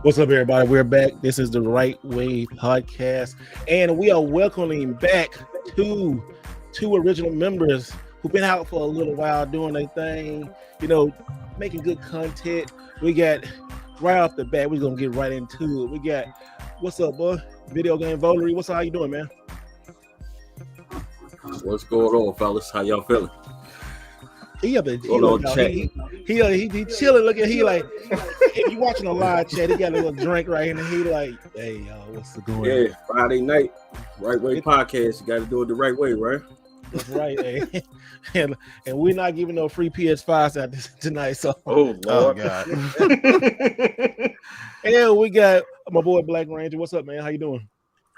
What's up, everybody? We're back. This is the Right Way Podcast, and we are welcoming back two original members who've been out for a little while doing their thing, making good content. We got right off the bat, we're gonna get right into it. We got what's up, boy? Video game Wolverine. What's up? How you doing, man? What's going on, fellas? How y'all feeling? He chilling. Look at he like if you watching a live chat, he got a little drink right here, and he like, hey y'all, what's the going on? Yeah, Friday night, Right Way Podcast. You got to do it the right way, right? That's right, eh? and we're not giving no free PS5s out tonight. So, oh Lord, God. And we got my boy Black Ranger. What's up, man? How you doing?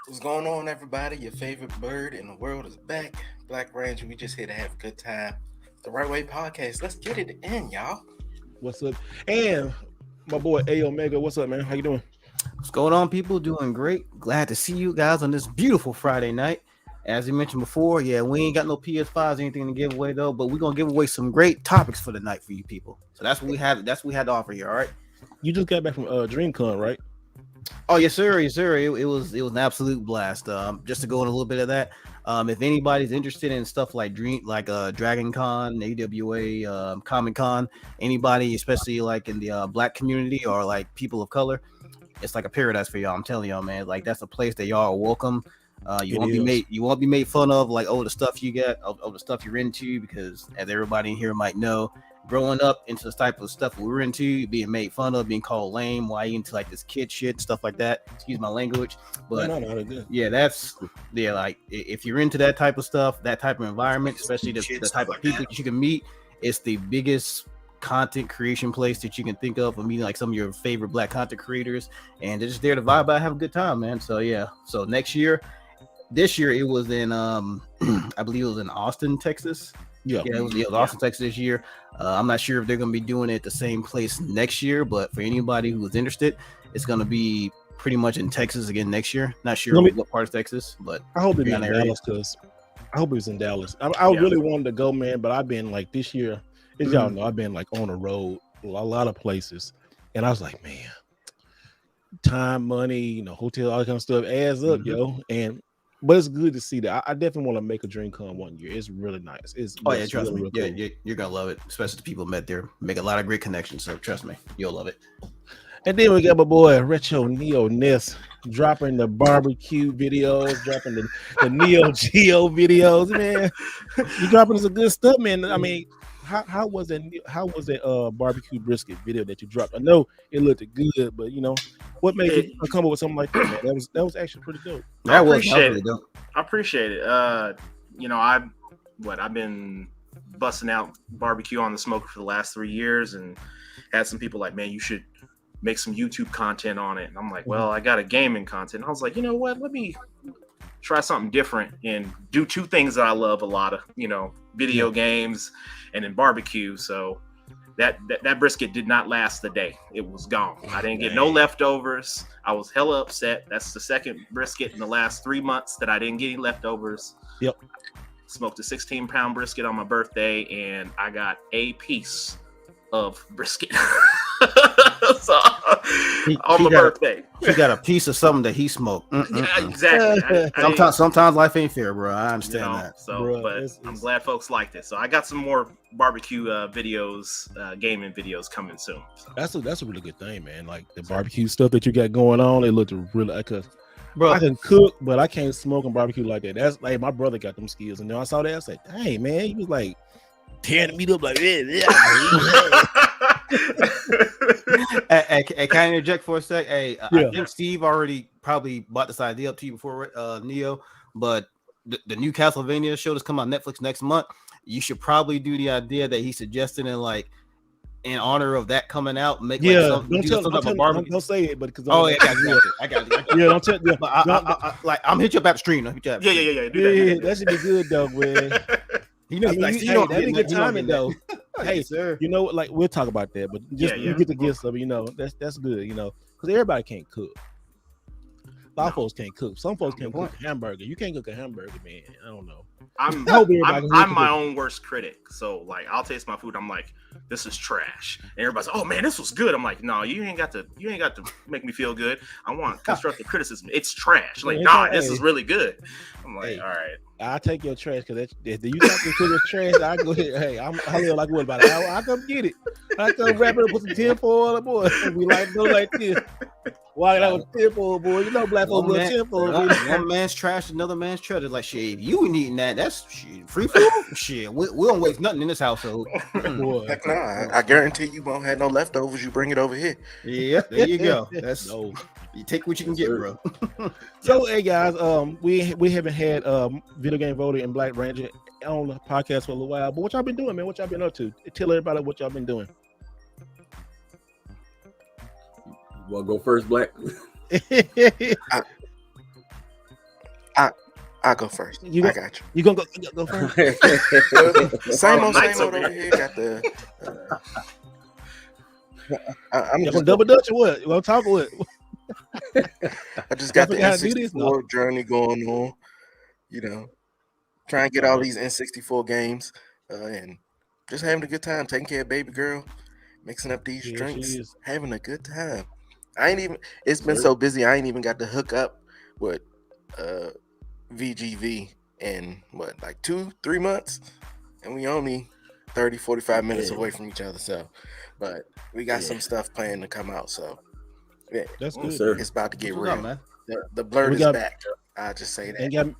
What's going on, everybody? Your favorite bird in the world is back. Black Ranger. We just here to have a good time. The Right Way Podcast. Let's get it in, y'all. What's up? And my boy A Omega. What's up, man? How you doing? What's going on, people? Doing great. Glad to see you guys on this beautiful Friday night. As we mentioned before, we ain't got no PS5s or anything to give away though, but we're gonna give away some great topics for the night for you people. So that's what we have. That's what we had to offer here. All right. You just got back from DreamCon, right? Oh yes, sir. Yes, sir. It was an absolute blast. Just to go in a little bit of that. If anybody's interested in stuff like Dragon Con, AWA, Comic Con, anybody, especially like in the black community or like people of color, it's like a paradise for y'all. I'm telling y'all, man. Like that's a place that y'all are welcome. You won't be made fun of like the stuff you get, the stuff you're into, because as everybody in here might know, growing up into this type of stuff we were into, being made fun of, being called lame, why you into like this kid shit, stuff like that. Excuse my language, but like if you're into that type of stuff, that type of environment, especially the type of people that you can meet, it's the biggest content creation place that you can think of. I mean, like some of your favorite black content creators, and they're just there to vibe out, have a good time, man. So so this year it was in I believe it was in Austin, Texas. It was Austin, Texas this year. I'm not sure if they're going to be doing it at the same place next year, but for anybody who is interested, it's going to be pretty much in Texas again next year. Not sure what part of Texas, but I hope it's in Dallas, because I hope it's in Dallas. I really wanted to go, man, but I've been like this year, as y'all know, I've been like on the road a lot of places, and I was like, man, time, money, hotel, all that kind of stuff adds up, But it's good to see that. I definitely want to make a DreamCon one year. It's really nice. Trust me. Cool. You're gonna love it, especially the people met there. Make a lot of great connections. So trust me, you'll love it. And then we got my boy Retro Neo Ness dropping the barbecue videos, dropping the Neo Geo videos. Man, you dropping some good stuff, man. I mean, how was that barbecue brisket video that you dropped? I know it looked good, but what made you come up with something like that, man? That was actually pretty dope. I appreciate it. I've been busting out barbecue on the smoker for the last 3 years, and had some people like, man, you should make some YouTube content on it. And I'm like, well, I got a gaming content. And I was like, you know what? Let me try something different and do two things that I love a lot of, video games and then barbecue. So that brisket did not last the day. It was gone. I didn't get no leftovers. I was hella upset. That's the second brisket in the last 3 months that I didn't get any leftovers. Yep. Smoked a 16-pound brisket on my birthday, and I got a piece of brisket. On my birthday. He got a piece of something that he smoked. Yeah, exactly. Sometimes life ain't fair, bro. I understand that. So, bro, I'm glad folks liked it. So I got some more barbecue videos, gaming videos coming soon. So. That's a really good thing, man. Like the barbecue stuff that you got going on, it looked really like bro. I can cook, but I can't smoke and barbecue like that. That's like my brother got them skills, and then I saw that. I said, "Hey, man," he was like tearing the meat up like that. Hey, can I interject for a sec? Hey, I think Steve already probably brought this idea up to you before, Neo. But the new Castlevania show that's coming on Netflix next month, you should probably do the idea that he suggested in honor of that coming out. Don't say it, but because I got it. Yeah, don't tell. Yeah, I'm hit you up at the stream. Yeah. That should be good though, man. That'd be good timing though. Hey, sir. Like we'll talk about that, but just you get the gist of it. That's good. Because everybody can't cook. A lot of folks can't cook. Some folks Good can't point. cook a hamburger. You can't cook a hamburger, man. I don't know. I'm I hope everybody can I'm cook my it. own worst critic. So like I'll taste my food. I'm like, this is trash. And everybody's like, oh man, this was good. I'm like, no, you ain't got to make me feel good. I want constructive criticism. It's trash. Like, nah, this is really good. I'm like, all right. I'll take your trash because if you talk me to the trash, I go ahead. Hey, I live like what about an hour? I come get it. I come wrap it up with some tinfoil, boy. We like go like this. Why that was tinfoil, boy? You know, black folks love tinfoil. One man's trash, another man's treasure. Like shit, if you ain't eating that, that's shit, free food. Shit, we don't waste nothing in this household. Boy. Heck nah, I guarantee you won't have no leftovers. You bring it over here. Yeah, there you go. That's No. you take what you can get, bro. So, hey guys, we haven't had video game voter and Black Ranger on the podcast for a little while. But what y'all been doing, man? What y'all been up to? Tell everybody what y'all been doing. Well, go first, Black. I'll go first. I got you. You gonna go first? Same old Knights over over here. Got the. I'm You just gonna double dutch or what? You gonna talk or what? I just got the I forgot to do this, N64 journey going on. You know, trying to get all these N64 games and just having a good time, taking care of baby girl, mixing up these Yeah, drinks, she is. having a good time. It's been so busy, I ain't even got to hook up with VGV in like 2-3 months, and we only 30-45 minutes away from each other. So, but we got some stuff planned to come out. So, yeah, That's good. sir. it's about to get What's real. up, man? The blur We is got- back. I just say that.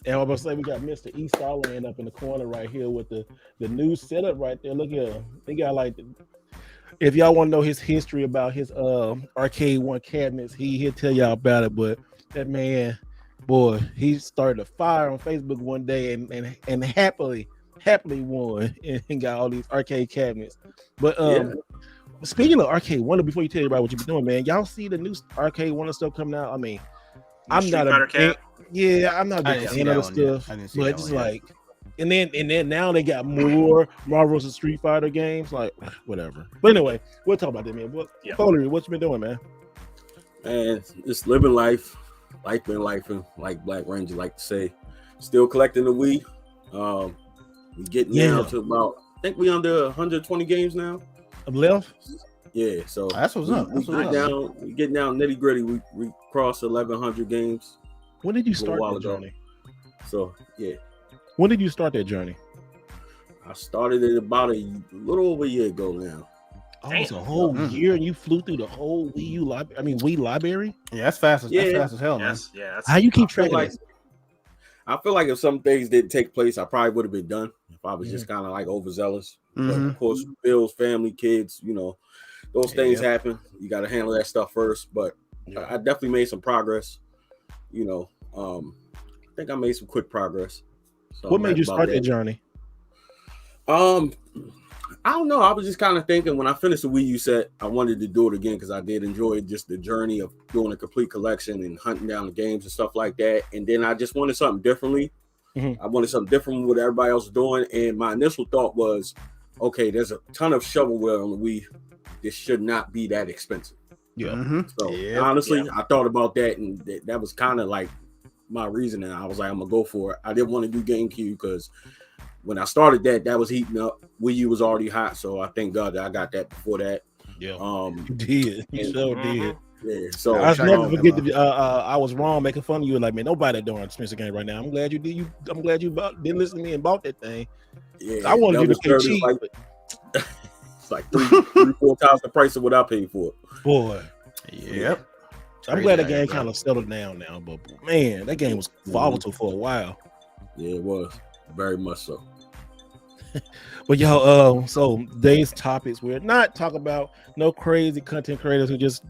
And I was gonna say we got Mr. E Starland up in the corner right here with the new setup right there. Look at him. They got like if y'all want to know his history about his arcade one cabinets, he'll tell y'all about it. But that man, boy, he started a fire on Facebook one day and happily won and got all these arcade cabinets. But speaking of arcade wonder, before you tell everybody what you've been doing, man, y'all see the new arcade wonder stuff coming out? I mean, I'm not a big fan of the stuff, but it's like, and then now they got more Marvel vs. Street Fighter games, like whatever. But anyway, we'll talk about that, man. Foley, what you been doing, man? Man, just living life been lifing, like Black Ranger like to say. Still collecting the Wii. We getting down to about, I think we under 120 games now. Left? Yeah, so That's what's up. That's what's up. We getting down nitty gritty. We crossed 1,100 games. When did you a start while that ago. journey? So yeah, When did you start that journey? I started it about a little over a year ago now. Almost a whole year, and you flew through the whole Wii library. Yeah, that's fast as hell, man. Yes, yeah. How you keep track of like, this? I feel like if some things didn't take place, I probably would have been done if I was just kind of like overzealous. But of course, bills, family, kids, those things happen. You got to handle that stuff first. But I definitely made some progress. I think I made some quick progress. So What made you start that journey? I don't know. I was just kind of thinking when I finished the Wii U set, I wanted to do it again because I did enjoy just the journey of doing a complete collection and hunting down the games and stuff like that. And then I just wanted something differently. I wanted something different from what everybody else was doing. And my initial thought was, okay, there's a ton of shovelware on the Wii. This should not be that expensive. Yeah. So honestly, I thought about that, and that was kind of like my reasoning. I was like, I'm gonna go for it. I didn't want to do GameCube because when I started that was heating up. Wii U was already hot, so I thank God that I got that before that. Yeah, you did. You sure did. Yeah, so I never forget to. I was wrong making fun of you. Like, man, nobody doing an expensive game right now. I'm glad you did. I'm glad you didn't listen to me and bought that thing. Yeah, I wanted you to pay cheap. It's like 3-4 times the price of what I paid for it. Boy. Yep. I'm glad the game kind of settled down now, but man, that game was volatile for a while. Yeah, it was very much so. But y'all, so today's topics, we're not talking about no crazy content creators who just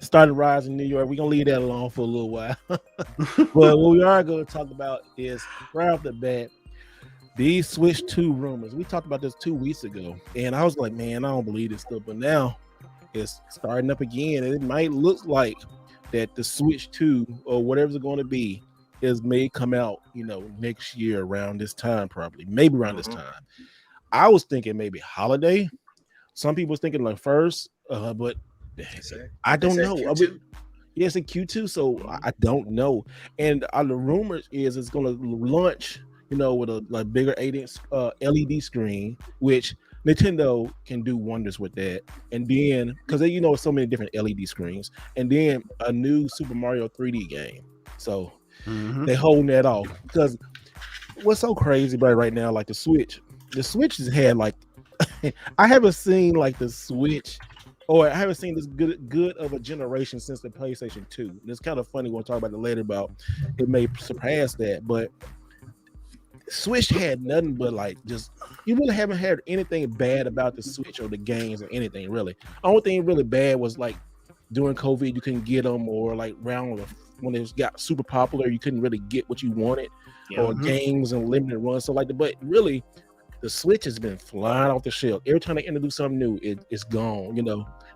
started rising in New York. We're gonna leave that alone for a little while. But what we are going to talk about is right off the bat, these Switch 2 rumors. We talked about this 2 weeks ago, and I was like, man, I don't believe this stuff. But now it's starting up again, and it might look like that the Switch 2 or whatever's going to be may come out, next year around this time, probably, maybe around this time. I was thinking maybe holiday. Some people was thinking like first, but I don't know. Yes, in Q2. So I don't know. And the rumors is it's going to launch, with a like bigger 8-inch LED screen, which Nintendo can do wonders with that. And then because so many different LED screens, and then a new Super Mario 3D game. So they holding that off because what's so crazy about it right now, like the Switch has had like I haven't seen like the Switch, or I haven't seen this good of a generation since the PlayStation 2. And it's kind of funny when we talk about it later about it may surpass that, but Switch had nothing but like just you really haven't heard anything bad about the Switch or the games or anything really. Only thing really bad was like during COVID you couldn't get them, or like when it got super popular you couldn't really get what you wanted, or games and limited runs. So like but really the Switch has been flying off the shelf. Every time they introduce something new, it's gone.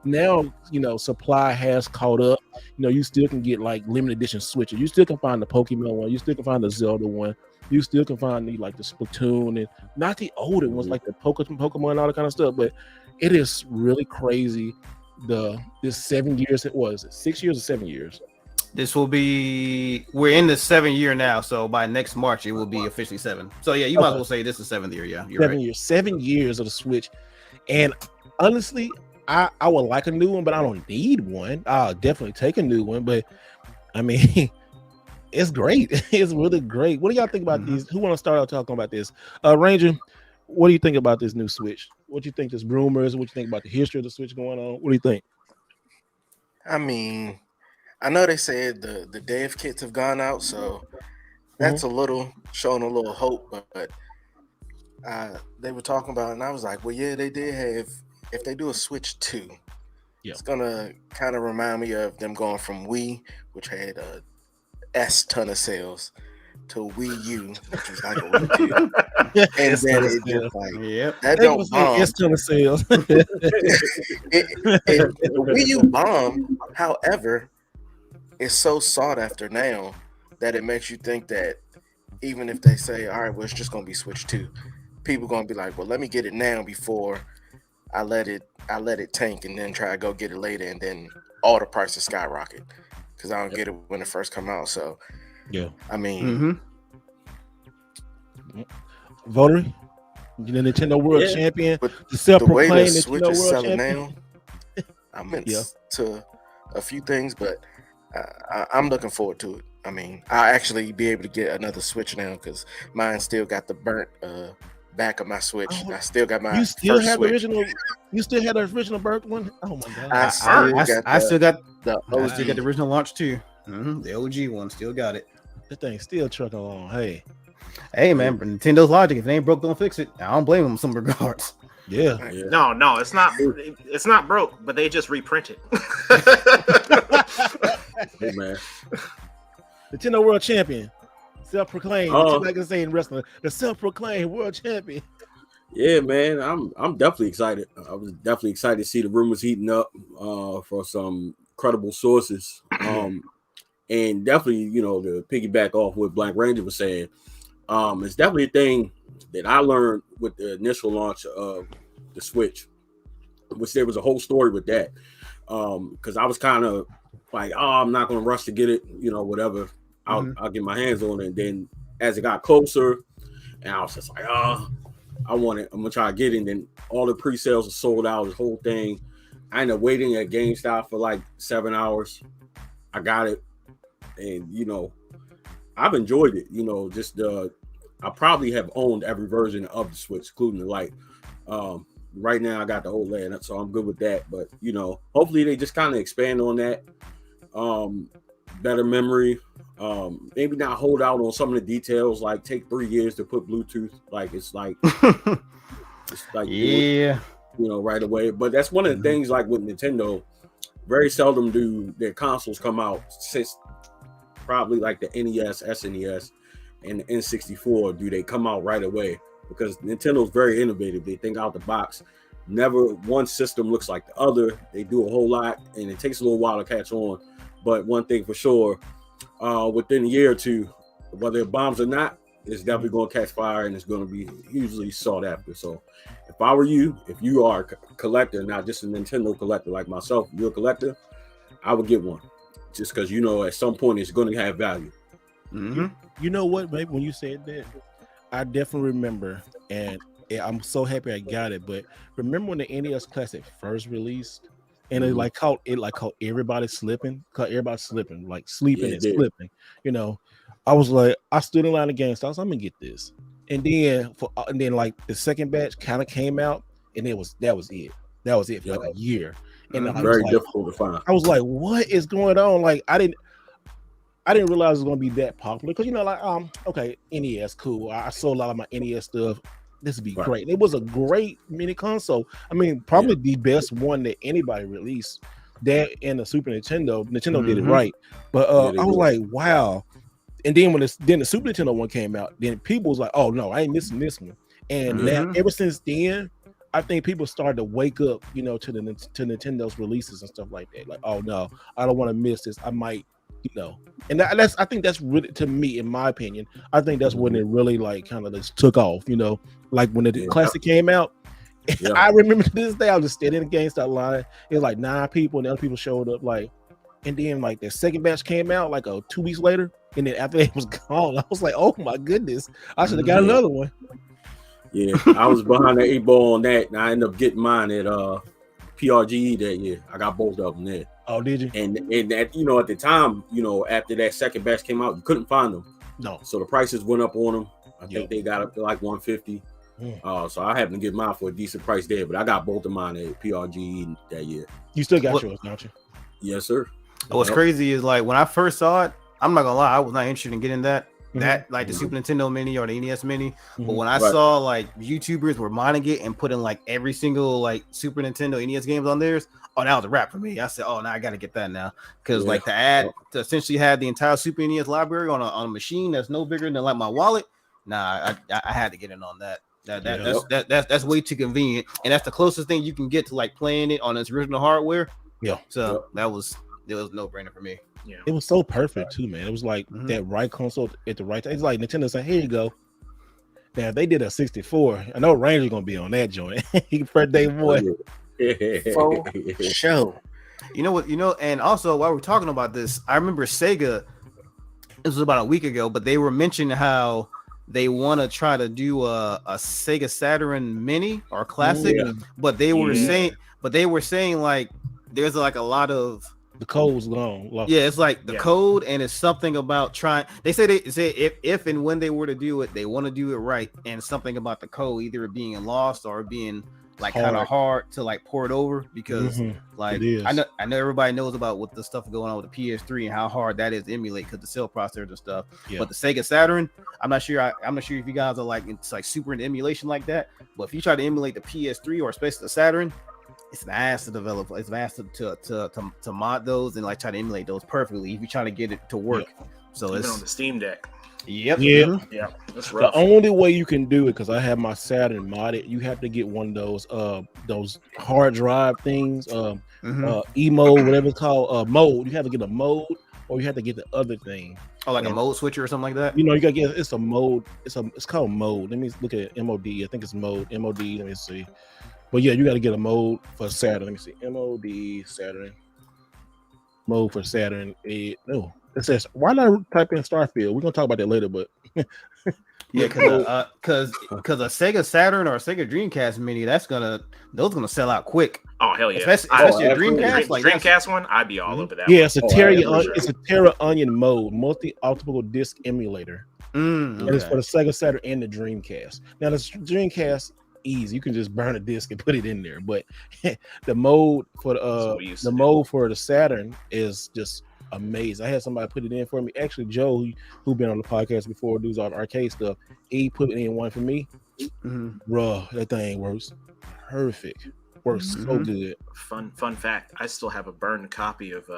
Now, supply has caught up. You still can get like limited edition Switches. You still can find the Pokemon one. You still can find the Zelda one. You still can find the Splatoon, and not the older ones like the Pokemon and all that kind of stuff. But it is really crazy. This 7 years, it was 6 years or 7 years. We're in the 7th year now, so by next March it will be officially 7. So yeah, you might as well say this is 7th year. Yeah, you're 7 years of the Switch, and honestly, I would like a new one, but I don't need one. I'll definitely take a new one, but I mean, it's great. It's really great. What do y'all think about these? Who want to start out talking about this? Ranger, what do you think about this new Switch? What do you think? This rumors? What do you think about the history of the Switch going on? What do you think? I mean, I know they said the dev kits have gone out, so that's showing a little hope. But they were talking about it, and I was like, well, yeah, they did have. If they do a Switch 2, it's gonna kind of remind me of them going from Wii, which had a S ton of sales, to Wii U, which was like a Wii U. And then it just like, that don't bomb. S ton of sales. The Wii U bomb, however, is so sought after now that it makes you think that even if they say, all right, well, it's just gonna be Switch 2, people gonna be like, well, let me get it now before I let it tank and then try to go get it later, and then all the prices skyrocket because I don't get it when it first come out. So I mean, Voter, the Nintendo World Champion, but the self-proclaimed way the Nintendo Switch World is selling Champion. now, I'm into a few things, but I'm looking forward to it. I mean, I'll actually be able to get another Switch now because mine still got the burnt back of my Switch. I still got my. You still have Switch. the original. You still have the original burnt one. Oh my god! I still got the I still got the original launch too. The OG one still got it. The thing still trucking along. Hey man, Nintendo's logic. If it ain't broke, don't fix it. I don't blame them in some regards. Yeah. No, it's not. It's not broke, but they just reprint it. Hey man, Nintendo World Champion, self-proclaimed. Oh. Like I say in wrestling, the self-proclaimed World Champion. yeah, man, I'm definitely excited. I was definitely excited to see the rumors heating up for some credible sources. And definitely, to piggyback off what Black Ranger was saying, it's definitely a thing that I learned with the initial launch of the Switch, which there was a whole story with that. Because I was kind of like, I'm not going to rush to get it, whatever. I'll get my hands on it. And then as it got closer, and I was just like, I want it. I'm going to try to get it. And then all the pre-sales are sold out, the whole thing. I ended up waiting at GameStop for like 7 hours. I got it. And, I've enjoyed it. I probably have owned every version of the Switch, including the Lite. Right now, I got the OLED, so I'm good with that. But, hopefully they just kind of expand on that. Better memory. Maybe not hold out on some of the details, like take 3 years to put Bluetooth. Like, it's like right away. But that's one of the things, like with Nintendo, very seldom do their consoles come out since probably like the NES, SNES, and the N64 do they come out right away, because Nintendo's very innovative. They think out the box. Never one system looks like the other. They do a whole lot, and it takes a little while to catch on. But one thing for sure, within a year or two, whether it bombs or not, it's definitely going to catch fire, and it's going to be hugely sought after. So if I were you, if you are a collector, not just a Nintendo collector like myself, you're a collector, I would get one. just because you know at some point it's going to have value. Mm-hmm. You know what, babe? When you said that, I definitely remember, and I'm so happy I got it. But remember when the NES Classic first released, and it caught everybody slipping, like sleeping Yeah, it and did. slipping. You know, I was like, I stood in line of GameStop, so I'm gonna get this, and then like the second batch kind of came out, and that was it. That was it for like a year, and I was Very like, difficult to find. I was like, what is going on? Like, I didn't realize it was gonna be that popular because like okay, NES cool. I sold a lot of my NES stuff. This would be great. It was a great mini console. I mean, probably the best one that anybody released. That and the Super Nintendo. Nintendo did it right, but I was like, wow. And then when the Super Nintendo one came out, then people was like, oh no, I ain't missing this one. And now ever since then, I think people started to wake up, to Nintendo's releases and stuff like that. Like, oh no, I don't want to miss this. I might. And I think that's really, to me, in my opinion, I think that's when it really like kind of just took off. Like when the classic came out. I remember to this day I was just standing in the GameStop line. It was like 9 people, and other people showed up. Like, and then like the second batch came out like 2 weeks later, and then after it was gone, I was like, oh my goodness, I should have got another one. Yeah, I was behind the 8 ball on that, and I ended up getting mine at PRGE that year. I got both of them there. Oh, did you? And that at the time, after that second batch came out, you couldn't find them. No. So the prices went up on them. I think they got up to like $150. So I happened to get mine for a decent price there, but I got both of mine at PRGE that year. You still got yours, don't you? Yes, sir. What's crazy is like when I first saw it, I'm not gonna lie, I was not interested in getting that like the Super Nintendo Mini or the NES Mini. But when I saw like YouTubers were mining it and putting like every single like Super Nintendo NES games on theirs, oh, that was a wrap for me. I said, oh, now I gotta get that now, because like to essentially have the entire Super NES library on a machine that's no bigger than like my wallet. Nah, I had to get in on that. That's way too convenient, and that's the closest thing you can get to like playing it on its original hardware. Yeah, so it was no brainer for me. Yeah, it was so perfect too, man. It was like that right console at the right time. It's like Nintendo said, "Here you go." Now if they did a 64, I know Ranger's gonna be on that joint. He first day boy. For sure. You know what? And also while we're talking about this, I remember Sega. This was about a week ago, but they were mentioning how they want to try to do a Sega Saturn Mini or Classic, but they were saying like there's like a lot of the code's long. It's like the code, and it's something about trying. They say if and when they were to do it, they want to do it right, and something about the code either being lost or being like kind of hard to like port over, because like I know everybody knows about what the stuff going on with the PS3 and how hard that is to emulate because the cell processors and stuff. But the Sega Saturn, I'm not sure if you guys are like it's like super into emulation like that. But if you try to emulate the PS3 or especially the Saturn, it's an ass to develop. It's an ass to mod those and like try to emulate those perfectly if you try to get it to work. So even it's on the Steam Deck. Yeah, that's rough. The only way you can do it, because I have my Saturn modded, you have to get one of those hard drive things, emo, whatever it's called, mode. You have to get a mode, or you have to get the other thing. Oh, like a mode switcher or something like that. You gotta get it's a mode. It's called mode. Let me look at MOD. I think it's mode. MOD. Let me see. But yeah, you got to get a mode for Saturn. Let me see. MOD Saturn. Mode for Saturn. No. It says, why not type in Starfield? We're gonna talk about that later, but because a Sega Saturn or a Sega Dreamcast Mini, those gonna sell out quick. Oh hell yeah! Especially a Dreamcast, like Dreamcast one, I'd be all over that. Yeah, it's a Terra Onion mode, multi-optical disc emulator. And it's for the Sega Saturn and the Dreamcast. Now the Dreamcast, easy, you can just burn a disc and put it in there, but the mode for the Saturn is just amazing. I had somebody put it in for me. Actually, Joe, who been on the podcast before, does all the arcade stuff. He put it in one for me. Bruh, that thing works perfect. Works so good. Fun fact: I still have a burned copy of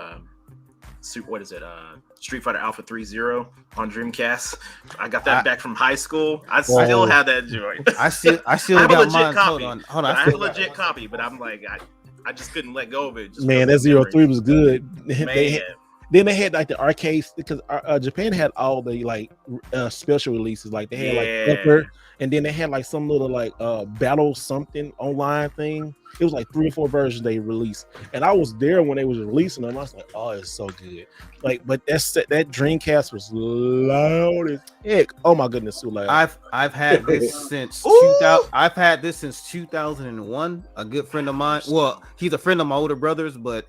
Street Fighter Alpha 3.0 on Dreamcast. I got that back from high school. I still have that joint. I still have got a legit mine. copy. Hold on. I have a legit copy, but I'm like, I just couldn't let go of it. Man, that 03 was good. Man. Then they had like the arcades, because Japan had all the like special releases. Like they had like Pepper and then they had like some little like battle something online thing. It was like 3 or 4 versions they released, and I was there when they was releasing them. I was like, oh, it's so good. Like, but that Dreamcast was loud as heck. Oh my goodness, so loud. I've had this since 2000. I've had this since 2001. A good friend of mine. Well, he's a friend of my older brother's, but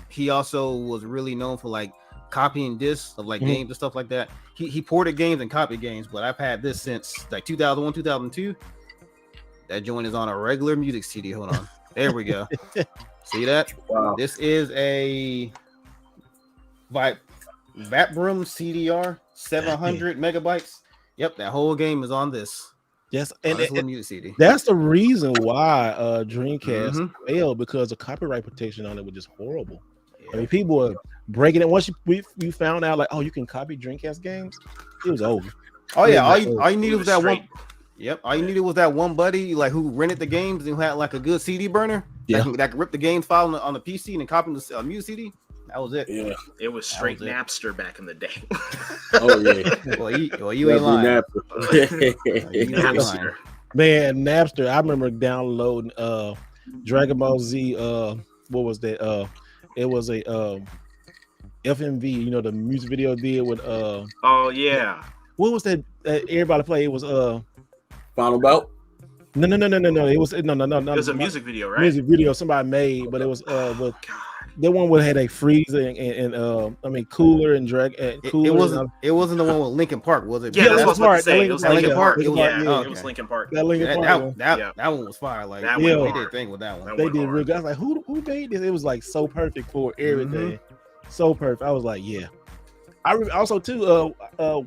he also was really known for like copying discs of like games and stuff like that. He ported games and copied games, but I've had this since like 2001, 2002. That joint is on a regular music CD. Hold on. There we go. See that? Wow. This is a Vibram CDR 700 megabytes. Yep, that whole game is on this. Yes, And and little music CD. that's the reason why Dreamcast failed, because the copyright protection on it was just horrible. I mean, people were breaking it. Once you found out like, oh, you can copy Dreamcast games, it was over. Oh yeah, all you needed was that straight. one. Yep, all you needed was that one buddy like who rented the games and who had like a good CD burner. Yeah. that could rip the game file on the PC and copy the music CD. That was it. Yeah. It was straight was it. Napster back in the day. Oh yeah. Well, you ain't lying. Napster. You ain't lying. Napster. Man, Napster. I remember downloading Dragon Ball Z. What was that? It was a FMV. You know, the music video deal with Oh yeah. what was that? Everybody played. It was Final bout. no. It was no. It was a music video, right? Music video somebody made, but it was with God. the one where had a freezer and I mean cooler and drag and cooler. It wasn't the one with Linkin Park, was it? Yeah, that's that's what I was about to right. say. It was Linkin Park. Linkin Yeah, Park, it yeah. was Linkin Park. That Linkin Park one. That one was fire. Like That went they hard. did thing with that one. That They went did hard. real good. I was like, who made this? It was like so perfect for everything. So perfect. I was like, yeah. Also too, I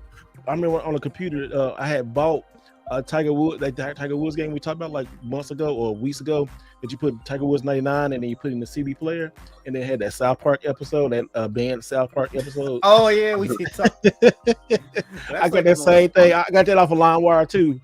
remember on the computer, I had bought Tiger Woods, that Tiger Woods game we talked about like months ago or weeks ago, that you put Tiger Woods 99 and then you put in the CD player, and then had that South Park episode, that banned South Park episode. Oh yeah, we did talk. I got that same thing. I got that off of LimeWire too.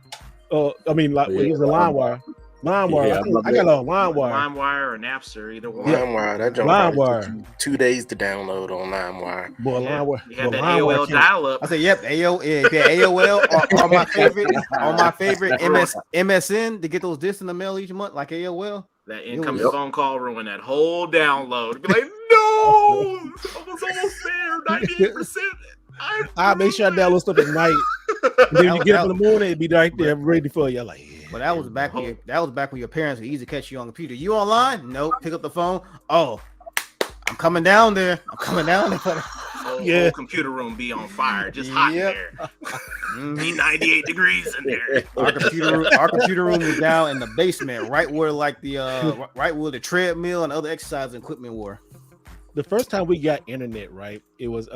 I mean, like it was a LimeWire. LimeWire. Yeah, I got a LimeWire. LimeWire or Napster, either one. LimeWire, that jump probably LimeWire. took you 2 days to download on LimeWire. Boy, LimeWire. You had Boy, that LimeWire AOL came- dial-up. I said, yep, AOL or my favorite MSN to get those discs in the mail each month, like AOL. That incoming Yep. phone call ruined that whole download. Be like, no, I was almost there, 98%. I make sure I download stuff at night. And then you get up in the morning, it'd be right there ready for you. I'm like, yeah. But that was back when your parents would easily catch you on the computer. You online? Nope. Pick up the phone. Oh, I'm coming down there. Whole computer room be on fire, just hot in there. Be 98 degrees in there. Our computer room was down in the basement, right where like the treadmill and other exercise equipment were. The first time we got internet, right? It was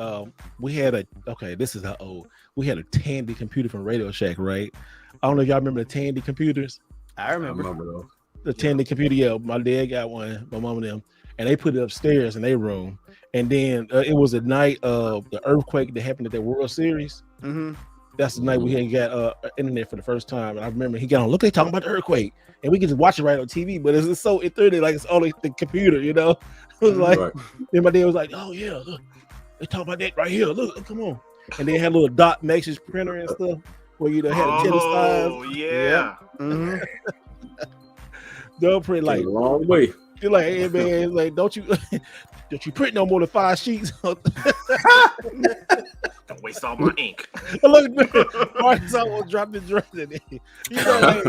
we had this is how old. We had a Tandy computer from Radio Shack, right? I don't know if y'all remember the Tandy computers. I remember. those. The Tandy computer, yeah. My dad got one, my mom and them, and they put it upstairs in their room. And then it was the night of the earthquake that happened at the World Series. Mm-hmm. That's the night we had got internet for the first time. And I remember he got on, look, they talking about the earthquake. And we could just watch it right on TV, but it's so it threw it like it's only the computer, you know? It was like, Right. then my dad was like, oh yeah, look, they talking about that right here. Look, come on. And they had a little dot message printer and stuff where you had tennis Oh, signs. yeah. Mm-hmm. They'll print like, Came a long way. you're like, hey man, it's like, don't you print no more than 5 sheets? Don't waste all my ink. Look, Marcus almost dropped the dress in it. You know,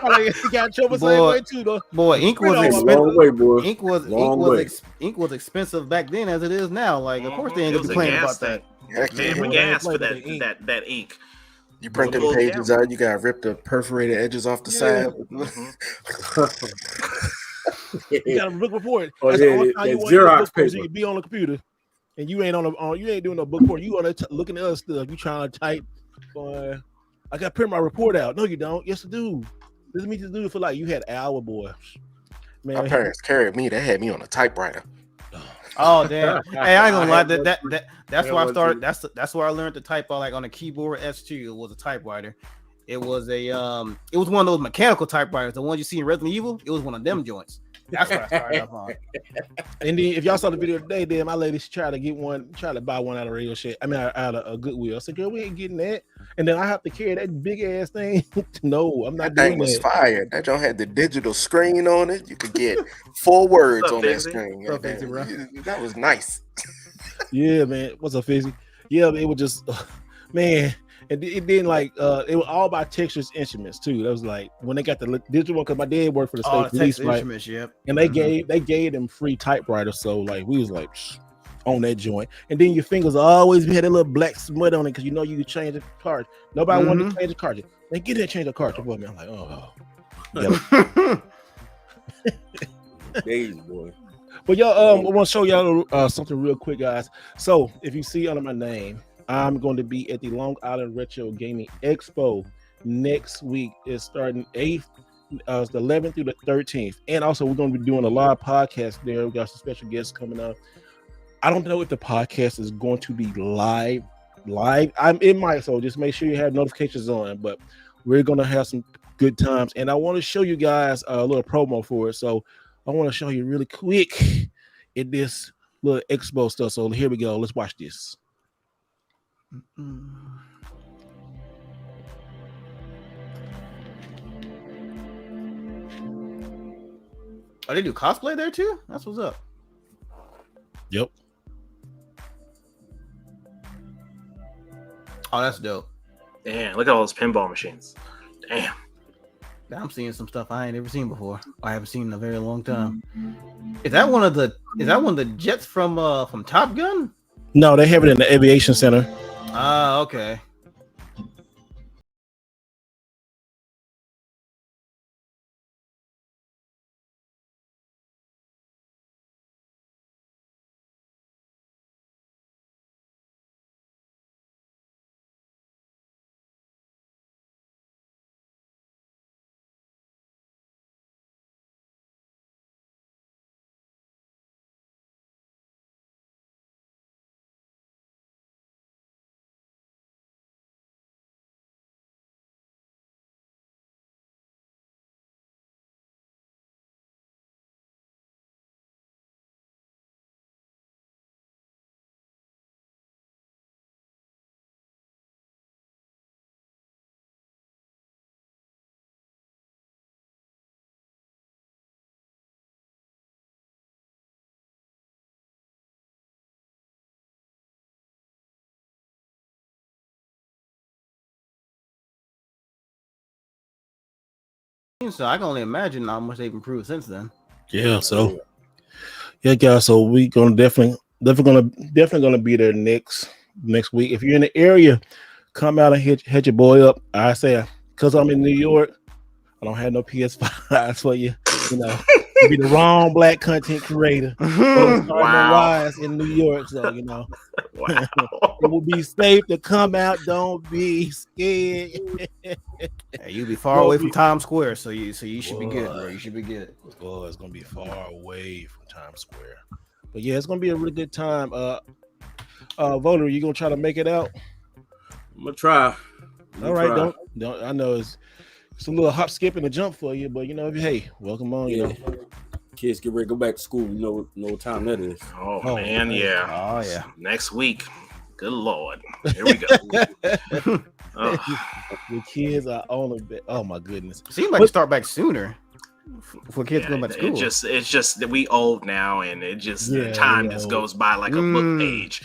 like, he got in trouble the same way too, though. Boy, ink was Came a Came a expensive. long way, boy. Ink was expensive back then as it is now. Like, of course they ain't It gonna was be a playing gas about that. Heck Man, yeah. we Yeah. gas for Play with the ink. that ink. You print them Little pages down. out, you gotta rip the perforated edges off the Yeah. side. You got a book report. Oh, That's yeah, the only that time you want to do a Xerox book report, so paper. you can be on the computer, and you ain't you ain't doing no book report. You on there looking at other stuff. You trying to type. Boy, I got to print my report out. No, you don't. Yes, I do. This me just do it for like you had hour, boy. My Man, parents carried me, they had me on a typewriter. Oh damn! Hey, I ain't gonna lie. had That's I where I had started. one That's where I learned to type like on a keyboard. S2. It was a typewriter. It was a it was one of those mechanical typewriters, the ones you see in Resident Evil. It was one of them joints. That's what I started off on. And then if y'all saw the video today, then my lady tried to buy one out of Radio Shack. I mean, out of a Goodwill. I said, girl, we ain't getting that. And then I have to carry that big ass thing. No, I'm not That doing thing was that. fire. That joint had the digital screen on it. You could get 4 words What's up, on that Fizzy? screen. What's up, Goddamn. Fizzy, bro? That was nice. Yeah, man. What's up, Fizzy? Yeah, it was just, man. And it didn't like it was all by Texas Instruments too. That was like when they got the digital one because my dad worked for the Oh, state the police, Texas right? Instruments, yep. And they gave them free typewriters, so like we was like on that joint. And then your fingers always had a little black smut on it because you know you could change the cartridge. Nobody wanted to change the cartridge. They get that change the cartridge for me. I'm like, oh, yeah. Days, boy. But y'all, I want to show y'all something real quick, guys. So if you see under my name, I'm going to be at the Long Island Retro Gaming Expo next week. It's starting the 11th through the 13th. And also, we're going to be doing a live podcast there. We got some special guests coming up. I don't know if the podcast is going to be live. It might, so just make sure you have notifications on. But we're going to have some good times. And I want to show you guys a little promo for it. So I want to show you really quick in this little expo stuff. So here we go. Let's watch this. Oh, they do cosplay there too? That's what's up. Yep. Oh, that's dope. Damn, look at all those pinball machines. Damn. I'm seeing some stuff I ain't ever seen before. I haven't seen in a very long time. Is that one of the jets from Top Gun? No, they have it in the aviation center. Ah, okay. So I can only imagine how much they've improved since then. Yeah, so yeah, guys. So we gonna definitely gonna be there next week. If you're in the area, come out and hit your boy up. I say because I'm in New York, I don't have no PS5s for you. You know, you'll be the wrong black content creator. Wow. In New York, so you know, Wow. it will be safe to come out. Don't be scared. Hey, you'll be far away from Times Square, so you should be good, bro. You should be good. Oh, it's gonna be far away from Times Square, but yeah, it's gonna be a really good time. Voter, you gonna try to make it out? I'm gonna try. All right, don't. I know it's a little hop, skip, and a jump for you, but you know, hey, welcome on. You know, kids get ready to go back to school. You know what time that is. Oh man, yeah. Oh yeah. Next week. Good Lord. Here we go. the kids are on a bit. Oh my goodness. Seems like you start back sooner for kids going back to school. It's just that we old now, and it just time just goes by like a book page.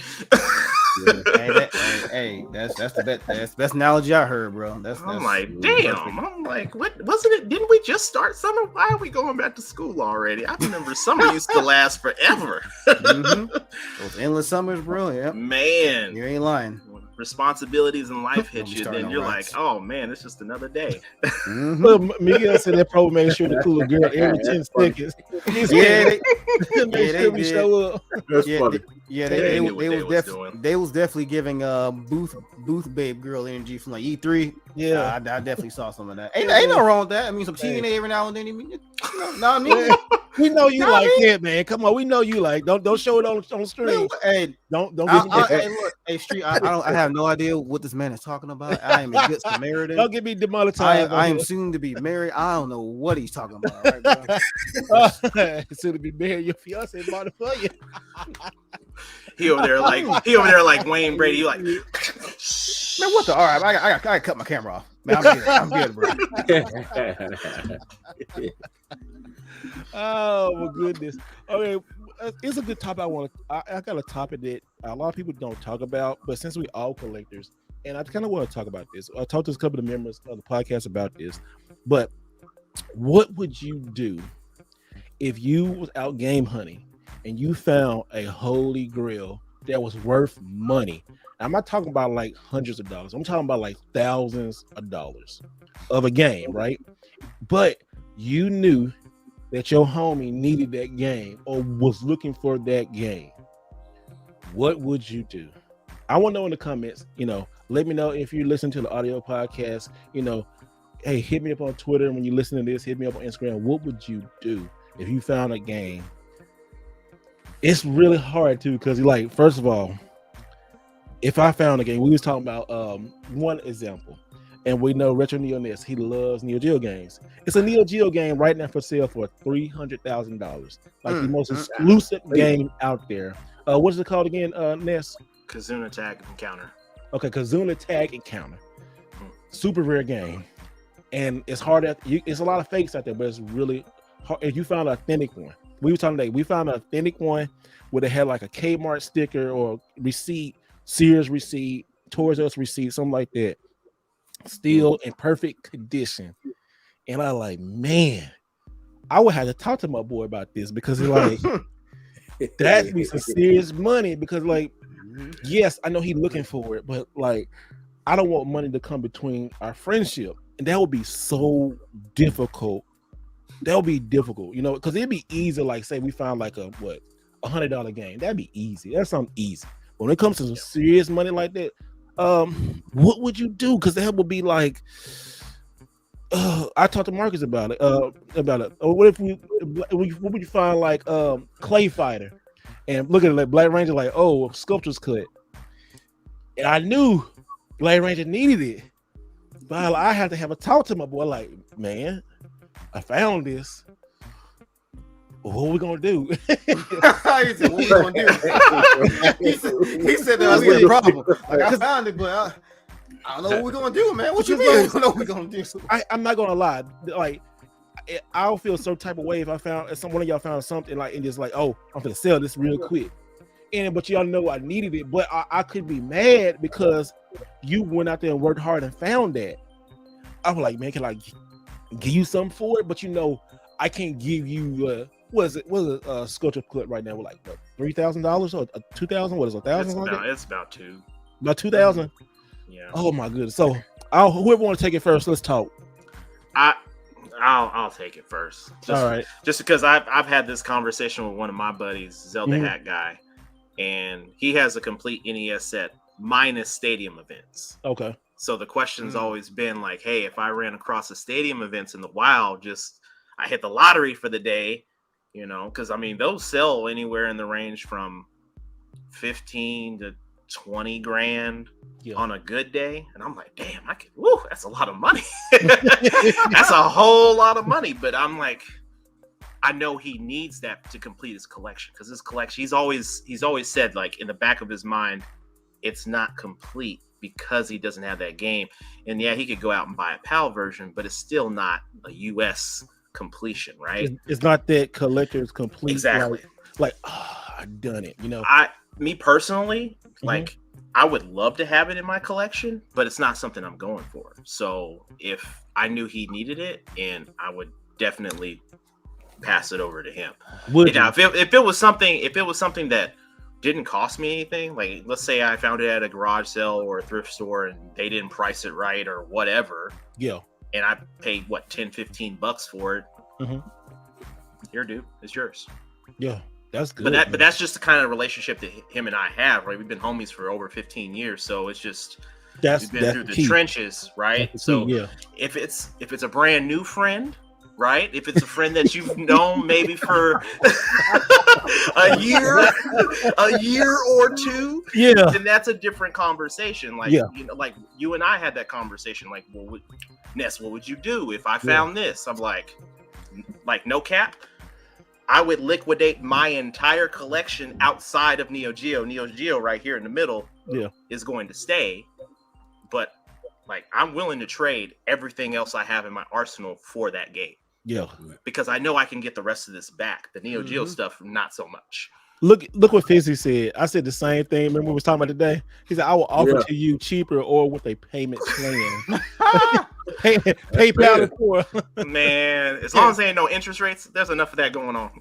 Hey, that's the best analogy I heard, bro. I'm like, damn. I'm like, what wasn't it? Didn't we just start summer? Why are we going back to school already? I remember summer used to last forever. Those endless summers, bro. Yeah, man, you ain't lying. When responsibilities in life hit you, then you're like, oh man, it's just another day. Well, Miguel said that probably making sure to cool a girl every 10 seconds. Yeah, make sure we show up. That's funny. Yeah, They knew what they was doing. they was definitely giving booth babe girl energy from like E3. Yeah. I definitely saw some of that. Ain't no wrong with that. I mean, some TNA every now and then. I mean, We know you like that, man. Come on, we know you like. Don't show it on stream. Hey, Don't give me. hey, look, hey, Street. I have no idea what this man is talking about. I am in good Samaritan. Don't get me demonetized. I am soon to be married. I don't know what he's talking about. Right, bro? Soon to be married. Your fiance bought it for you. He over there like Wayne Brady. You like, man, what the? All right, I gotta cut my camera off. Man, I'm good, bro. Oh my goodness. Okay, it's a good topic. I got a topic that a lot of people don't talk about, but since we all collectors, and I kind of want to talk about this. I talked to a couple of members of the podcast about this, but what would you do if you was out game hunting and you found a holy grail that was worth money? I'm not talking about like hundreds of dollars. I'm talking about like thousands of dollars of a game, right? But you knew that your homie needed that game or was looking for that game. What would you do? I want to know in the comments, let me know if you listen to the audio podcast, hey, hit me up on Twitter. When you listen to this, hit me up on Instagram. What would you do if you found a game? It's really hard too, because like, first of all, if I found a game, we was talking about one example, and we know Retro Neo Ness, he loves Neo Geo games. It's a Neo Geo game right now for sale for $300,000, like the most exclusive game out there. What is it called again, Ness? Kazuna Tag Encounter. Okay, Kazuna Tag Encounter. Super rare game, and it's hard. It's a lot of fakes out there, but it's really hard. If you found an authentic one, we were talking today. We found an authentic one where they had like a Kmart sticker or receipt, Sears receipt, Toys R Us receipt, something like that, still in perfect condition. And I like, man, I would have to talk to my boy about this because like that'd be some serious money. Because like, yes, I know he's looking for it, but like, I don't want money to come between our friendship, and that would be so difficult. That would be difficult, because it'd be easy. Like, say we found like a $100 game, that'd be easy. That's something easy. But when it comes to some serious money like that, what would you do? Because that would be like, I talked to Marcus about it. What if what would you find like Clay Fighter, and look at it like Black Ranger, like, oh, sculptor's cut, and I knew Black Ranger needed it, but I had to have a talk to my boy, like, man, I found this. What are we gonna do? He said, "What we gonna do?" he said that was a problem. Like, I found it, but I don't know what we're gonna do, man. What you mean? I don't know what we're gonna do. I'm not gonna lie. Like, I'll feel some type of way if I found one of y'all found something like and just like, oh, I'm gonna sell this real quick. But y'all know I needed it, but I could be mad because you went out there and worked hard and found that. I was like, man, can I give you something for it? But I can't give you what is a sculpture clip right now? We're like $3,000 or $2,000? What is $1,000? It's about two. About $2,000. Yeah. Oh my goodness. So whoever want to take it first, let's talk. I'll take it first. All right. Just because I've had this conversation with one of my buddies, Zelda Hat Guy, and he has a complete NES set minus stadium events. Okay. So the question's always been like, hey, if I ran across the stadium events in the wild, I hit the lottery for the day, because I mean those sell anywhere in the range from 15 to 20 grand on a good day. And I'm like, damn, that's a lot of money. That's a whole lot of money. But I'm like, I know he needs that to complete his collection, because his collection, he's always said, like, in the back of his mind, it's not complete because he doesn't have that game. And yeah, he could go out and buy a PAL version, but it's still not a US completion, right? It's not that collector's complete. Exactly. Like, I've done it, Me personally, like, I would love to have it in my collection, but it's not something I'm going for. So if I knew he needed it, and I would definitely pass it over to him. If it was something that didn't cost me anything, like let's say I found it at a garage sale or a thrift store and they didn't price it right or whatever. Yeah. And I paid $10-15 for it. Here, dude, it's yours. Yeah. That's good. But that's just the kind of relationship that him and I have, right? We've been homies for over 15 years, so it's just we've been through the trenches, right? So if it's a brand new friend, right? If it's a friend that you've known maybe for a year or two, then that's a different conversation. Like like you and I had that conversation. Like, well, Ness, what would you do if I found this? I'm like no cap. I would liquidate my entire collection outside of Neo Geo. Neo Geo right here in the middle is going to stay. But like, I'm willing to trade everything else I have in my arsenal for that game. Yeah. Because I know I can get the rest of this back. The Neo Geo stuff, not so much. Look what Fizzy said. I said the same thing. Remember we was talking about today? He said, I will offer to you cheaper or with a payment plan. PayPal for man, as long as there ain't no interest rates, there's enough of that going on.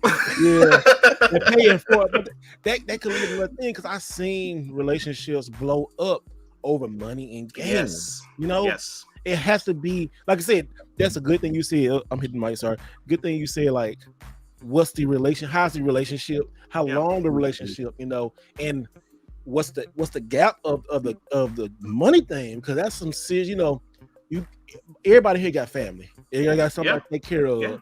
They're paying for it. But that could be another thing, because I've seen relationships blow up over money in games. You know? Yes. It has to be, like I said, that's a good thing you said. I'm hitting the mic, sorry. Good thing you said, like, what's the relation? How's the relationship? How long the relationship? You know, and what's the gap of the money thing? Because that's some serious. You know, everybody here got family. Everybody got something to take care of,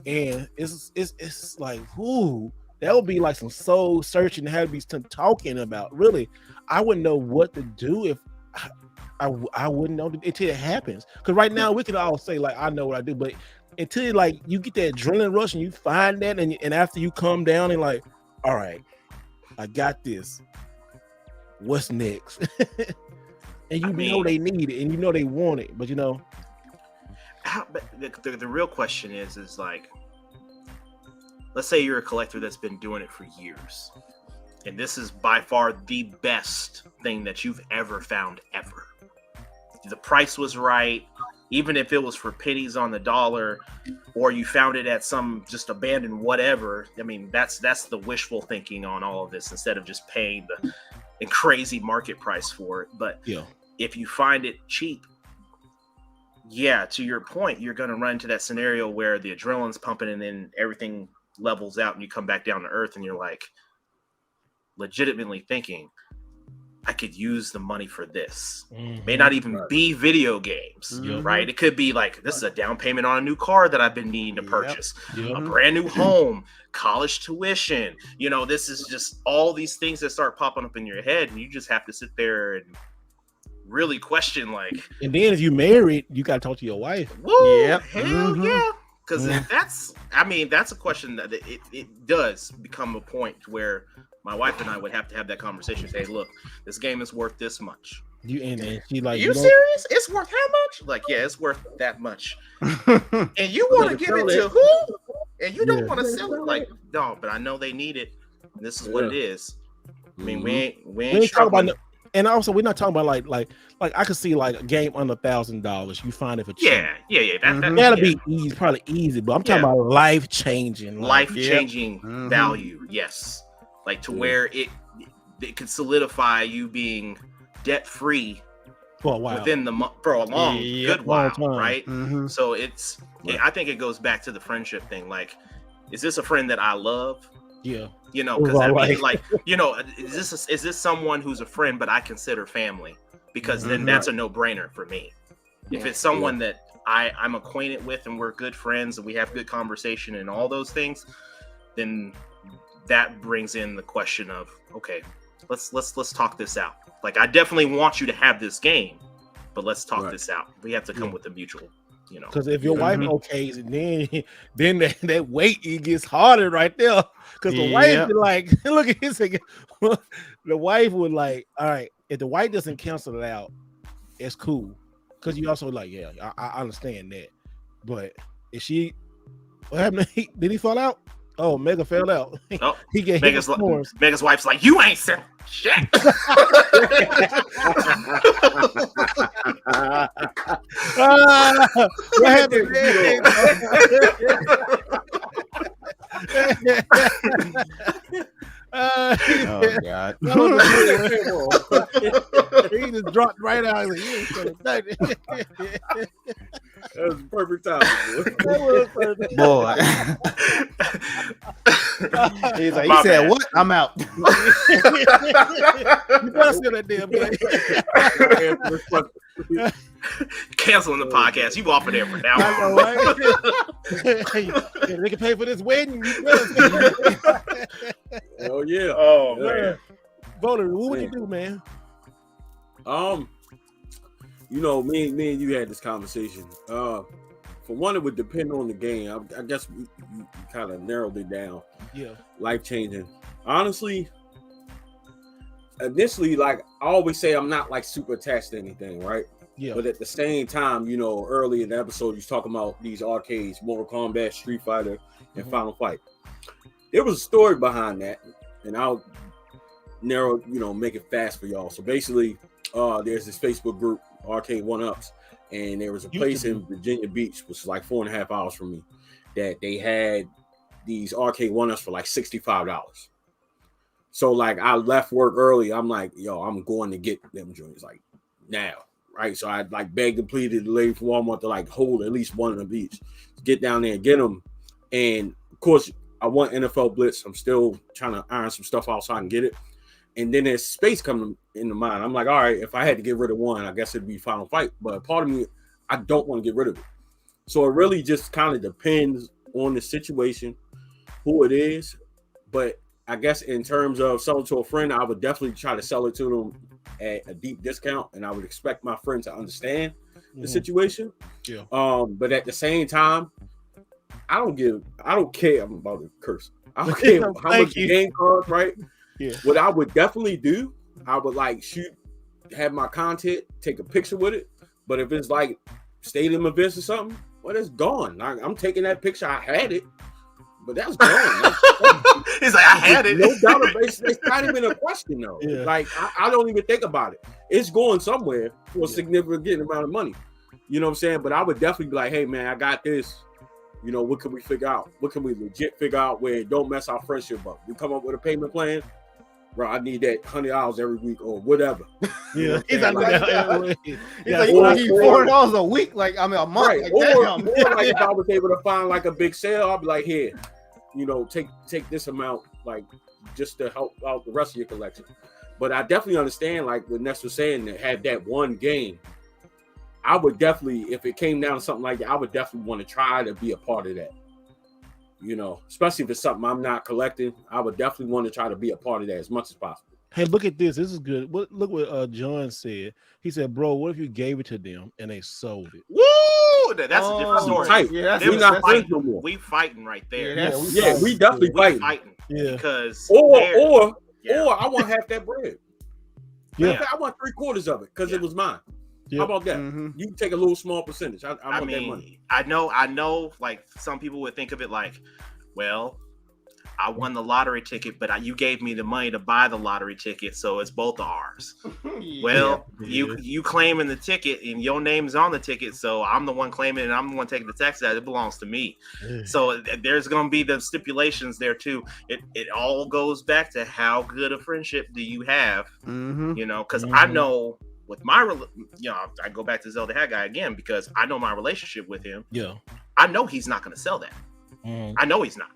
and it's like, ooh, that would be like some soul searching to have to be talking about. Really, I wouldn't know what to do if. I wouldn't know until it happens. Because right now we can all say like I know what I do, but until like you get that adrenaline rush and you find that, and after you come down and like, all right, I got this. What's next? And you know they need it, and you know they want it, but you know. But the real question is like, let's say you're a collector that's been doing it for years, and this is by far the best thing that you've ever found ever. The price was right, even if it was for pennies on the dollar, or you found it at some just abandoned whatever. I mean, that's the wishful thinking on all of this, instead of just paying the crazy market price for it. But if you find it cheap, to your point, you're going to run into that scenario where the adrenaline's pumping and then everything levels out and you come back down to earth and you're like legitimately thinking, I could use the money for this. May not even be video games, right? It could be like, this is a down payment on a new car that I've been needing to purchase, a brand new home, college tuition. You know, this is just all these things that start popping up in your head, and you just have to sit there and really question, like. And then if you married, you got to talk to your wife. Woo, hell yeah. Because that's a question that it does become a point where my wife and I would have to have that conversation. Say, look, this game is worth this much. And she like, you serious? It's worth how much? Like, yeah, it's worth that much. And you want to give it to who? And you don't want to sell it? Like, no, but I know they need it. And this is what it is. I mean, we ain't talking about. And also, we're not talking about like I could see like a game under $1,000. You find it for cheap. That'll be easy, probably easy. But I'm talking about life changing value. Yes, like to where it could solidify you being debt free for a while, for a long good while, right? So I think it goes back to the friendship thing. Like, is this a friend that I love? Yeah. You know, because I mean, like, you know, is this someone who's a friend but I consider family? Because then that's a no-brainer for me. If it's someone that I'm acquainted with and we're good friends and we have good conversation and all those things, then that brings in the question of, okay, let's talk this out. Like, I definitely want you to have this game, but let's talk this out. We have to come with a mutual. You know, because if your wife okays it, then that weight, it gets harder right there. Because the wife would like, look at his again. The wife would like, all right, if the wife doesn't cancel it out, it's cool. Because you also like, I understand that. But if she, what happened? Did he fall out? Oh, Mega fell out. Oh, he get Mega's wife's like, you ain't selling shit. What happened? Oh God! He just dropped right out. Like, That was perfect time, Boy. He's like, he My said, bad. "What? I'm out." You better say that damn thing. Canceling the podcast. You off of there for now. I know, right? Hey, they can pay for this wedding. You better say that. Hell yeah. Oh Yeah. man. Bowler, what would you do, man? You know, me and you had this conversation. For one, it would depend on the game. I guess you kind of narrowed it down. Yeah. Life changing. Honestly, initially, like I always say, I'm not like super attached to anything, right? Yeah. But at the same time, you know, early in the episode, you was talking about these arcades, Mortal Kombat, Street Fighter, and Final Fight. There was a story behind that, and I'll narrow, you know, make it fast for y'all. So basically, there's this Facebook group, Arcade 1-Ups, and there was a place in Virginia Beach, which is like 4.5 hours from me, that they had these Arcade 1-Ups for like $65. So like I left work early. I'm like, yo, I'm going to get them joints like now. Right, so I like begged and pleaded the lady from Walmart to like hold at least one of them each, get down there and get them. And of course, I want NFL Blitz. I'm still trying to iron some stuff out so I can get it. And then there's space coming into mind. I'm like, all right, if I had to get rid of one, I guess it'd be Final Fight. But part of me, I don't want to get rid of it. So it really just kind of depends on the situation, who it is. But I guess in terms of selling to a friend, I would definitely try to sell it to them at a deep discount, and I would expect my friend to understand the situation. Yeah. But at the same time, I don't care. I'm about to curse. I don't care how much the game costs, right? Yeah. What I would definitely do, I would like have my content, take a picture with it. But if it's like stadium events or something, well, it's gone. I'm taking that picture. I had it, but that's gone. He's like, I had it. No database. It's not even a question though. Yeah. Like I don't even think about it. It's going somewhere for a significant amount of money. You know what I'm saying? But I would definitely be like, hey man, I got this. You know, what can we figure out? What can we legit figure out where it don't mess our friendship up? We come up with a payment plan. Bro, I need that $100 every week or whatever. Yeah, he's like, He's like, you need $400 a week, like I mean a month. Right. Like, Or damn. like if I was able to find like a big sale, I'd be like, here, you know, take this amount, like just to help out the rest of your collection. But I definitely understand, like what Ness was saying, that had that one game. I would definitely, if it came down to something like that, I would definitely want to try to be a part of that. You know, especially if it's something I'm not collecting, I would definitely want to try to be a part of that as much as possible. Hey, look at this. This is good. Look what John said. He said, "Bro, what if you gave it to them and they sold it?" Woo! That's a different story. Tight. Yeah, We're not fighting no more. We fighting right there. Yeah, We definitely fighting. Yeah. Because Or I want half that bread. Yeah. I want 3/4 of it because it was mine. Yeah. How about that? Mm-hmm. You can take a little small percentage. I want that mean, money. I know. Like some people would think of it like, well, I won the lottery ticket, but you gave me the money to buy the lottery ticket, so it's both ours. Well, you claiming the ticket and your name's on the ticket, so I'm the one claiming it and I'm the one taking the tax out. It belongs to me. So there's going to be the stipulations there too. It all goes back to how good a friendship do you have, you know, because I know with my, I go back to Zelda Hat Guy again because I know my relationship with him. Yeah. I know he's not going to sell that. I know he's not.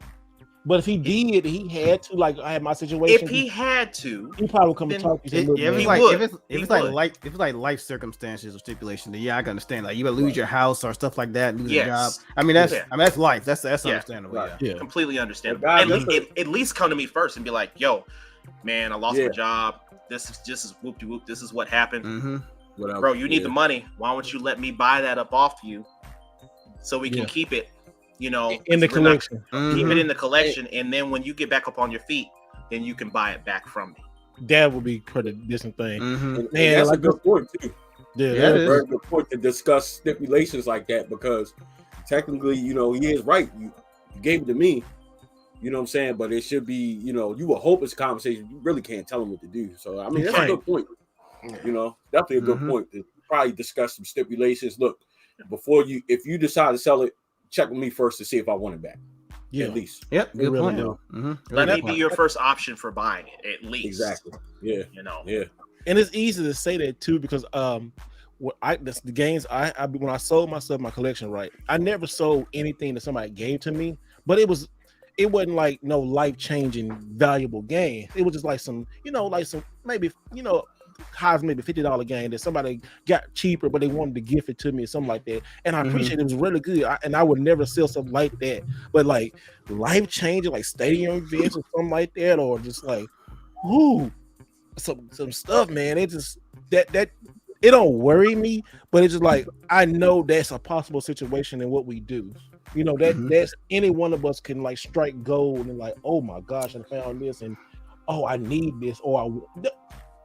But if he did, he had to. Like I had my situation. If he had to, he probably would come and talk to you. If it's like life circumstances or stipulation, then I can understand. Like you would lose your house or stuff like that, lose your job. I mean that's life. That's understandable. Right. Yeah. Completely understandable. At least come to me first and be like, "Yo, man, I lost my job. This is whoop de whoop. This is what happened, bro. You need the money. Why don't you let me buy that up off you, so we can keep it." You know, in the collection. Keep it in the collection, and then when you get back up on your feet, then you can buy it back from me. That would be pretty decent thing. Man, that's like a good point too. Yeah, that's a very good point to discuss stipulations like that because technically, you know, he is right. You gave it to me, you know what I'm saying? But it should be, you know, you will hope it's a conversation. You really can't tell him what to do. So I mean, that's a good point. You know, definitely a good point to probably discuss some stipulations. Look, if you decide to sell it, check with me first to see if I want it back. Yeah, at least. Yep. Good point. Let me be your first option for buying it, at least. Exactly. Yeah. You know. Yeah. And it's easy to say that too because the games I when I sold myself my collection, right? I never sold anything that somebody gave to me, but it wasn't like no life-changing valuable game. It was just like some, like some maybe, highs maybe $50 game that somebody got cheaper, but they wanted to gift it to me or something like that. And I appreciate it. It was really good. And I would never sell something like that. But like life-changing, like stadium events or something like that, or just like, ooh, some stuff, man. It just that it don't worry me, but it's just like I know that's a possible situation in what we do. That's any one of us can like strike gold and like, oh my gosh, I found this, and oh, I need this, or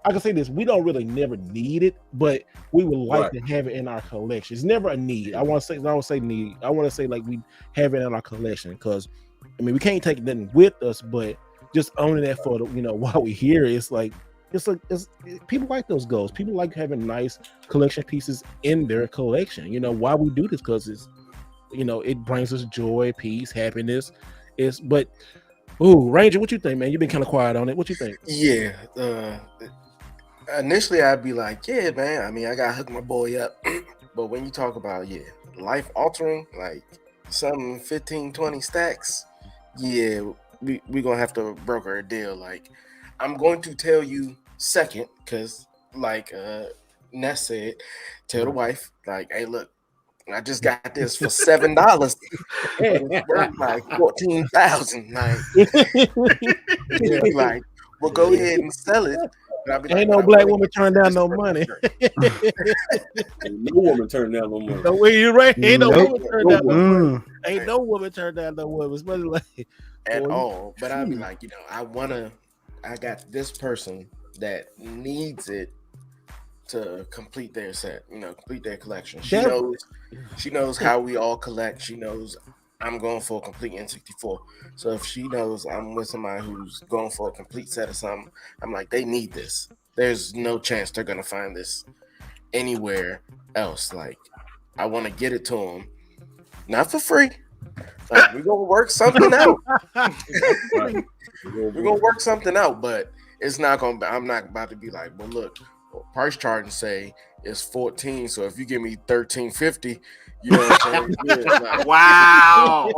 I can say this: we don't really never need it, but we would like to have it in our collection. It's never a need. I want to say need. I want to say like we have it in our collection because, I mean, we can't take nothing with us, but just owning that for while we here, it's people like those goals. People like having nice collection pieces in their collection. Why we do this, because it's it brings us joy, peace, happiness. Ranger, what you think, man? You've been kind of quiet on it. What you think? Yeah. Initially, I'd be like, yeah, man. I mean, I gotta hook my boy up. But when you talk about life altering, like some 15, 20 stacks, we gonna have to broker a deal. Like, I'm going to tell you second, because like Ness said, tell the wife, like, hey, look, I just got this for $7. It's worth like 14,000. Like, like, well, go ahead and sell it. Ain't no black woman turn down no money. No woman turn down no money. No way, you're right. Ain't no woman turn down no money. Ain't no woman turn down no woman. Especially like at all. But I'd be like, I got this person that needs it to complete their set, complete their collection. She knows how we all collect. She knows I'm going for a complete N64. So if she knows I'm with somebody who's going for a complete set of something, I'm like, they need this. There's no chance they're gonna find this anywhere else. Like, I want to get it to them, not for free. Like, we're gonna work something out. We're gonna work something out, but it's not gonna be, I'm not about to be like, well, look, price chart and say it's 14. So if you give me $13.50, you know what I'm saying? Like, wow.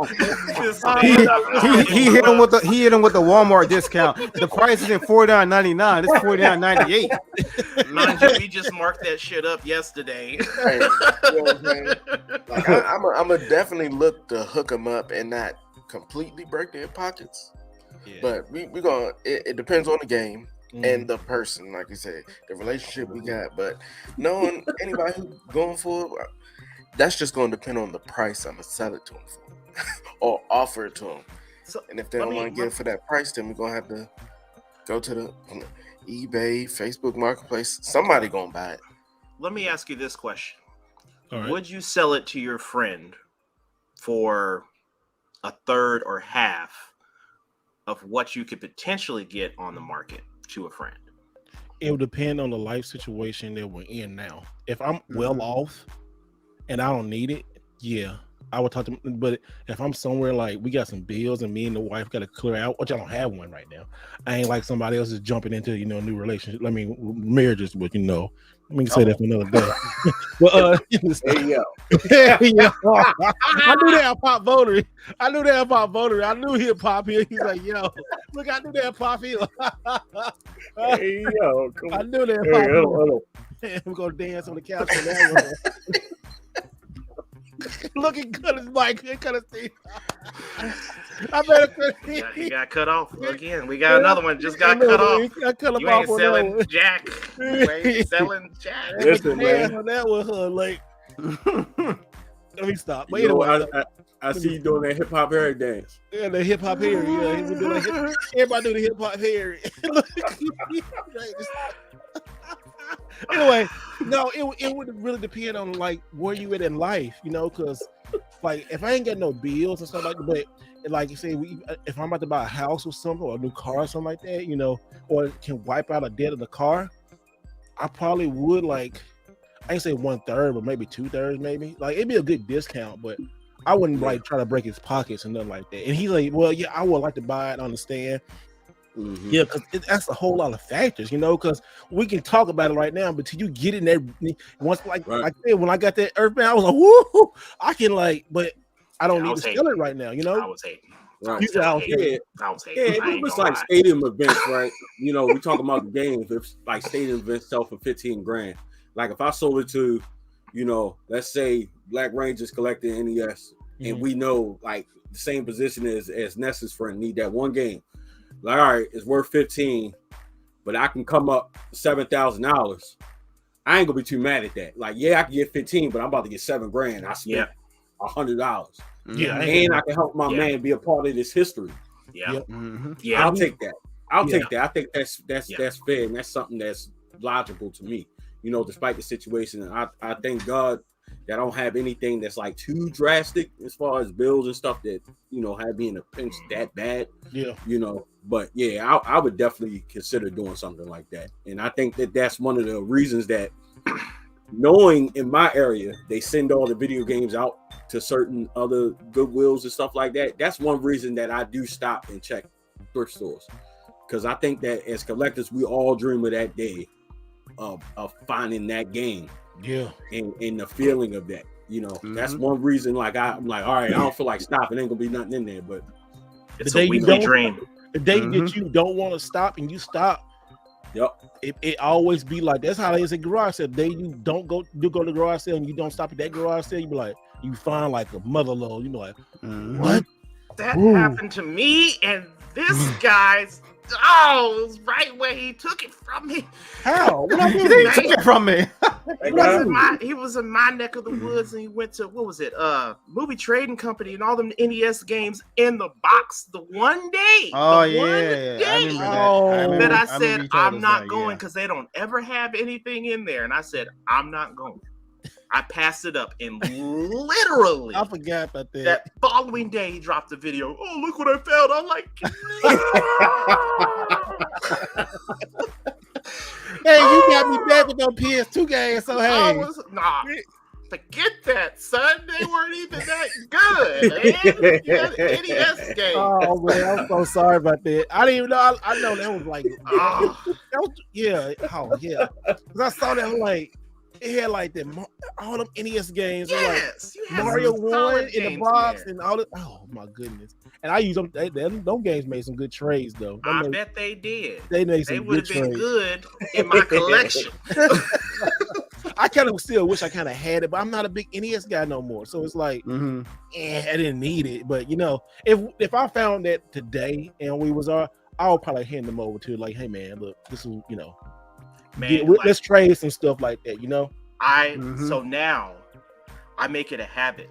he hit him with the Walmart discount. The price isn't $49.99. It's $49.98. Mind you, we just marked that shit up yesterday. Hey, you know what I'm saying? Like, I'm gonna definitely look to hook them up and not completely break their pockets. Yeah. But we gonna. It depends on the game. And the person, like you said, the relationship we got. But knowing anybody who's going for it, that's just going to depend on the price I'm going to sell it to them for or offer it to them. So, and if they don't want to get it for that price, then we're going to have to go to the eBay, Facebook Marketplace. Somebody going to buy it. Let me ask you this question. All right. Would you sell it to your friend for a third or half of what you could potentially get on the market to a friend? It would depend on the life situation that we're in now. If I'm well off and I don't need it, I would talk to them. But if I'm somewhere like we got some bills and me and the wife got to clear out, which I don't have one right now. I ain't like somebody else is jumping into a new relationship. I mean, marriages, but we can say that for another day. But hey, yo. I knew that pop voter. I knew he'd pop here. He's like, yo, look, I knew that pop here. Hey, yo, come on. I knew that pop here. We're gonna dance on the couch on that one. Look, he cut his mic. He cut his teeth. I better. He got cut off again. We got another one. Just got cut off. You ain't selling jack. You ain't selling jack. Listen, man. On that one, like. Let me stop. But anyway, I see you doing that hip hop hair dance. Yeah, the hip hop hair. Yeah, he's been doing everybody do the hip hop hair. Anyway, no, it would really depend on like where you at in life, because like if I ain't got no bills and stuff like that, but like you say, if I'm about to buy a house or something or a new car or something like that, or can wipe out a debt of the car, I probably would like. I ain't say 1/3, but maybe 2/3, maybe. Like it'd be a good discount, but I wouldn't like try to break his pockets and nothing like that. And he's like, well, yeah, I would like to buy it, understand. Yeah, because that's a whole lot of factors, because we can talk about it right now, but till you get in there, once like I said, when I got that Earthbound, I was like, woo, I can but I don't need to sell it right now, I was hating. Right. I was hating. Yeah, it was like stadium events, right? We talking about the games. If like stadium events sell for $15,000. Like if I sold it to, let's say Black Rangers collecting NES, and we know like the same position as Ness's friend need that one game. Like, all right, it's worth 15, but I can come up $7,000. I ain't gonna be too mad at that. Like, yeah, I can get 15, but I'm about to get $7,000. I spent $100. Yeah, and I can help my man be a part of this history. Yeah, yeah, I'll take that. Take that. I think that's fair, and that's something that's logical to me. Despite the situation, I thank God that I don't have anything that's like too drastic as far as bills and stuff that have me in a pinch that bad. Yeah, but yeah, I would definitely consider doing something like that, and I think that's one of the reasons that knowing in my area they send all the video games out to certain other Goodwills and stuff like that. That's one reason that I do stop and check thrift stores, because I think that as collectors we all dream of that day of finding that game. Yeah, and the feeling of that, that's one reason. Like I'm like, all right, I don't feel like stopping. Ain't gonna be nothing in there, but it's a weekly dream. The day that you don't want to stop and you stop, it always be like that's how it is at garage sale. The day you don't go to garage sale and you don't stop at that garage sale, you be like, you find like a mother load. You be like, what? That happened to me and this guy's. Oh, it was right where he took it from me. How? What he took it from me. He was in my neck of the woods, and he went to movie trading company and all them NES games in the box the one day. Oh yeah, I remember that. I said I'm not going because they don't ever have anything in there, and I said I'm not going. I passed it up, and literally, I forgot about that. That following day, he dropped the video. Oh, look what I found! I'm like, hey, you got me back with no PS2 games, so hey, forget that, son. They weren't even that good. Man. You got an NES game. Oh man, I'm so sorry about that. I didn't even know. I know that was like, because I saw that like. It had like all them NES games, yes, like Mario 1 in the box and all that. Oh my goodness! And I use them. Those games made some good trades, though. I bet they did. They made some good trades. They would have been good in my collection. I kind of still wish I kind of had it, but I'm not a big NES guy no more. So it's like, I didn't need it. But if I found that today and we was I would probably hand them over to like, hey man, look, this is man, let's trade some stuff like that, So now I make it a habit.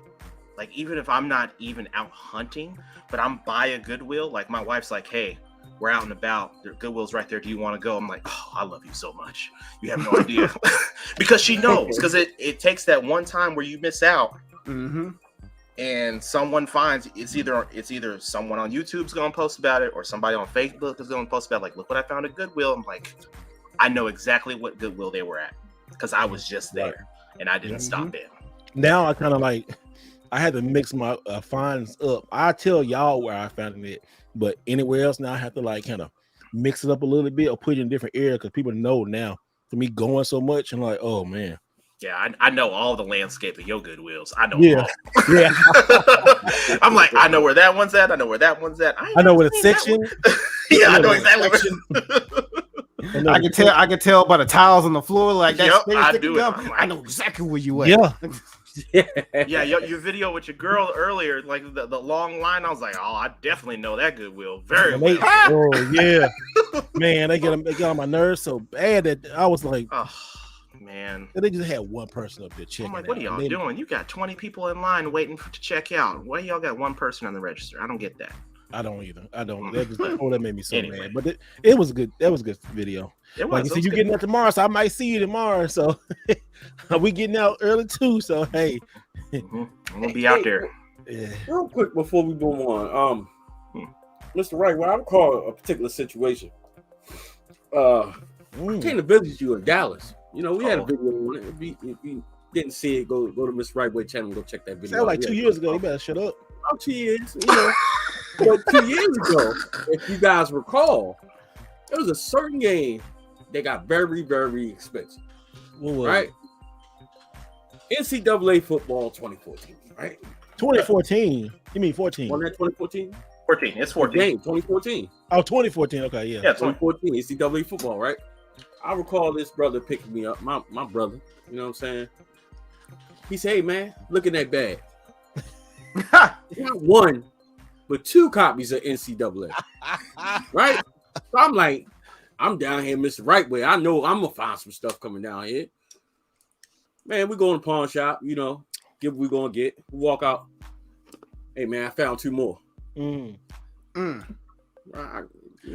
Like even if I'm not even out hunting, but I'm by a Goodwill, like my wife's like, hey, we're out and about. The Goodwill's right there. Do you want to go? I'm like, oh, I love you so much. You have no idea. Because she knows. Because it takes that one time where you miss out. And someone finds it's either someone on YouTube's gonna post about it or somebody on Facebook is gonna post about it, like, look what I found at Goodwill. I'm like, I know exactly what Goodwill they were at because I was just there and I didn't stop in. Now I kind of I had to mix my finds up. I tell y'all where I found it, but anywhere else now I have to kind of mix it up a little bit or put it in a different area because people know now. For me going so much, and like, oh man. Yeah, I know all the landscape of your Goodwills. I know all. Yeah. I'm like, I know where that one's at. I know where that one's at. I know where the section. Yeah, I know exactly. I can tell by the tiles on the floor. Like that's I know exactly where you at. Yeah. Your video with your girl earlier, like the long line. I was like, oh, I definitely know that Goodwill very well. Oh yeah, man, they get on my nerves so bad that I was like, oh man, they just had one person up there checking. I'm like, what are y'all doing? You got 20 people in line waiting to check out. Why y'all got one person on the register? I don't get that. I don't either. I don't. That made me so mad. But it was good. That was a good video. It was. You getting out tomorrow, so I might see you tomorrow. So we getting out early too. So hey, I'm gonna be out there. Yeah. Real quick before we move on, Mr. Wright, what I would call a particular situation. I came to visit you in Dallas. We had a video on it. If you didn't see it, go to Mr. Wright channel and go check that video. That was like 2 years ago. You better shut up. About 2 years, But 2 years ago, if you guys recall, There was a certain game that got very, very expensive. What was Right? NCAA football 2014, right? 2014. You mean 14? Wasn't that 2014? 14. It's 14. Game 2014. Oh, 2014. Okay, yeah. Yeah, 2014 NCAA football, right? I recall this brother picking me up, my brother. You know what I'm saying? He said, "Hey man, look at that bag. Not one, but 2 copies of NCAA." Right? So I'm like, I'm down here, Mr. Right Way. I know I'm gonna find some stuff coming down here. Man, we go in the pawn shop, you know, get what we gonna get. We walk out. Hey man, I found 2 more. Mm. I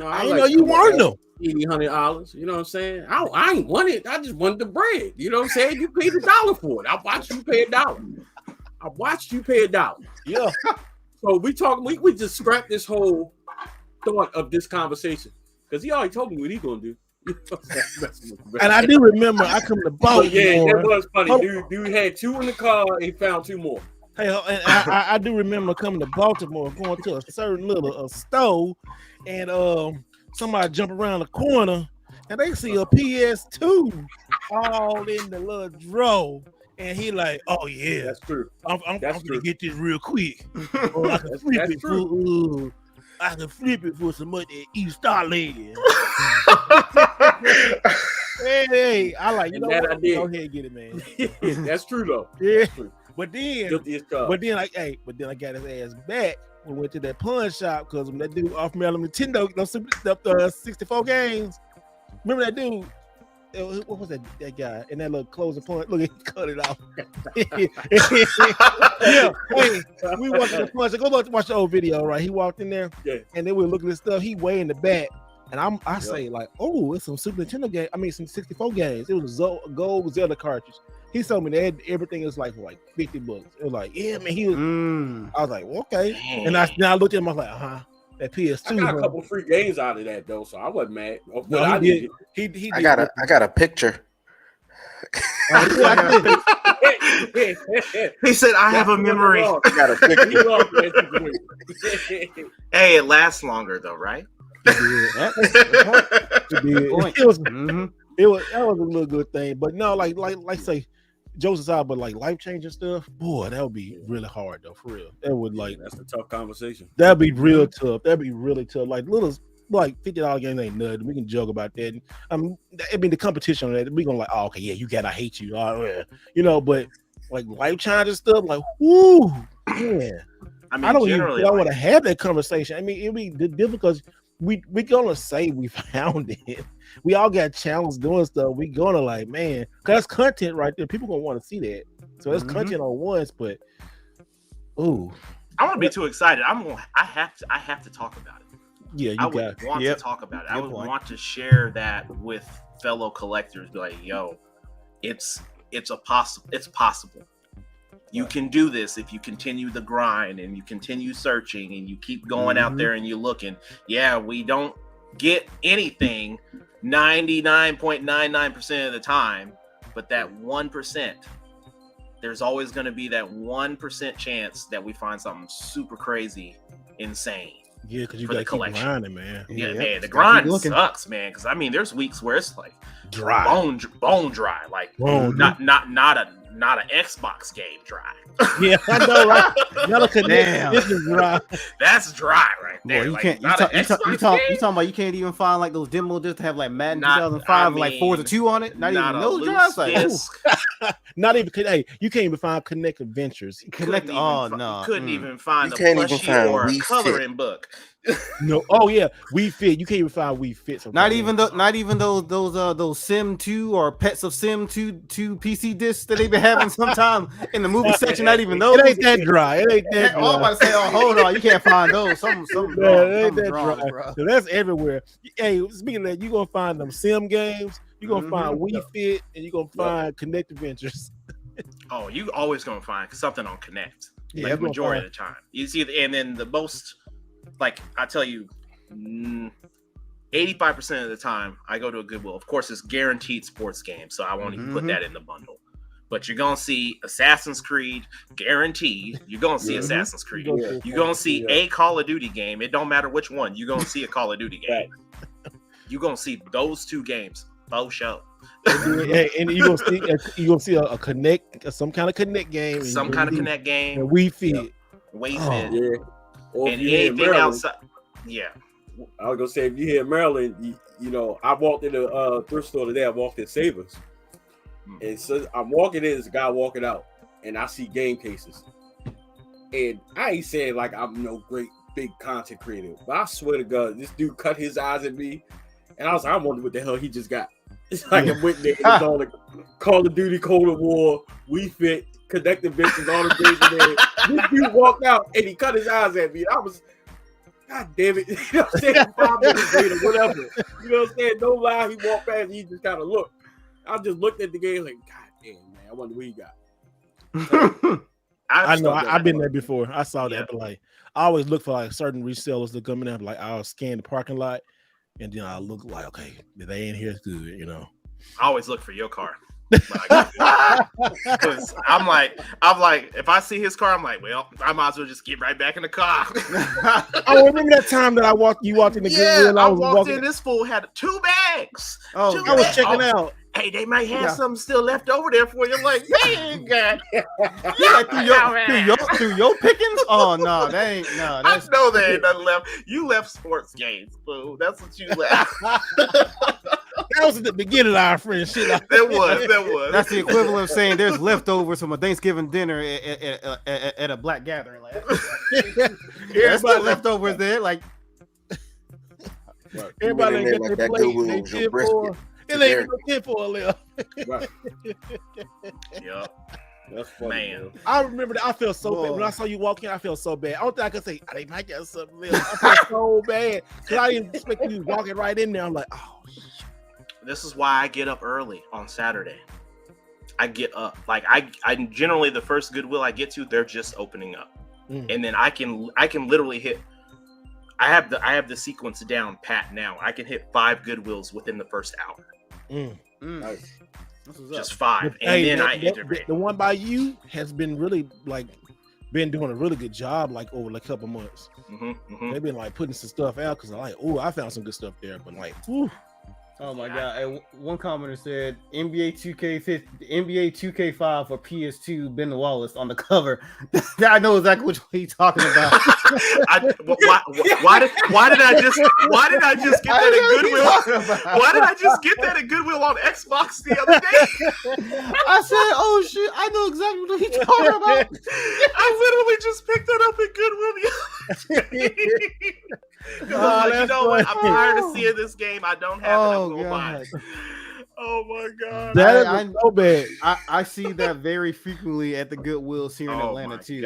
I didn't know you wanted them. $100. You know what I'm saying? I ain't want it. I just wanted the bread. You know what I'm saying? You paid $1 for it. I watched you pay $1. Yeah. So we just scrapped this whole thought of this conversation because he already told me what he gonna do. And I do remember I come to Baltimore. Yeah, that was funny. Dude had 2 in the car and he found 2 more. Hey, and I do remember coming to Baltimore, going to a certain little store, and somebody jump around the corner, and they see a PS2 all in the little drawer, and he like, "Oh yeah, That's true. I'm That's gonna true. get this real quick. Or I can flip it for I can flip it for some money at East Starland." Hey, I like, you know what? Go ahead and get it, man. That's true though. Yeah. That's true. But then I got his ass back. We went to that pawn shop because when that dude offered me all the Nintendo, those 64 games. Remember that dude? What was that guy? And that little closing point. Look, he cut it off. Yeah. Hey, we walked to the pawn shop. Go watch the old video, right? He walked in there, and then we were looking at stuff. He way in the back. And I say like, oh, it's some Super Nintendo game. I mean, some 64 games. It was a gold Zelda cartridge. He told me that everything is like for like $50. It was like, yeah, man. He was. I was like, well, okay. Dang. And I looked at him. I was like, that PS2. I got a couple free games out of that though, so I wasn't mad. No, he did. I got a picture. He said, "I have a memory." I got a picture. Hey, it lasts longer though, right? It was that was a little good thing, but no, like say Joseph's out, but like life changing stuff, boy, that would be really hard though, for real. That would that's a tough conversation. That'd be real tough. That'd be really tough. Like little like $50 games ain't nothing. We can joke about that. I mean the competition on that, we gonna like, oh, okay, yeah, you got, I hate you, you know, but like life changing stuff, like, whoo, yeah. I mean, I don't even want to have that conversation. I mean, it'd be difficult because we gonna say we found it. We all got challenged doing stuff. We gonna like, man, because that's content right there. People gonna want to see that. So that's content on once, but ooh, I want to be too excited. I have to talk about it. Yeah, I would want to talk about it. I would want to share that with fellow collectors. Be like, yo, it's possible. You can do this if you continue the grind and you continue searching and you keep going out there and you're looking. Yeah, we don't get anything 99.99% of the time, but that 1%, there's always going to be that 1% chance that we find something super crazy, insane. Yeah, because you got to keep grinding, man. Yeah, man, the grind sucks, man. Because I mean, there's weeks where it's like dry, bone dry, like not an Xbox game dry. Yeah, I know, right? Not a connection. This is dry. That's dry right there. Boy, you like, can't. You talking about you can't even find like those demo discs to have like Madden 2005 like Forza 2 on it. Not even those drives. Like, not even. Hey, you can't even find Connect Adventures. You couldn't even find a plushie or a coloring book. No, oh yeah, We Fit. You can't even find We Fit. Not even those Sim 2 or Pets of Sim 2 PC discs that they've been having sometime in the movie section. Not even those. It ain't that dry. It ain't that dry. I'm about to say, oh, hold on, you can't find those. Something it ain't that dry. Bro. So that's everywhere. Hey, speaking of that, you are gonna find them Sim games. You are gonna find We Fit, and you are gonna find Connect Adventures. Oh, you always gonna find something on Connect. Like majority of the time, you see, and then the most. Like I tell you, 85% of the time I go to a Goodwill. Of course, it's guaranteed sports game, so I won't even put that in the bundle. But you're gonna see Assassin's Creed, guaranteed. You're gonna see Assassin's Creed. You're gonna see a Call of Duty game. It don't matter which one. You're gonna see a Call of Duty game. you're gonna see those two games. Faux show. And you're gonna see a connect, some kind of connect game, Some kind of connect game. and we fit. Wait Yeah. Or if and you here in anything Maryland, outside. Yeah. I was gonna say if you here in Maryland, you know, I walked in the thrift store today. I walked in Savers, and so I'm walking in. There's a guy walking out, and I see game cases. And I ain't saying like I'm no great big content creator, but I swear to God, this dude cut his eyes at me, and I was like, I wonder what the hell he just got. It's like I went there, it's all like Call of Duty, Cold War, We Fit, Connected Bitches, all the things in there. This dude walked out and he cut his eyes at me. And I was, God damn it, you know what I'm saying? 5 minutes later, whatever. You know what I'm saying? No lie, he walked past and he just kind of looked. I just looked at the game like, God damn, man, I wonder what he got. I know, I've been there before. I saw that, but like, I always look for like certain resellers that come in there. Like, I'll scan the parking lot, and then I'll look like, okay, they ain't here, it's good, you know. I always look for your car. Because I'm like, if I see his car, I'm like, well, I might as well just get right back in the car. I remember that time that you walked in the Goodwill. I walked in. This fool had 2 bags. Oh, I was checking out. Hey, they might have something still left over there for you. I'm like, man, God. through your pickings? Oh no, they ain't. No, I know there ain't nothing left. You left sports games, fool. That's what you left. That was at the beginning of our friendship. There was. That's the equivalent of saying there's leftovers from a Thanksgiving dinner at a black gathering. Like, there's still leftovers there. Like, everybody in there get like their that plate. Goodwill They was your did brisket. for. It ain't even no 10 for a little. Right. Yep. That's funny, Man. I remember that. I felt so bad when I saw you walk in. I felt so bad. I don't think I could say they might get something else. I felt so bad because I didn't expect you walking right in there. I'm like, oh. This is why I get up early on Saturday. I get up like I generally the first Goodwill I get to, they're just opening up, and then I can literally hit. I have the sequence down pat now. I can hit 5 Goodwills within the first hour. Nice. Just 5, and Hey, then I integrate. The one by you has been really been doing a really good job like over a couple months. They've been like putting some stuff out because like, oh, I found some good stuff there, but like, ooh. oh my god! Hey, one commenter said NBA 2K5 for PS2, Ben Wallace on the cover. I know exactly which one he's talking about. Why did I just get that at Goodwill? Why did I just get that at Goodwill on Xbox the other day? I said, "Oh shit! I know exactly what he's talking about." I literally just picked that up at Goodwill the other day. Like, you know what? I'm tired of seeing this game. I don't have it. I'm gonna buy it. Oh my god, That is so bad. I see that very frequently at the Goodwills here in Atlanta too.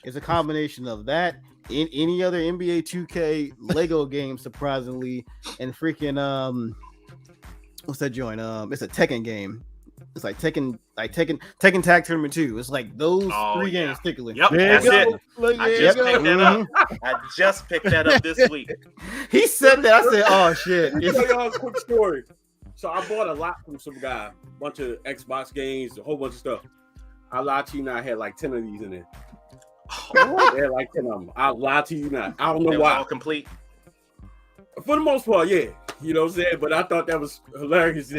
It's a combination of that, in any other NBA 2K Lego game, surprisingly, and freaking what's that joint? It's a Tekken game. It's like Tekken Tag Tournament 2. It's like those 3 games particularly. Yep, that's it. I just picked that up. I just picked that up this week. He said that. I said, "Oh shit!" I'll tell y'all a quick story. So I bought a lot from some guy, a bunch of Xbox games, a whole bunch of stuff. I lied to you not. I had like 10 of these in there. I had like 10 of them. I lied to you not. I don't know why. All complete. For the most part, yeah. You know what I'm saying? But I thought that was hilarious.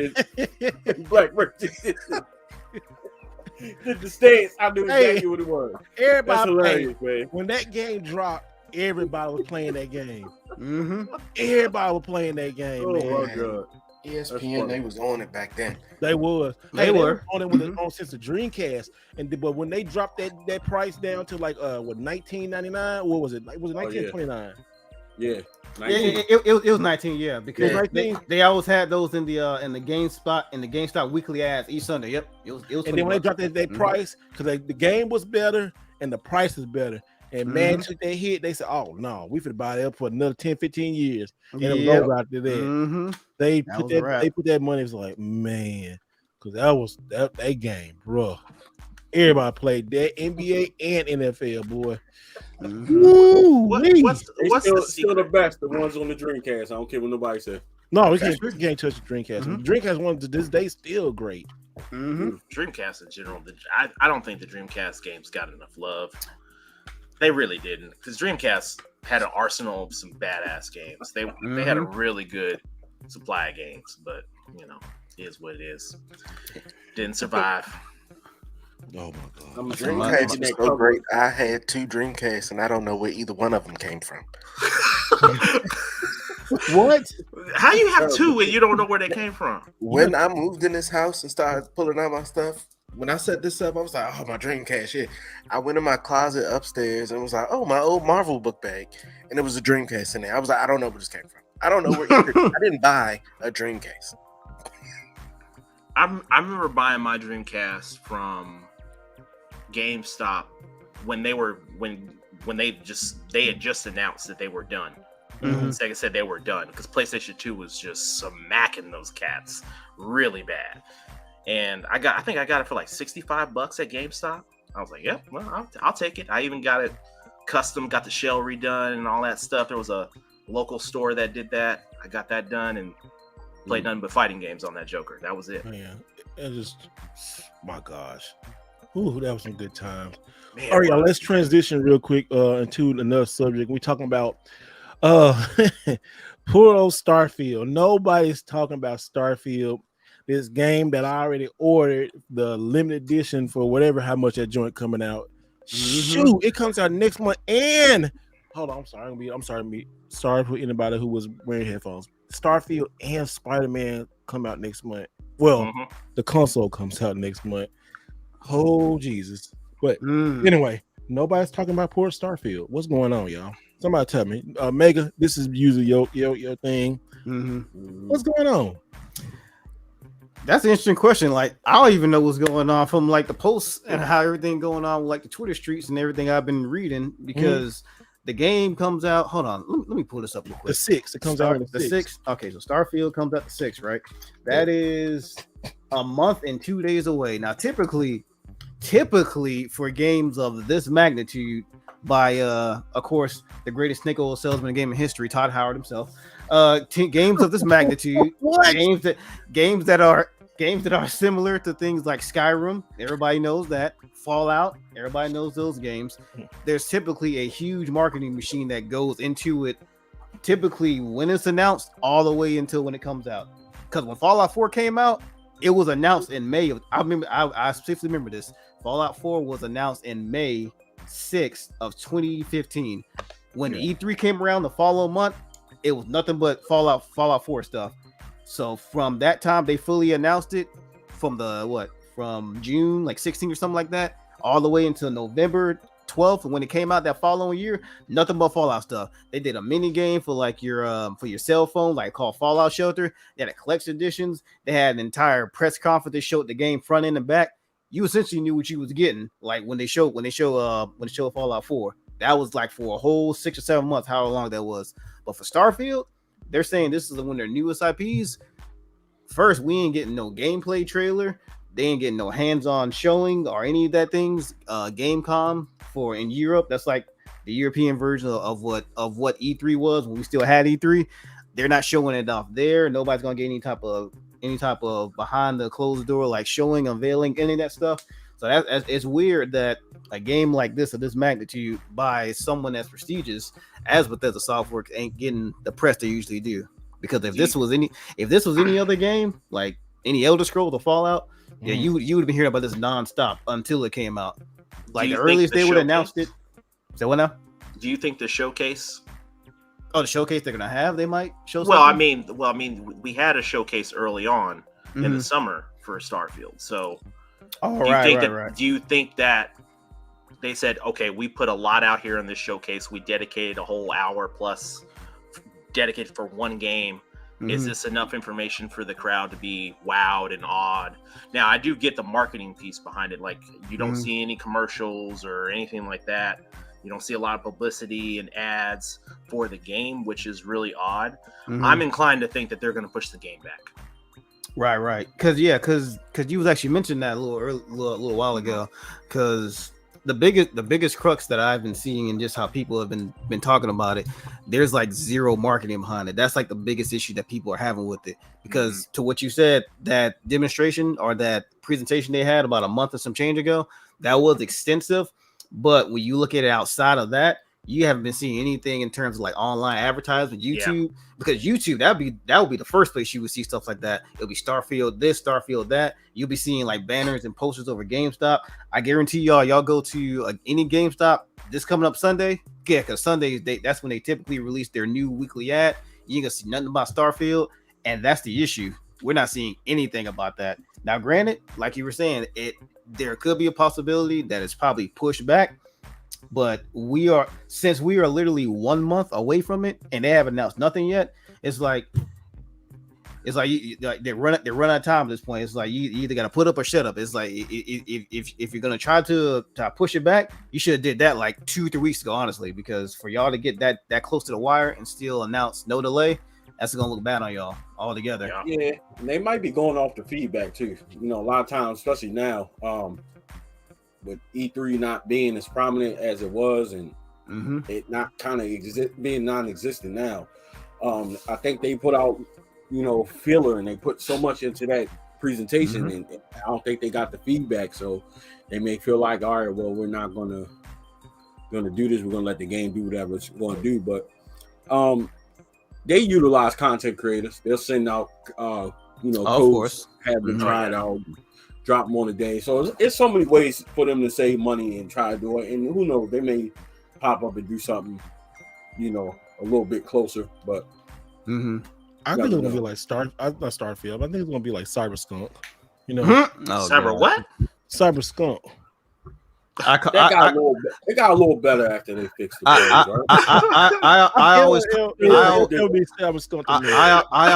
Black did the stance. I knew exactly what it was. Everybody, that's hilarious, man. When that game dropped, everybody was playing that game. Everybody was playing that game. Oh man. my god. ESPN, they was on it back then. They was. They were on it with the on since the Dreamcast, but when they dropped that price down to like $19.99, what was it? Like, was it $19.29? Yeah. It was 19, yeah, because they always had those in the GameStop weekly ads each Sunday. Yep, it was. And then when they dropped that price, because the game was better and the price is better, and man took that hit, they said, "Oh no, we finna buy it up for another 10-15 years." And it was over after that. They put that money. It was like, man, because that game, bro. Everybody played that, NBA and NFL, boy. What's still the best? The ones on the Dreamcast. I don't care what nobody says. No, we can't touch the Dreamcast. The Dreamcast ones to this day still great. Dreamcast in general, I don't think the Dreamcast games got enough love. They really didn't, because Dreamcast had an arsenal of some badass games. They had a really good supply of games, but you know, it is what it is. Didn't survive. Oh my god. I'm Dreamcast is so great. I had 2 Dreamcasts, and I don't know where either one of them came from. What? How you have 2 and you don't know where they came from? When I moved in this house and started pulling out my stuff, when I set this up, I was like, "Oh, my Dreamcast shit." I went in my closet upstairs and was like, "Oh, my old Marvel book bag," and it was a Dreamcast in there. I was like, "I don't know where this came from. I don't know where I didn't buy a Dreamcast." I remember buying my Dreamcast from GameStop when they had just announced that they were done. Sega said they were done because PlayStation 2 was just smacking those cats really bad. And I think I got it for like $65 at GameStop. I was like, yeah, well, I'll take it. I even got it custom, got the shell redone and all that stuff. There was a local store that did that. I got that done and played nothing but fighting games on that Joker. That was it. Yeah, it just, my gosh. Ooh, that was some good times. Man, All right, y'all, let's transition real quick into another subject. We're talking about poor old Starfield. Nobody's talking about Starfield. This game that I already ordered, the limited edition for whatever, how much that joint coming out. Shoot, it comes out next month. And hold on, sorry for anybody who was wearing headphones. Starfield and Spider-Man come out next month. Well, the console comes out next month. Oh Jesus! But anyway, nobody's talking about poor Starfield. What's going on, y'all? Somebody tell me. Mega, this is usually your thing. What's going on? That's an interesting question. Like, I don't even know what's going on from like the posts and how everything going on with like the Twitter streets and everything I've been reading because the game comes out. Hold on, let me pull this up real quick. The 6th. It comes out on the 6th. Okay, so Starfield comes out the 6th, right? That is a month and 2 days away. Now, typically for games of this magnitude, by of course the greatest snake oil salesman in gaming history, Todd Howard himself. Games of this magnitude, games that are similar to things like Skyrim, everybody knows that. Fallout, everybody knows those games. There's typically a huge marketing machine that goes into it, typically when it's announced all the way until when it comes out. Because when Fallout 4 came out, it was announced in May. I specifically remember this. Fallout 4 was announced in May 6th of 2015. When E3 came around the following month, it was nothing but Fallout 4 stuff. So from that time, they fully announced it from June like 16 or something like that, all the way until November 12th. And when it came out that following year, nothing but Fallout stuff. They did a mini game for like your cell phone, like called Fallout Shelter. They had a collection editions. They had an entire press conference. They showed the game front end and back. You essentially knew what you was getting. Like when they show Fallout 4, that was like for a whole 6 or 7 months, however long that was. But for Starfield, they're saying this is one of their newest IPs. First, we ain't getting no gameplay trailer. They ain't getting no hands-on showing or any of that things. Gamecom for in Europe, that's like the European version of what E3 was when we still had E3. They're not showing it off there. Nobody's gonna get any type of behind the closed door like showing, unveiling, any of that stuff. So it's weird that a game like this of this magnitude by someone as prestigious as Bethesda Software ain't getting the press they usually do. Because if this was any other game, like any Elder Scrolls or Fallout, you would have been hearing about this nonstop until it came out. Like the earliest they would have announced it. So what now? Do you think the showcase? Oh, the showcase they're gonna have, they might show something? Well, I mean, we had a showcase early on in the summer for Starfield. So do you think that they said, okay, we put a lot out here in this showcase, we dedicated a whole hour plus dedicated for one game. Is this enough information for the crowd to be wowed and awed? Now, I do get the marketing piece behind it. Like, you don't see any commercials or anything like that. You don't see a lot of publicity and ads for the game, which is really odd. I'm inclined to think that they're going to push the game back. Right. Because you was actually mentioning that a little while ago. Because the biggest crux that I've been seeing and just how people have been talking about it, there's like zero marketing behind it. That's like the biggest issue that people are having with it. Because to what you said, that demonstration or that presentation they had about a month or some change ago, that was extensive. But when you look at it outside of that, you haven't been seeing anything in terms of like online advertisement, YouTube, because YouTube that would be the first place you would see stuff like that. It'll be Starfield this, Starfield that. You'll be seeing like banners and posters over GameStop. I guarantee y'all go to any GameStop this coming up Sunday. Yeah, because Sundays that's when they typically release their new weekly ad. You ain't gonna see nothing about Starfield, and that's the issue. We're not seeing anything about that. Now, granted, like you were saying, there could be a possibility that it's probably pushed back. But since we are literally 1 month away from it, and they haven't announced nothing yet. It's like they run out of time at this point. It's like you either gotta put up or shut up. It's like if you're gonna try to push it back, you should have did that like 2-3 weeks ago, honestly. Because for y'all to get that close to the wire and still announce no delay, that's gonna look bad on y'all altogether. Yeah, and they might be going off the feedback too. You know, a lot of times, especially now, with E3 not being as prominent as it was, and it not kind of being non-existent now. I think they put out, filler, and they put so much into that presentation, and I don't think they got the feedback, so they may feel like, all right, well, we're not gonna do this. We're gonna let the game do whatever it's going to do. But they utilize content creators. They'll send out, codes, have them try it out, drop them on a day. So it's so many ways for them to save money and try to do it. And who knows, they may pop up and do something, a little bit closer. But I think it's gonna be like Starfield. I think it's gonna be like Cyberskunk. Cyber what? Cyberskunk. They got a little better after they fixed the bugs, right? I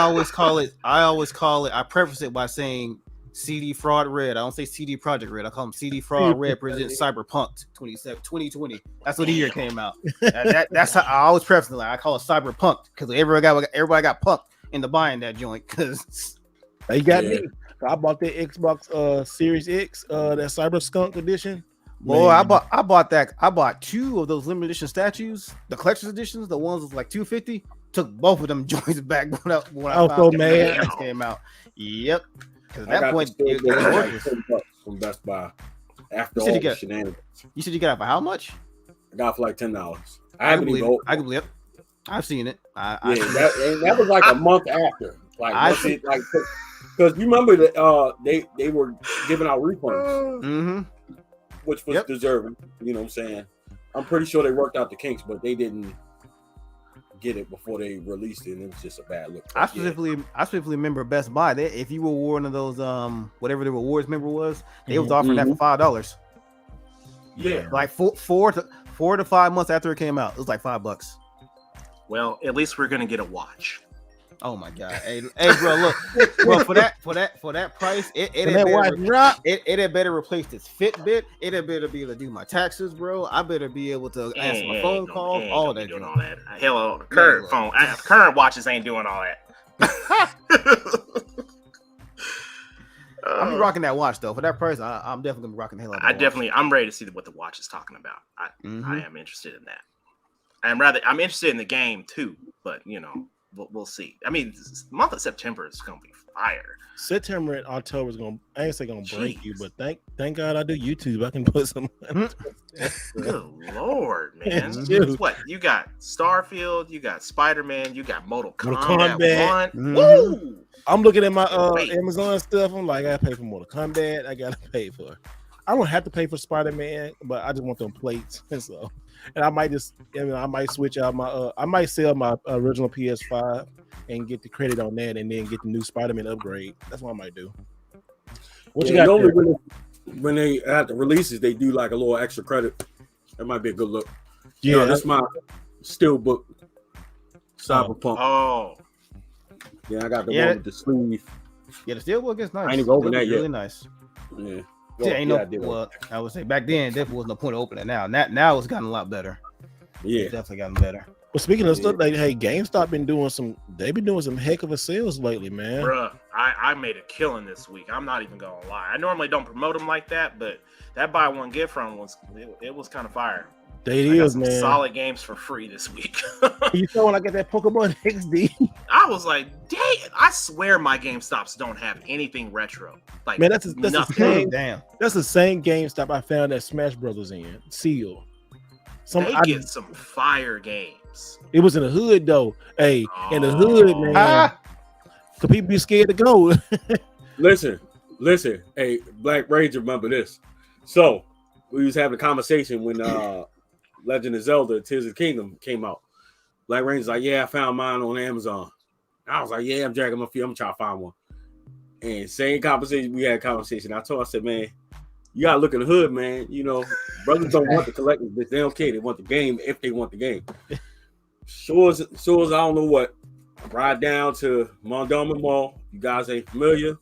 always call it. I preface it by saying CD Fraud Red. I don't say CD Project Red. I call them CD Fraud Red presents Cyberpunk 2020. That's what the year came out. That's how I always preface it. Like I call it Cyberpunk because everybody got punked into buying that joint because they got me. I bought the Xbox Series X, that Cyberskunk edition. Boy, I bought 2 of those limited edition statues, the collector's editions, the ones with like $250. Took both of them joints back when I found them came out. Yep. Because at that point, it was from Best Buy after all the shenanigans. You said you got it for how much? I got it for like $10. I can believe it. I've seen it. That was like a month after. Because you remember that they were giving out refunds, which was deserving. You know what I'm saying? I'm pretty sure they worked out the kinks, but they didn't get it before they released it, and it was just a bad look. I specifically remember Best Buy. If you were one of those whatever the rewards member was, they was offering that for $5. Yeah, like 4 to 5 months after it came out, it was like $5. Well, at least we're gonna get a watch. Oh my god! Hey, bro, look, bro, for that price, it had better replace this Fitbit. It had better be able to do my taxes, bro. I better be able to answer my phone calls, all that. Doing all that. Hello, current watches ain't doing all that. I'm rocking that watch though. For that price, I'm definitely gonna be rocking the hell out of that. I'm ready to see what the watch is talking about. I am interested in that. I'm interested in the game too, but we'll see. I mean, the month of September is gonna be fire. September and October is gonna. I ain't say gonna break you, but thank God I do YouTube. I can put some. Good Lord, man! What you got? Starfield. You got Spider-Man. You got Mortal Kombat 1. Woo! I'm looking at my Amazon stuff. I'm like, I gotta pay for Mortal Kombat. I gotta pay for. I don't have to pay for Spider-Man, but I just want them plates, and so. And I might just, I might switch out my, I might sell my original PS5 and get the credit on that, and then get the new Spider-Man upgrade. That's what I might do. What you got? Normally when they at the releases, they do like a little extra credit. That might be a good look. Yeah, that's my steelbook Cyberpunk. Oh, yeah, I got the one with the sleeve. Yeah, the steelbook is nice. I ain't even open that yet. Really nice. Yeah. I would say back then there was no point of opening it. Now it's gotten a lot better. Yeah, it's definitely gotten better. Well, speaking of stuff, like, hey, GameStop been doing some heck of a sales lately, man. Bruh, I made a killing this week. I'm not even gonna lie. I normally don't promote them like that, but that buy one get from was kind of fire. They is, man. Solid games for free this week. You saw when I got that Pokemon XD. I was like, dang! I swear my GameStops don't have anything retro. Like, man, that's the same. Damn, that's the same GameStop I found that Smash Brothers in Seal. They get some fire games. It was in the hood though. Hey, in the hood, man. Cause people be scared to go. Listen. Hey, Black Ranger, remember this. So we was having a conversation when Legend of Zelda: Tears of the Kingdom came out. Black Ranger's like, yeah, I found mine on Amazon. I was like, yeah, I'm dragging my feet. I'm trying to find one. And same conversation, we had a conversation. I said, man, you gotta look in the hood, man. You know, brothers don't want the collectors, but they don't care. They want the game if they want the game. Sure as I don't know what. Ride down to Mondawmin Mall. You guys ain't familiar.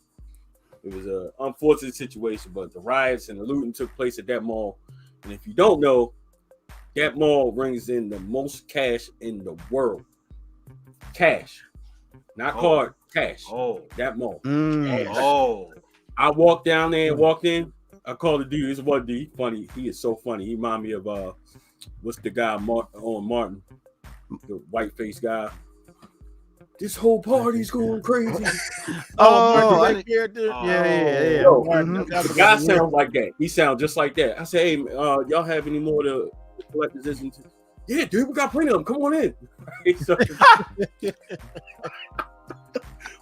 It was an unfortunate situation, but the riots and the looting took place at that mall. And if you don't know, that mall brings in the most cash in the world. Cash. Not card, cash. That mall. I walked down there and walked in. I called the dude. It's one dude. Funny. He is so funny. He remind me of what's the guy on Martin, the white faced guy. This whole party's going crazy. Yeah. The guy sounds like that. He sounds just like that. I say, hey, y'all have any more to collect positions? Yeah, dude, we got plenty of them. Come on in. So,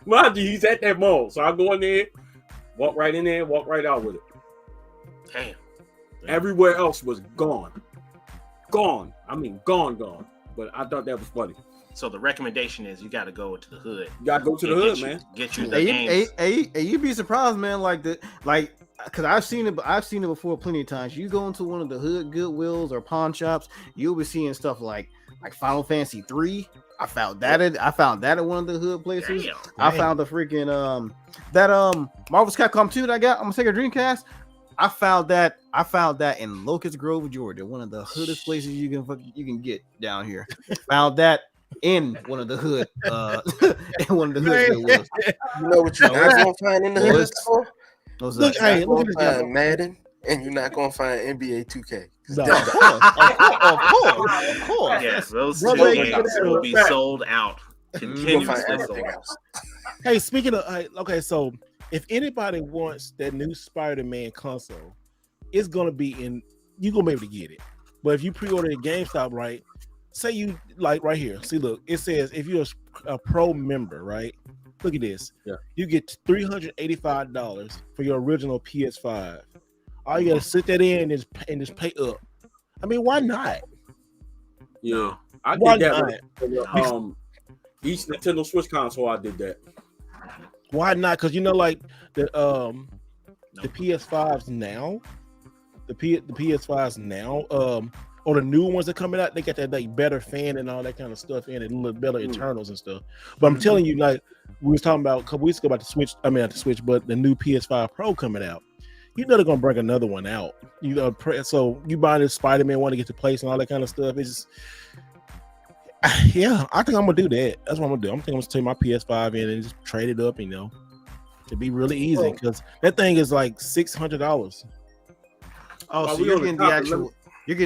mind you, he's at that mall. So I go in there, walk right in there, walk right out with it. Damn. Everywhere else was gone. Gone. I mean, gone. But I thought that was funny. So the recommendation is you got to go to the hood. You got to go to the hood, man. Get you the games. Hey, you'd be surprised, man. Because I've seen it before plenty of times. You go into one of the hood Goodwills or pawn shops, you'll be seeing stuff like Final Fantasy 3. I found that at one of the hood places. Damn. I found the freaking Marvel's Capcom 2 that I got on my Sega Dreamcast. I found that in Locust Grove, Georgia, one of the hoodest places you can get down here. Found that in one of the hood Goodwills. You know what you're not gonna find in the hood for? Look at this Madden, and you're not gonna find NBA 2K. No. Of course. Yes, those two games will be sold out continuously. Hey, speaking of, okay, so if anybody wants that new Spider-Man console, it's gonna be you're gonna be able to get it. But if you pre-order at GameStop, right? Say you like right here. See, look, it says if you're a pro member, right? Look at this. Yeah. You get $385 for your original PS5. All you gotta sit that in and just pay up. I mean, why not? Yeah, I why did that. With, each Nintendo Switch console, I did that. Why not? Because like the PS5s now, the PS5s now, or the new ones that coming out, they got that like better fan and all that kind of stuff in it, a little better internals and stuff. But I'm telling you, like we was talking about a couple weeks ago about the Switch. I mean, not the Switch, but the new PS5 Pro coming out. You know they're gonna bring another one out. So you buy this Spider-Man one to get to place and all that kind of stuff. It's just, yeah, I think I'm gonna do that. That's what I'm gonna do. I'm gonna take my PS5 in and just trade it up. It'd be really easy because that thing is like $600. Oh, so you're getting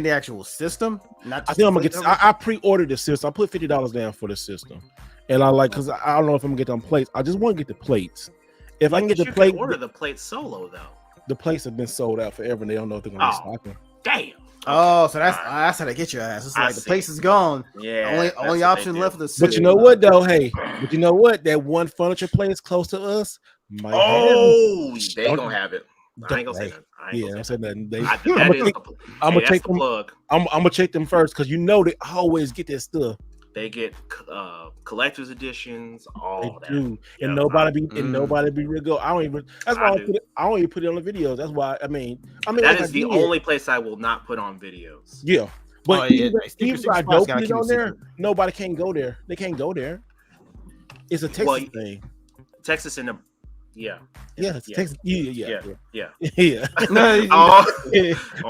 the actual system? Not I think I'm gonna get. I pre-ordered the system. I put $50 down for the system, and because I don't know if I'm gonna get them plates. I just want to get the plates. If I can get the plate, order the plates solo though. The plates have been sold out forever, and they don't know if they're gonna restock them. Damn. Oh, so that's how they get your ass. It's like the place is gone. Yeah. Only option left for the system. But you know what though? Hey, but you know what? That one furniture place close to us might they gonna have it. I ain't gonna say that. Yeah, I said nothing. I'm gonna take them. I'm gonna check them first because they always get that stuff. They get collector's editions, all that. Do. And nobody be real good. I don't even. That's why I don't even put it on the videos. That's why I mean that is the only place I will not put on videos. Yeah, but even if I don't put it on there, nobody can go there. They can't go there. It's a Texas thing. Texas in the it's Texas. Yeah. No,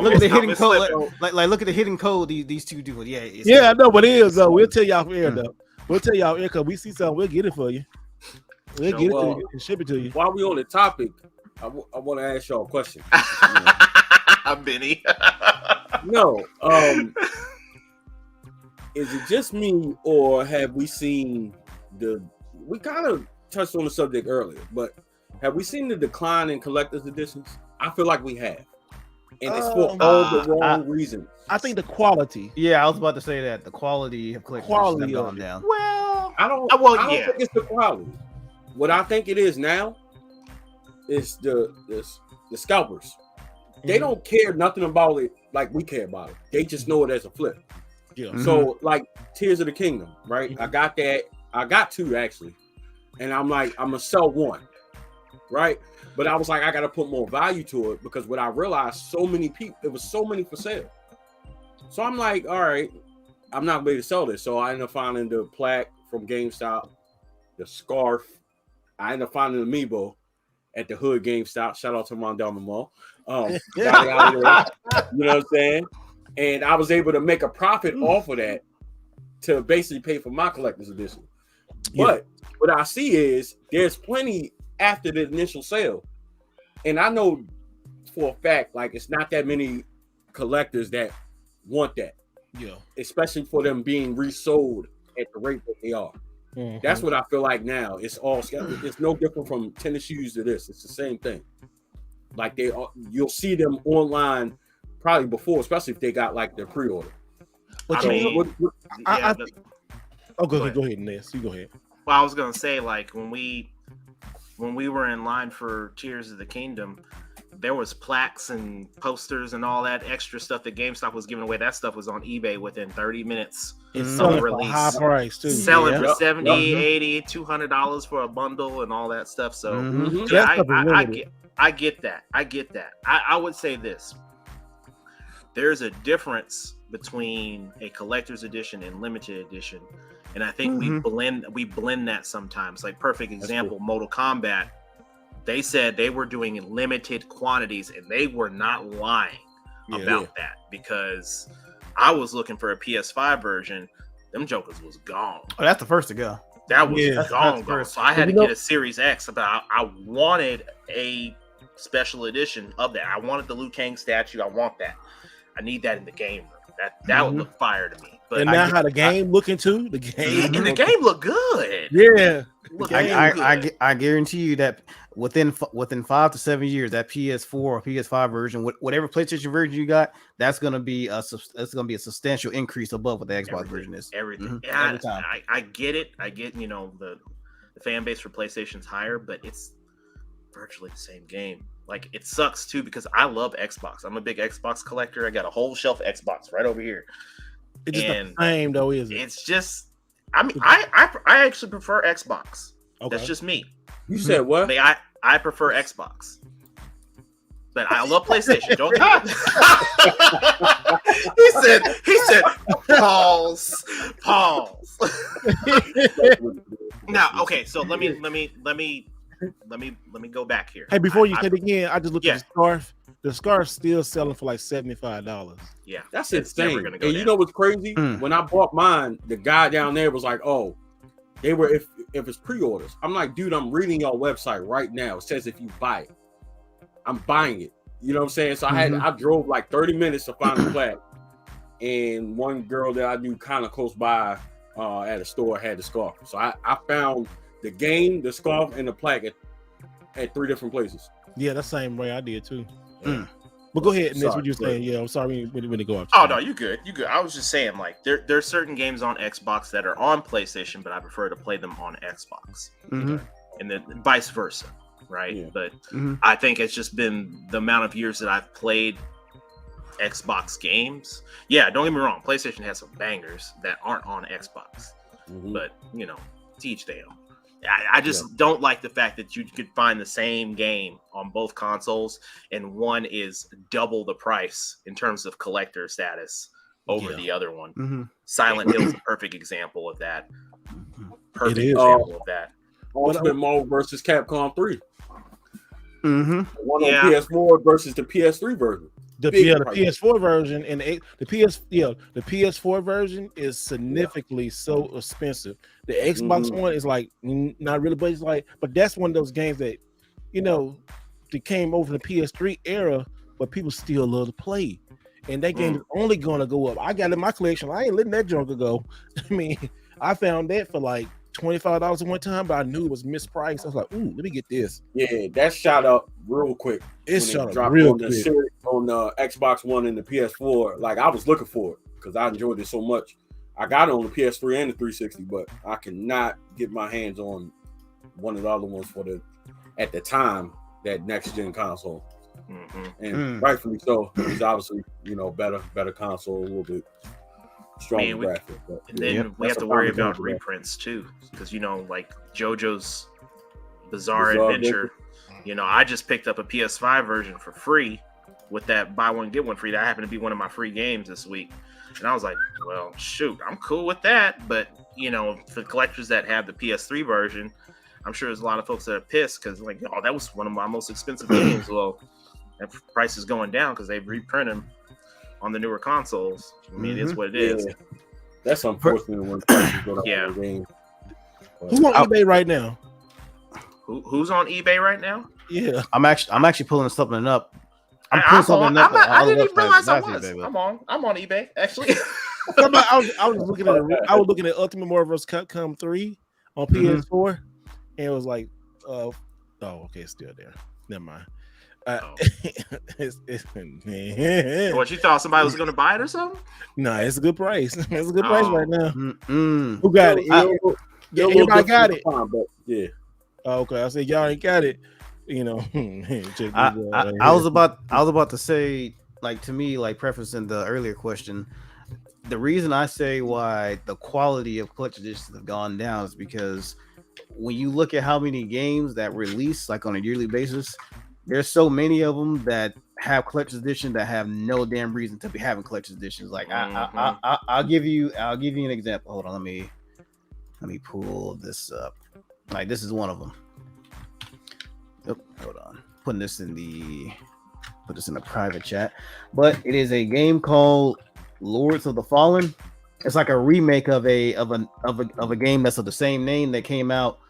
look at the hidden code. Like look at the hidden code. These two do it. Yeah, I know, but it is though. We'll tell y'all for air though. We'll tell y'all air because we see something. We'll get it for you. We'll get it to you and ship it to you. While we on the topic, I want to ask y'all a question. Benny. No. Is it just me, or have we seen we kind of touched on the subject earlier, but have we seen the decline in collector's editions? I feel like we have. and it's for all the wrong reasons. I think the quality. Yeah, I was about to say that the quality of collectors have gone down. Well, I don't think it's the quality. What I think it is now is the scalpers. They don't care nothing about it like we care about it. They just know it as a flip. Yeah. So like Tears of the Kingdom, right? I got that. I got 2 actually, and I'm like, I'm gonna sell 1, right? But I was like, I gotta put more value to it because what I realized, so many people, it was so many for sale. So I'm like, all right, I'm not ready to sell this. So I ended up finding the plaque from GameStop, the scarf. I ended up finding the amiibo at the Hood GameStop. Shout out to Mondale Mall. Got it out of there. You know what I'm saying? And I was able to make a profit off of that to basically pay for my collector's edition. But what I see is there's plenty after the initial sale. And I know for a fact, like, it's not that many collectors that want that. Yeah. Especially for them being resold at the rate that they are. Mm-hmm. That's what I feel like now. It's no different from tennis shoes to this. It's the same thing. Like you'll see them online probably before, especially if they got like their pre-order. But go ahead, Ness. You go ahead. Well, I was gonna say, like, when we were in line for Tears of the Kingdom, there was plaques and posters and all that extra stuff that GameStop was giving away. That stuff was on eBay within 30 minutes. It's selling for high price too. Selling for $70, $80, $200 for a bundle and all that stuff. So I get that. I would say this. There's a difference between a collector's edition and limited edition. And I think we blend that sometimes. Like, perfect example, Mortal Kombat. They said they were doing limited quantities, and they were not lying about that, because I was looking for a PS5 version. Them jokers was gone. Oh, that's the first to go. That was gone. So I had to get a Series X. I wanted a special edition of that. I wanted the Liu Kang statue. I want that. I need that in the game room. That would look fire to me. But and now how the game looking too? The game and the game look good. Yeah. I guarantee you that within 5 to 7 years, that PS4 or PS5 version, whatever PlayStation version you got, that's gonna be a substantial increase above what the Xbox version is. Everything. Every time. I get it. I get, the fan base for PlayStation's higher, but it's virtually the same game. Like, it sucks too, because I love Xbox. I'm a big Xbox collector. I got a whole shelf of Xbox right over here. It's just the same though, is it? It's just, I mean, I actually prefer Xbox. Okay. That's just me. You said what? I prefer Xbox, but I love PlayStation. Don't he said pause. Now, okay, so let me go back here. Hey, before you say it again, I just looked at the scarf. The scarf's still selling for like $75. Yeah, that's insane. And you know what's crazy? When I bought mine, the guy down there was like, "Oh, they were if it's pre-orders." I'm like, "Dude, I'm reading your website right now. It says if you buy it, I'm buying it." You know what I'm saying? So I drove like 30 minutes to find the plaque, and one girl that I knew kind of close by at a store had the scarf. So I found the game, the scarf, and the plaque at 3 different places. Yeah, that's the same way I did too. But go ahead, and that's what you're saying. Yeah, I'm sorry when to go off. Oh no, you good. I was just saying, like, there's certain games on Xbox that are on PlayStation, but I prefer to play them on Xbox, and then vice versa, right? Yeah. But I think it's just been the amount of years that I've played Xbox games. Yeah, don't get me wrong, PlayStation has some bangers that aren't on Xbox, but to each their own. I just don't like the fact that you could find the same game on both consoles, and one is double the price in terms of collector status over the other one. Silent Hill is a perfect example of that. Perfect example of that. Ultimate Marvel versus Capcom 3. One on PS4 versus the PS3 version. The PS4 version and the PS4 version is significantly so expensive. The Xbox One is like not really, but it's like, but that's one of those games that that came over the PS3 era, but people still love to play, and that game is only gonna go up. I got it in my collection. I ain't letting that junk go. I mean, I found that for like $25 at one time, but I knew it was mispriced. I was like, "Ooh, let me get this." Yeah, that shot up real quick. It shot up real quick on on the Xbox One and the PS4, like I was looking for it because I enjoyed it so much. I got it on the PS3 and the 360, but I cannot get my hands on one of the other ones for at the time, that next gen console. And rightfully so. It's obviously, better console, a little bit stronger graphics. But then we have to worry about reprints too, because like JoJo's Bizarre Adventure. I just picked up a PS5 version for free with that buy one get one free. That happened to be one of my free games this week, and I was like, well, shoot, I'm cool with that. But for collectors that have the PS3 version, I'm sure there's a lot of folks that are pissed because that was one of my most expensive games. Well, that price is going down because they've reprinted them on the newer consoles. I mean, it's what it is. That's unfortunate when prices go down. Yeah. Who's on eBay right now? Who's on eBay right now? Yeah, I'm actually pulling something up. I didn't even realize I was. I'm on eBay actually. I was looking at Ultimate Marvel vs. Capcom 3 on PS4, and it was like, okay, it's still there. Never mind. What, you thought somebody was going to buy it or something? No, it's a good price. It's a good price right now. Who got it? Everybody got it. But yeah. Okay, I said y'all ain't got it. I was about to say, to me, preferencing the earlier question, the reason I say why the quality of collector's editions have gone down is because when you look at how many games that release on a yearly basis, there's so many of them that have collector's edition that have no damn reason to be having collector's editions. I'll give you an example. Hold on, let me pull this up. This is one of them. Hold on. Put this in the private chat. But it is a game called Lords of the Fallen. It's like a remake of a game that's of the same name that came out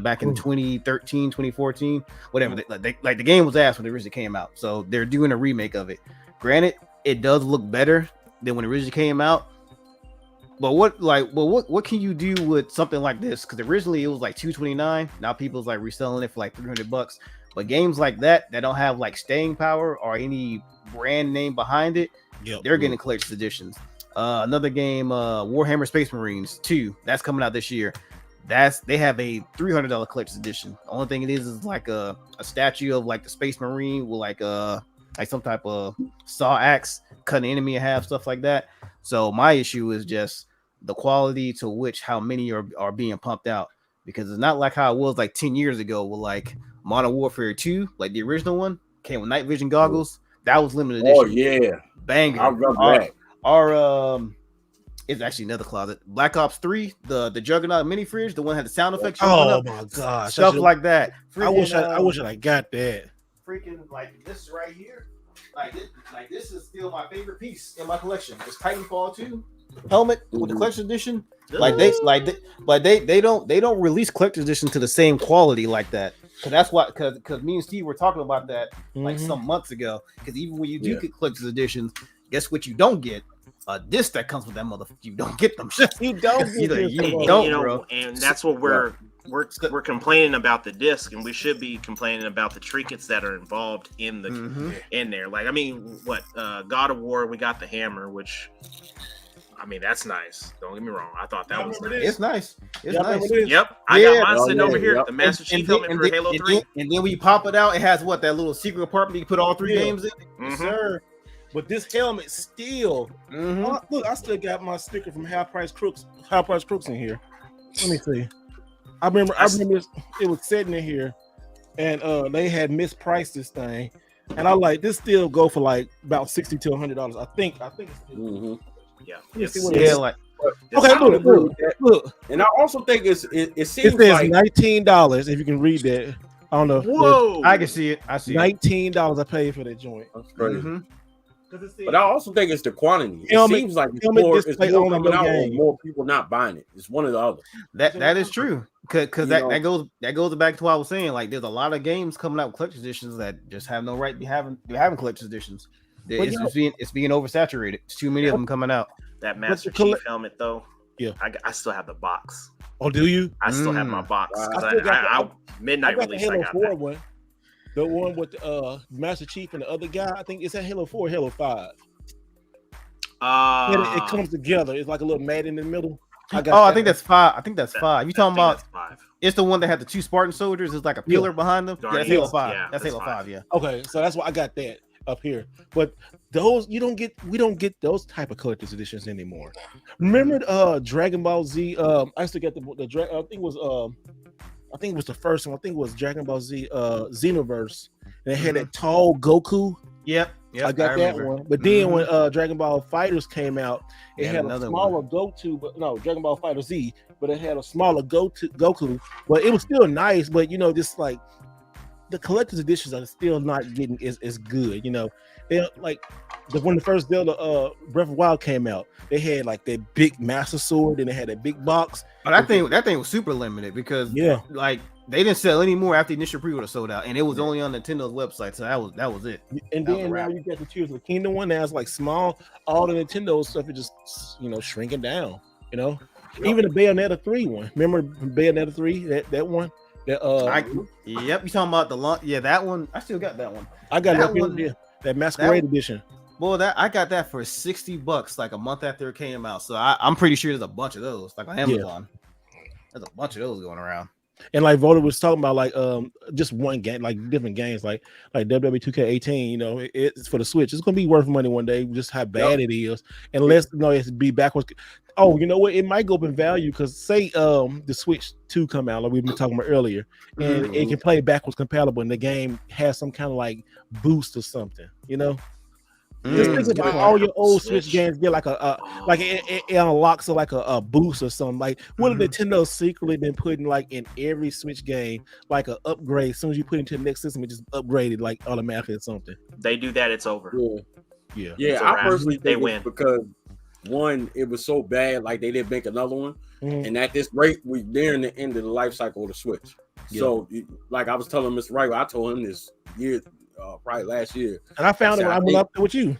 back in 2013, 2014, whatever. The game was ass when it originally came out. So they're doing a remake of it. Granted, it does look better than when it originally came out. But what can you do with something like this? Because originally it was $229. Now people's reselling it for $300. But games like that don't have staying power or any brand name behind it, they're getting collector's editions. Another game, Warhammer Space Marines 2, that's coming out this year. They have a $300 collector's edition. The only thing it is a statue of the Space Marine with some type of saw axe, cut an enemy in half, stuff like that. So my issue is just the quality to which how many are being pumped out, because it's not like how it was 10 years ago with Modern Warfare 2, the original one came with night vision goggles. That was limited edition. Oh yeah, banger. I remember that. Our it's actually another closet. Black Ops 3, the Juggernaut mini fridge, the one that had the sound effects. Oh my gosh, stuff like that. I wish I got that. Freaking this right here. This is still my favorite piece in my collection. This Titanfall 2 helmet with the collector's edition. They don't release collector's edition to the same quality like that. Cause that's why, cause me and Steve were talking about that some months ago. Cause even when you do get collector's editions, guess what you don't get? A disc that comes with that motherfucker. You don't get them shit. You don't. Bro. And that's what we're complaining about the disc, and we should be complaining about the trinkets that are involved in the in there. God of War, we got the hammer, which that's nice. Don't get me wrong. I thought that was nice. It's nice. It's nice. Yep. I got mine sitting over here. The Master Chief helmet for Halo 3. And then when you pop it out, it has that little secret compartment you can put all 3 games in. Yes, sir. But this helmet still, look, I still got my sticker from High Price Crooks in here. Let me see. I remember it was sitting in here, and they had mispriced this thing, and I this still go for about $60 to $100. I think it's still. Yeah. Look. And I also think it seems it says $19 if you can read that. I don't know. Whoa! I can see it. I see $19 I paid for that joint. That's crazy. But I also think it's the quantity. It seems like it's more coming out and more people not buying it. It's one or the other. That is true. Because that goes back to what I was saying. There's a lot of games coming out with collector's editions that just have no right to be having collector's editions. It's being oversaturated. It's too many of them coming out. That Master Chief helmet, though. Yeah, I still have the box. Oh, do you? I still have my box. I Midnight release. Halo 4 one. The one with Master Chief and the other guy. I think it's at Halo 4, Halo 5. It comes together. It's like a little mat in the middle. I think that's 5. I think that's 5. You talking about? That's 5. It's the one that had the 2 Spartan soldiers. It's like a pillar behind them. Yeah, that's Halo 5. Yeah, that's Halo 5. Yeah. Okay, so that's why I got that up here. But those we don't get those type of collector's editions anymore. Remember Dragon Ball Z? I used to get the I think it was the first one. I think it was Dragon Ball Z Xenoverse. And it had that tall Goku. Yep. I got that one. But then when Dragon Ball Fighters came out, it had a smaller Goku, but no, Dragon Ball Fighter Z, but it had a smaller Goku. But it was still nice, but just like the collector's editions are still not getting as good. They like when the first Zelda Breath of the Wild came out, they had like that big Master Sword, and they had that big box. But that thing was super limited because like they didn't sell any more after the initial pre-order sold out, and it was only on Nintendo's website, so that was it. And then now you got the Tears of the Kingdom one. Now it's like small. All the Nintendo stuff is just shrinking down. Even the Bayonetta 3 one. Remember Bayonetta 3? That one. Yep. You talking about that one? I still got that one. I got that one. Yeah, that Masquerade edition. Well, I got that for $60 like a month after it came out. So I'm pretty sure there's a bunch of those like on Amazon. There's a bunch of those going around. And like Voda was talking about, like just one game, like different games, like WWE 2K18. It's for the Switch. It's gonna be worth money one day. Just how bad it is, unless it's be backwards. Oh, you know what? It might go up in value because say the Switch 2 come out, like we've been talking about earlier, and it can play backwards compatible, and the game has some kind of like boost or something. Just think about all your old Switch games get like it unlocks like a boost or something. Like what have Nintendo secretly been putting like in every Switch game, like an upgrade? As soon as you put it into the next system, it just upgraded like automatically or something. They do that, it's over. Yeah. I personally think they win because one, it was so bad, like they didn't make another one, and at this rate, we're nearing the end of the life cycle of the Switch. So, like I was telling Mr. Wright, I told him this year. Probably last year, and I found it when I went up there with you.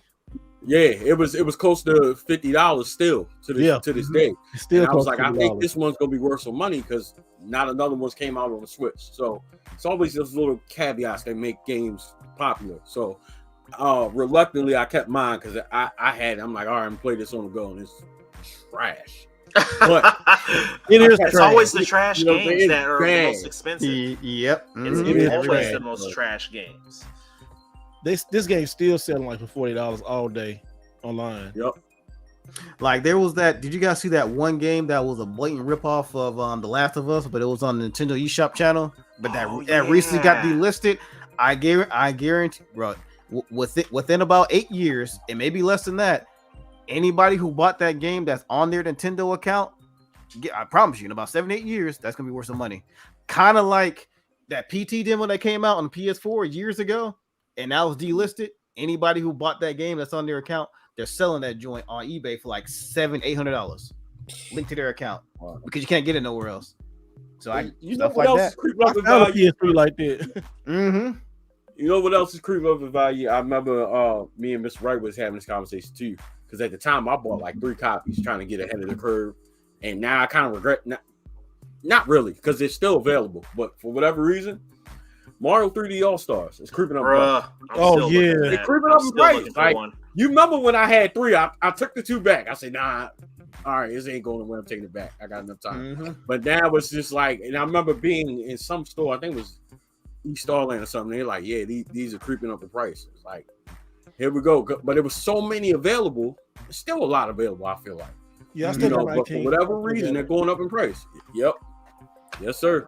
Yeah, it was close to $50 still to this day. It's still, and I was like, I think this one's gonna be worth some money because not another one's came out on the Switch. So it's always those little caveats that make games popular. So reluctantly, I kept mine because I had. I'm like, all right, I'm gonna play this on the go, and it's trash. But it's always the trash games that are the most expensive. Yep, it's always the most trash games. This game's still selling like for $40 all day online. Yep. Like there was that. Did you guys see that one game that was a blatant ripoff of The Last of Us, but it was on the Nintendo eShop channel, but that recently got delisted? I guarantee, bro. Within about 8 years, it may be less than that. Anybody who bought that game that's on their Nintendo account, I promise you, in about 7-8 years, that's gonna be worth some money. Kind of like that PT demo that came out on PS4 years ago, and that was delisted. Anybody who bought that game that's on their account, they're selling that joint on eBay for like $700-800, linked to their account because you can't get it nowhere else. So you know what else is creeping up in value? PS3 like that. You know what else is creeping up in value? I remember me and Mr. Wright was having this conversation too, because at the time I bought like 3 copies trying to get ahead of the curve, and now I kind of regret not really because it's still available, but for whatever reason, Mario 3D All Stars is creeping up. It's creeping up in price. Like, you remember when I had 3, I took the 2 back. I said, nah, all right, this ain't going nowhere. I'm taking it back. I got enough time. But now it's just like, and I remember being in some store, I think it was East Starland or something. They're like, yeah, these are creeping up in price. It's like, here we go. But there was so many available. There's still a lot available, I feel like. Yeah, I still but for whatever reason, they're going up in price. Yep. Yes, sir.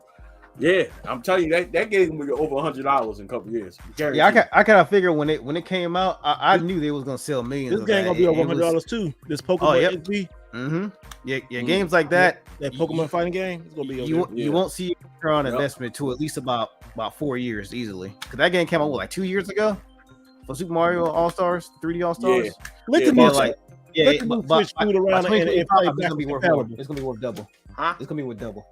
Yeah, I'm telling you that game will be over $100 in a couple years. Yeah, I kind of figured when it came out, I knew they was gonna sell millions. This game gonna be over $100 too. This Pokemon XD. Yeah, games like that. That Pokemon fighting game is gonna be. You won't see a return on investment to at least about 4 years easily. Because that game came out like 2 years ago for Super Mario All Stars, 3D All Stars. Yeah, but switch food around and play it's gonna be worth double. It's gonna be worth double. It's gonna be worth double.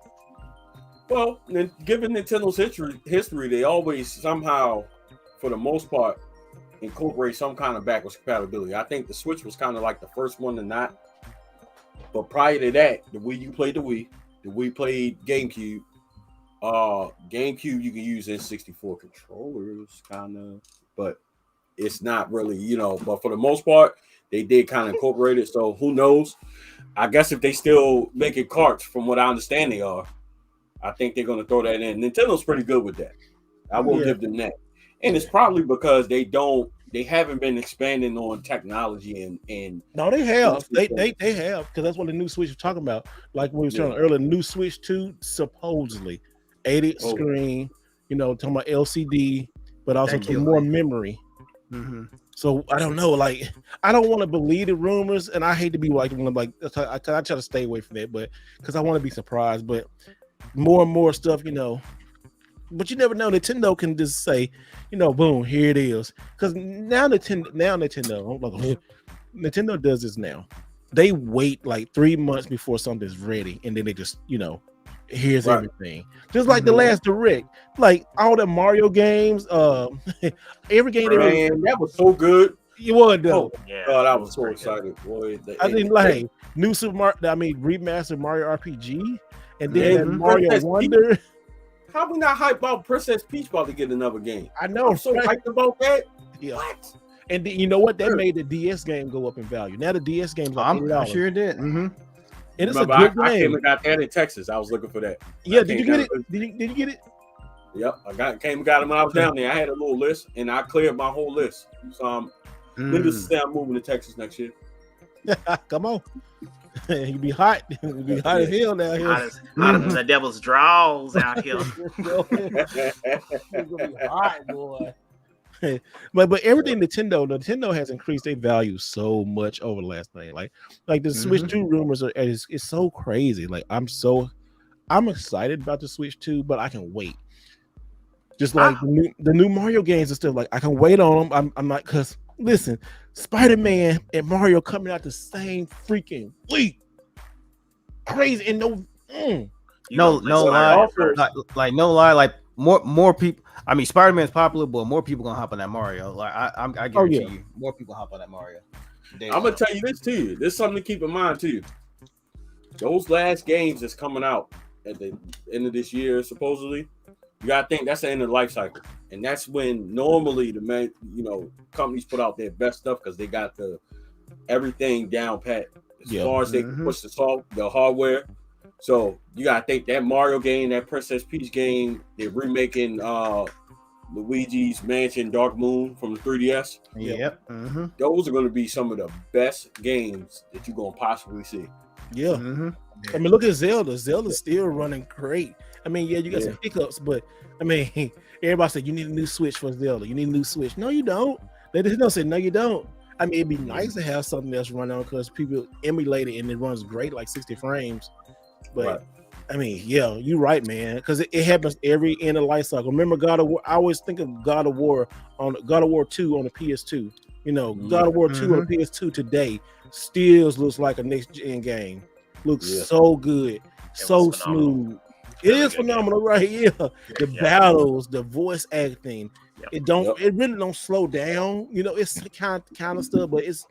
Well, given Nintendo's history, they always somehow, for the most part, incorporate some kind of backwards compatibility. I think the Switch was kind of like the first one to not. But prior to that, the Wii U played the Wii played GameCube, GameCube, you can use N64 controllers, kind of, but it's not really, but for the most part, they did kind of incorporate it. So who knows? I guess if they still making carts, from what I understand they are, I think they're going to throw that in. Nintendo's pretty good with that. I will give them that. And it's probably because they haven't been expanding on technology and no, they have. They have, because that's what the new Switch is talking about. Like we were talking earlier, new Switch 2 supposedly 80 screen, talking about LCD, but also to more memory. Mm-hmm. So I don't know, like I don't want to believe the rumors, and I hate to be like one of like I try to stay away from that, but because I want to be surprised. But more and more stuff, but you never know. Nintendo can just say, boom, here it is. Because now Nintendo does this now. They wait like 3 months before something's ready, and then they just, here's everything. Just like the last Direct, like all the Mario games, every game that was so good. It was though. God, I was so excited, boy. I mean, like new Super Mario, remastered Mario RPG, and then Mario Wonder. How we not hyped about Princess Peach about to get another game? I know, I'm so hyped about that. Yeah. What? And you know what? That made the DS game go up in value. Now the DS game's like $80. I'm sure it did. Mm-hmm. And it's a good game. I came and got that in Texas. I was looking for that. Yeah, did you get it? Did you get it? Yep, I came and got it when I was down there. I had a little list, and I cleared my whole list. So needless to say, I'm moving to Texas next year. Come on. You be hot. You be hot as hell down here. Hot as the devil's draws out here. It's gonna be hot, boy. but everything Nintendo has increased their value so much over the last thing. Like the Switch 2 rumors it's so crazy. Like I'm excited about the Switch 2, but I can wait. Just like the new Mario games and stuff. Like I can wait on them. I'm not, because listen, Spider-Man and Mario coming out the same freaking week. Crazy. And no lie. Like no lie. Like more people. I mean, Spider-Man's popular, but more people gonna hop on that Mario. Like I guarantee you, more people hop on that Mario. I'm gonna tell you this too. There's something to keep in mind too. Those last games that's coming out at the end of this year, supposedly, you gotta think that's the end of the life cycle, and that's when normally the companies put out their best stuff because they got everything down pat as far as they can push the hardware. So you gotta think that Mario game, that Princess Peach game, they're remaking Luigi's Mansion Dark Moon from the 3DS. Yep. Those are gonna be some of the best games that you're gonna possibly see. Yeah. I mean, look at Zelda. Zelda's still running great. I mean, yeah, you got some hiccups, but I mean, everybody said you need a new Switch for Zelda. You need a new Switch. No, you don't. They don't say no, you don't. I mean, it'd be nice to have something else run on because people emulate it and it runs great, like 60 frames. But I mean, yeah, you're right, man. Because it happens every end of life cycle. Remember God of War? I always think of God of War 2 on the PS2. God of War 2 on the PS2 today still looks like a next gen game. Looks so good, so smooth. It is phenomenal, right? Yeah, the battles, the voice acting. It really don't slow down. It's kind of stuff, but it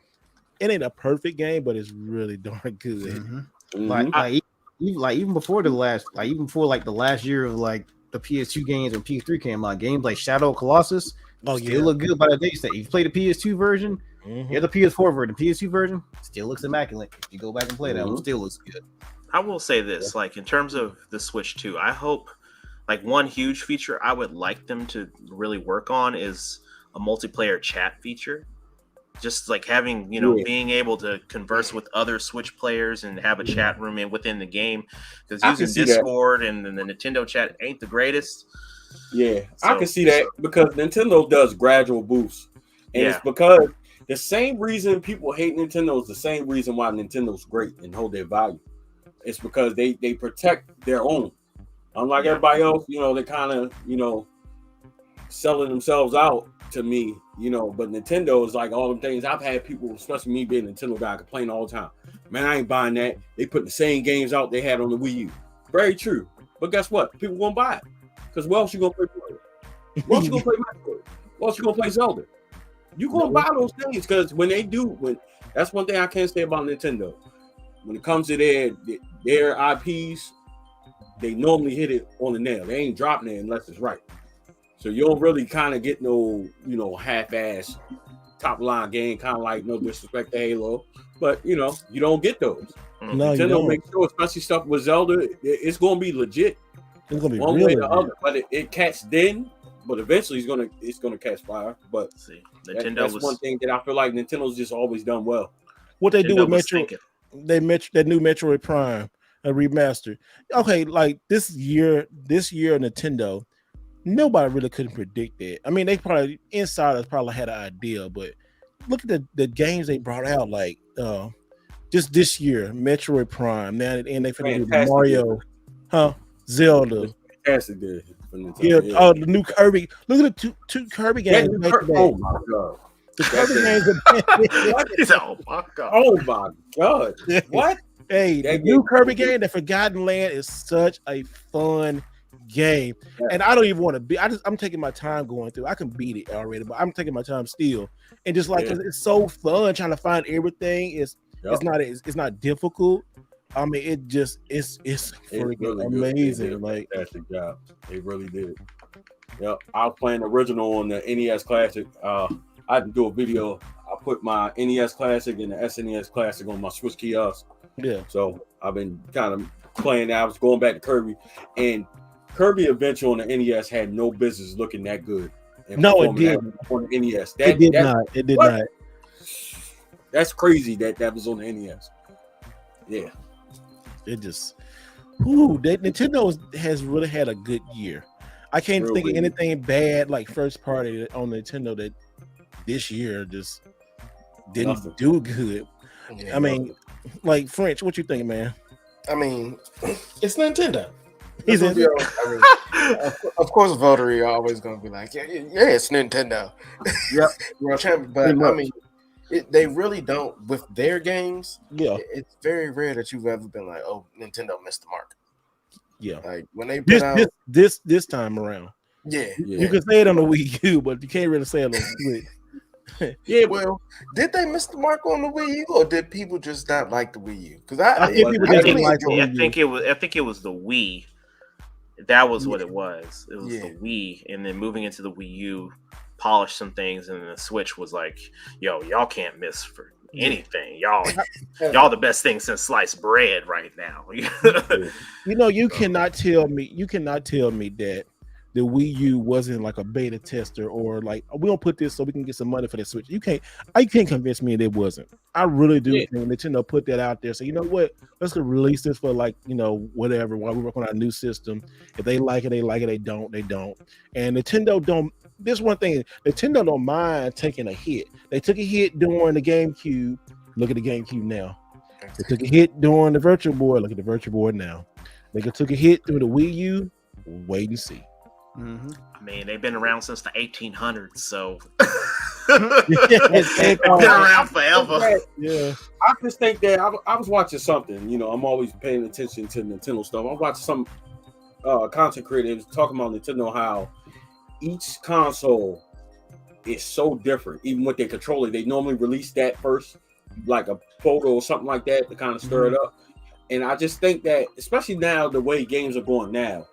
ain't a perfect game, but it's really darn good. Even before the last year of like the PS2 games and PS3 came out, games like Shadow of Colossus still look good by the day set. If you play the PS2 version, here's the PS4 version. The PS2 version still looks immaculate. If you go back and play that one, still looks good. I will say this, like in terms of the Switch 2, I hope like one huge feature I would like them to really work on is a multiplayer chat feature. Just like having, being able to converse with other Switch players and have a chat room within the game. Because using Discord and the Nintendo chat ain't the greatest. Yeah, I can see that because Nintendo does gradual boosts. And it's because the same reason people hate Nintendo is the same reason why Nintendo's great and hold their value. It's because they protect their own. Unlike everybody else, they kind of, selling themselves out to me, but Nintendo is like all them things. I've had people, especially me being a Nintendo guy, complain all the time. Man, I ain't buying that. They put the same games out they had on the Wii U. Very true. But guess what? People won't buy it. Because what else you going to play Mario? What else you going to play Mario? What else you going to play Zelda? You going to buy those things because that's one thing I can't say about Nintendo. When it comes to their IPs, they normally hit it on the nail. They ain't dropping it unless it's right. So you don't really kind of get no, half-ass top line game, kind of like no disrespect to Halo, but you don't get those. No, you Nintendo don't. make sure, especially stuff with Zelda, it's gonna be legit. It's gonna be one really way or the other, but it catch then, but eventually it's gonna catch fire. But See, that's one thing that I feel like Nintendo's just always done well. What they do Nintendo with was Metro, thinking. that new Metroid Prime, a remaster. Okay, like this year, Nintendo, nobody really couldn't predict that. I mean, they probably insiders probably had an idea, but look at the games they brought out, like just this year, Metroid Prime. Now and they finna do the Mario, Zelda. Fantastic day for Nintendo. Yeah. Oh, the new Kirby. Look at the two Kirby games. Oh my god. The Kirby games. He said, "Oh my god! Oh my god! What? Hey, the new Kirby game, The Forgotten Land, is such a fun game, and I don't even want to be. I'm taking my time going through. I can beat it already, but I'm taking my time still, and just like it's so fun trying to find everything. It's not difficult. I mean, it's freaking really amazing. They did a like fantastic job. They really did. Yep, I was playing the original on the NES Classic. I had to do a video. I put my NES Classic and the SNES Classic on my Switch kiosk. Yeah. So I've been kind of playing that. I was going back to Kirby, and Kirby Adventure on the NES had no business looking that good. No, it didn't. On the NES. It did not. It did not. That's crazy that was on the NES. Yeah. It just, Nintendo has really had a good year. I can't think of anything bad like first party on Nintendo that this year just didn't do good. Yeah, I mean, like French, what you think, man? I mean, it's Nintendo. Of course, Votary are always going to be like, yeah, it's Nintendo. Yep. But I mean, they really don't with their games. Yeah, it's very rare that you've ever been like, "Oh, Nintendo missed the mark." Yeah, like when they put out this time around. Yeah, you can say it on the Wii U, but you can't really say it on the Switch. Yeah, well, did they miss the mark on the Wii U, or did people just not like the Wii U? Because I think it was the Wii. That was what it was. It was the Wii, and then moving into the Wii U, polished some things, and then the Switch was like, "Yo, y'all can't miss for anything. Y'all the best thing since sliced bread right now." You cannot tell me that the Wii U wasn't like a beta tester, or like we don't put this so we can get some money for the Switch. You can't convince me that it wasn't. I really do think Nintendo put that out there. So you know what? Let's go release this for whatever while we work on our new system. If they like it, they like it. They don't, they don't. And Nintendo don't. This one thing, Nintendo don't mind taking a hit. They took a hit during the GameCube. Look at the GameCube now. They took a hit during the Virtual Boy. Look at the Virtual Boy now. They took a hit through the Wii U. Wait and see. Mm-hmm. I mean, they've been around since the 1800s, so they've been around forever. Yeah, I just think that I was watching something. I'm always paying attention to Nintendo stuff. I watched some content creators talking about Nintendo, how each console is so different. Even with their controller, they normally release that first, like a photo or something like that to kind of stir it up. And I just think that, especially now, the way games are going now,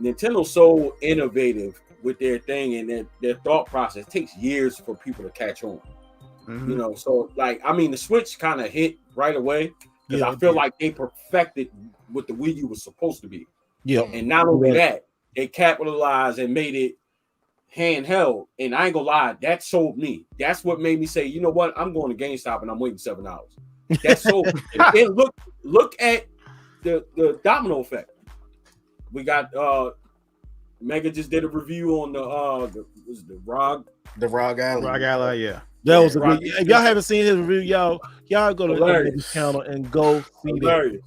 Nintendo's so innovative with their thing and their thought process. It takes years for people to catch on. Mm-hmm. So the Switch kind of hit right away because I feel like they perfected what the Wii U was supposed to be. Yeah, and not only that, they capitalized and made it handheld. And I ain't gonna lie, that sold me. That's what made me say, you know what? I'm going to GameStop and I'm waiting 7 hours. That sold me. And look at the domino effect. We got Mega just did a review on the ROG Ally. Yeah. That was a good. If y'all haven't seen his review, y'all go to his channel and go see that.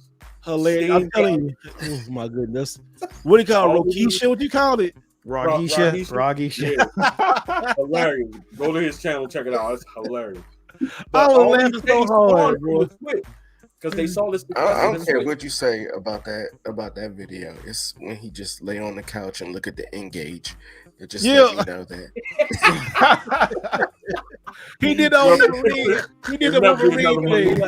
Hilarious. I'm telling you. Oh my goodness. What do you call it? Rokisha? What do you call it? Rogisha. Hilarious. Go to his channel, check it out. It's hilarious. I was laughing so hard, bro. Because they saw this. I don't care what you say about that video. It's when he just lay on the couch and look at the Engage. It just let me know that he did the Wolverine. He did the Wolverine thing.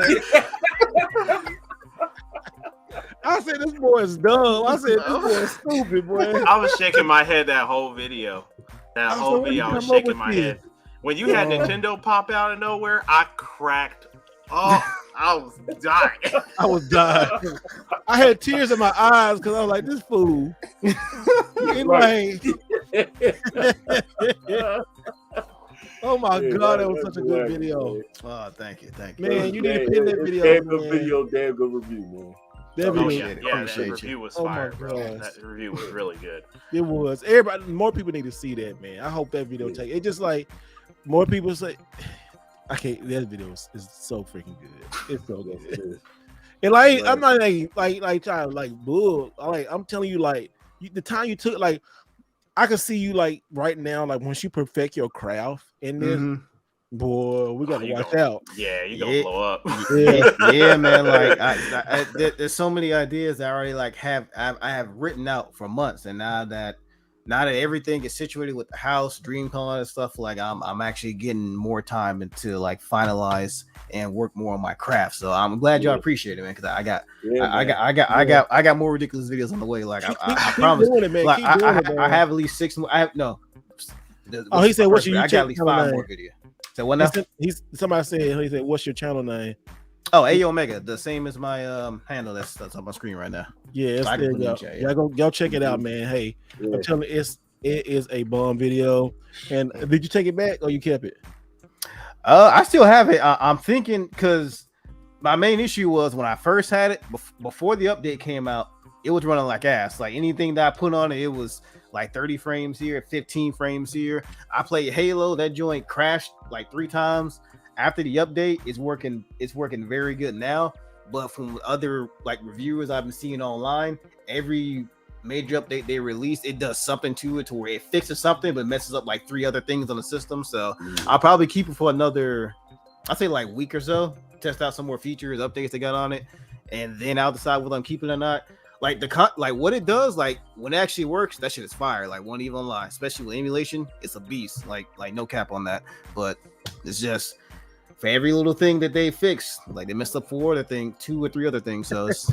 I said this boy is dumb. I said this boy is stupid, boy. I was shaking my head that whole video. That whole video, I was shaking my head. When you had Nintendo pop out of nowhere, I cracked. Oh, I was dying. I was dying. I had tears in my eyes because I was like, this fool. Anyway. Oh my God, that was such a good video. Oh, thank you. Man, you need to pin that video. Damn good video, damn good review, man. That video, that review was fire, bro. That review was really good. It was. Everybody, more people need to see that, man. I hope that video take. It just like more people say. I can't. That video is so freaking good. It's so good. And like, I'm not like trying to like bull. I'm telling you, like the time you took, like I can see you like right now, like once you perfect your craft in this. Boy, we gotta watch out. Yeah, you gonna blow up. Yeah, man. Like, there's so many ideas that I already like I have written out for months, and now that everything is situated with the house, DreamCon and stuff, like I'm actually getting more time into like finalize and work more on my craft. So I'm glad y'all appreciate it, man. Because I got more ridiculous videos on the way. Like I promise. Doing it, man. Like I have at least 6 more. He said, "What's your I got at least 5 more videos." So what now? Somebody said, he said, "What's your channel name?" Oh, A Omega, the same as my handle that's on my screen right now. Yeah, y'all check it out, man. Hey, I'm telling you, it is a bomb video. And did you take it back or you kept it? I still have it. I'm thinking because my main issue was when I first had it before the update came out, it was running like ass. Like anything that I put on it, it was like 30 frames here, 15 frames here. I played Halo, that joint crashed like 3 times. After the update, it's working very good now. But from other like reviewers I've been seeing online, every major update they release, it does something to it to where it fixes something but messes up like 3 other things on the system. So I'll probably keep it for another, I'd say like week or so, test out some more features, updates they got on it, and then I'll decide whether I'm keeping it or not. Like like what it does, like when it actually works, that shit is fire. Like won't even lie, especially with emulation, it's a beast. Like no cap on that. But it's just for every little thing that they fixed, like they messed up 4 other things, 2 or 3 other things. So it's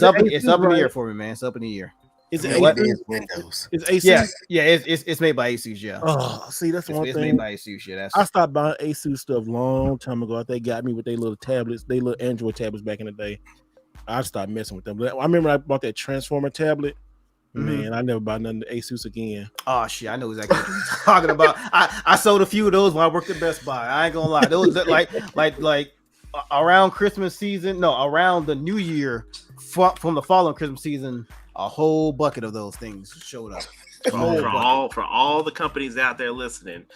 up in the air for me, man. It's up in the air. Is it Windows? It's Asus? Yeah. It's made by Asus. Yeah. Oh, see, that's one thing. It's made by Asus. Yeah. I stopped buying Asus stuff long time ago. They got me with their little tablets, they little Android tablets back in the day. I stopped messing with them. But I remember I bought that Transformer tablet. Man, I never bought nothing to Asus again. Oh shit, I know exactly what you're talking about. I sold a few of those when I worked at Best Buy. I ain't gonna lie. Those like around Christmas season, around the New Year from the following Christmas season, a whole bucket of those things showed up. For all the companies out there listening,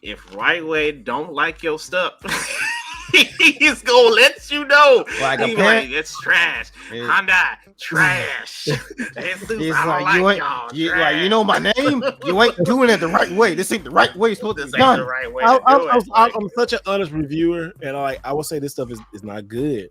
if Right Way don't like your stuff, he's gonna let you know. Like it's trash. Honda trash. He's like, you know my name. You ain't doing it the right way. This ain't the right way. Supposed to be done. The right way. I'm such an honest reviewer, and I would say this stuff is not good.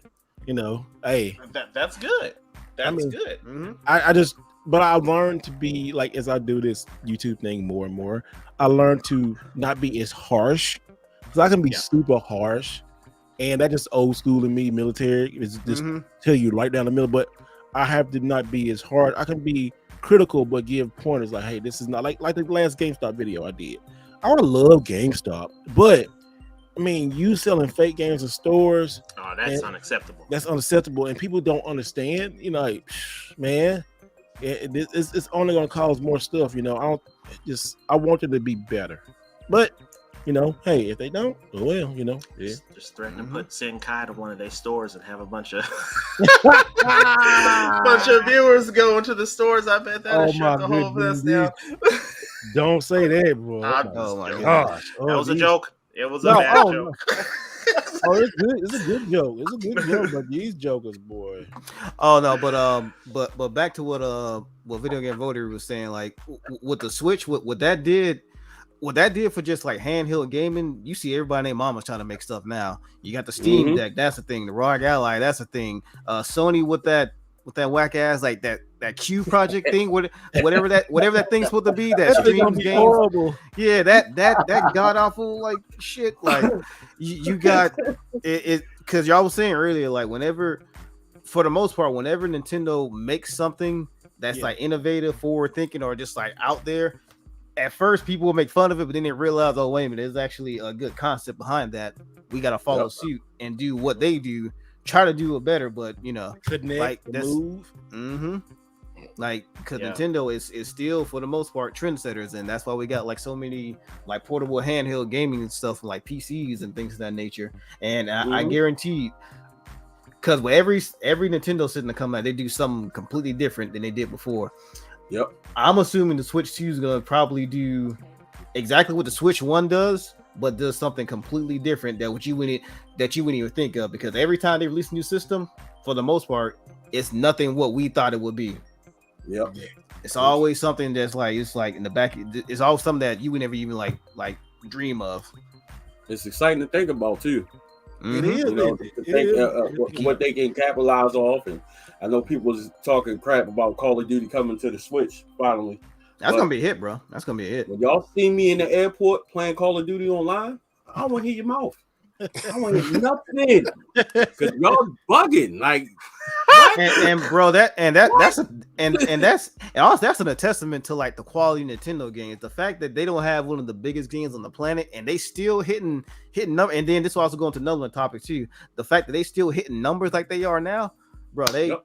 Hey, that's good. That's good. Mm-hmm. But I learned to be like, as I do this YouTube thing more and more, I learned to not be as harsh, because I can be super harsh. And that just old school in me, military. It's just tell you right down the middle. But I have to not be as hard. I can be critical, but give pointers like, hey, this is not like the last GameStop video I did. I would love GameStop, but I mean, you selling fake games in stores. Oh, that's unacceptable. That's unacceptable, and people don't understand. Like, man, it's only gonna cause more stuff. I want it to be better, but. Hey, if they don't, well, Just threaten to put Senkai to one of their stores and have a bunch of viewers go into the stores. I bet that'll shut the whole place down. Don't say that, bro. Oh my gosh, that was a joke. It was a bad joke. It's good. It's a good joke. It's a good joke, but these jokers, boy. Oh no, but back to what Video Game Voter was saying, like with the Switch, what that did for just like handheld gaming, you see everybody and their mama's trying to make stuff now. You got the Steam Deck, that's the thing. The ROG Ally, that's the thing. Sony with that whack ass like that Q project thing, whatever that thing's supposed to be, that streams games. Horrible. Yeah, that god awful like shit. Like you got it because y'all was saying earlier, like whenever for the most part, whenever Nintendo makes something that's like innovative, forward thinking, or just like out there, at first people will make fun of it, but then they realize, oh wait a minute, there's actually a good concept behind that. We gotta follow suit and do what they do, try to do it better, but you know, connect, like that's move. Like, because Nintendo is still for the most part trendsetters, and that's why we got like so many like portable handheld gaming and stuff like PCs and things of that nature. And I guarantee, because with every Nintendo sitting to come out, they do something completely different than they did before. Yep. I'm assuming the Switch 2 is gonna probably do exactly what the Switch 1 does, but does something completely different that you wouldn't even think of, because every time they release a new system, for the most part, it's nothing what we thought it would be. Yep. It's always something that's like, it's like in the back, it's always something that you would never even like dream of. It's exciting to think about too. It is. You know, what they can capitalize off, and I know people was talking crap about Call of Duty coming to the Switch finally. That's gonna be a hit, bro. That's gonna be a hit. When y'all see me in the airport playing Call of Duty online, I want to hear your mouth. I want to hear nothing, because y'all bugging like. And bro, that's a testament to like the quality of Nintendo games. The fact that they don't have one of the biggest games on the planet, and they still hitting numbers. And then this will also go into another topic too. The fact that they still hitting numbers like they are now, bro, they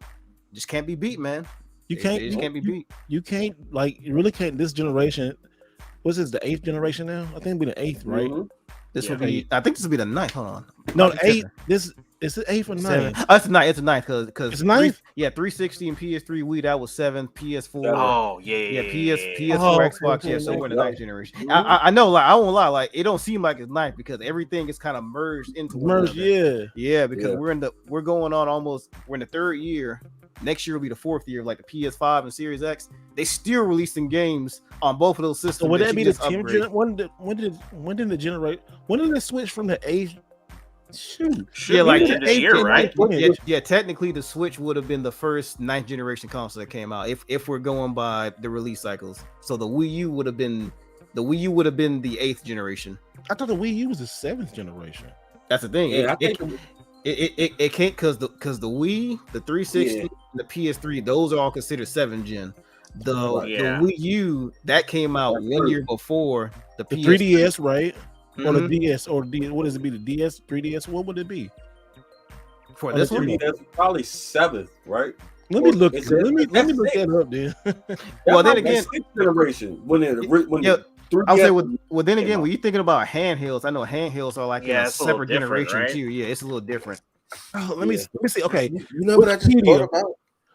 just can't be beat, man. You can't be beat. You can't, like, you really can't. This generation, what's this, the 8th generation now? I think it'll be the 8th, right? This will be. I think this will be the 9th. Hold on. No, the 8th. This is the 8th or 9th? Oh, it's the 9th. It's the 9th because it's 9th. 360 and PS3 Wii, that was 7th. PS4. Oh yeah. PS4 Xbox. Yeah, so we're in the 9th generation. I know, like, I won't lie, like it don't seem like it's 9th because everything is kind of merged into one another. Because we're going on almost. We're in the 3rd year. Next year will be the 4th year of like the PS5 and Series X. They still releasing games on both of those systems. So would that be the 10th generation? When did they switch from the 8th? Shoot. Yeah, like this year, right? Yeah, technically the Switch would have been the first 9th generation console that came out if we're going by the release cycles. So the Wii U would have been the 8th generation. I thought the Wii U was the 7th generation. That's the thing. Yeah, it can't, because the Wii, the 360, and the PS3, those are all considered 7th gen. The Wii U that came out 1 year before the 3DS, right? Or the DS, or what does it be? The DS, 3DS? What would it be? For this one, that's probably 7th, right? Let me look. Let me look that up, dude. Well, then again, 6th generation when I would say, well, then again, when you're thinking about handhelds, I know handhelds are like in a separate generation too. Yeah, it's a little different. Oh, let me see. Okay, you know what I just thought about?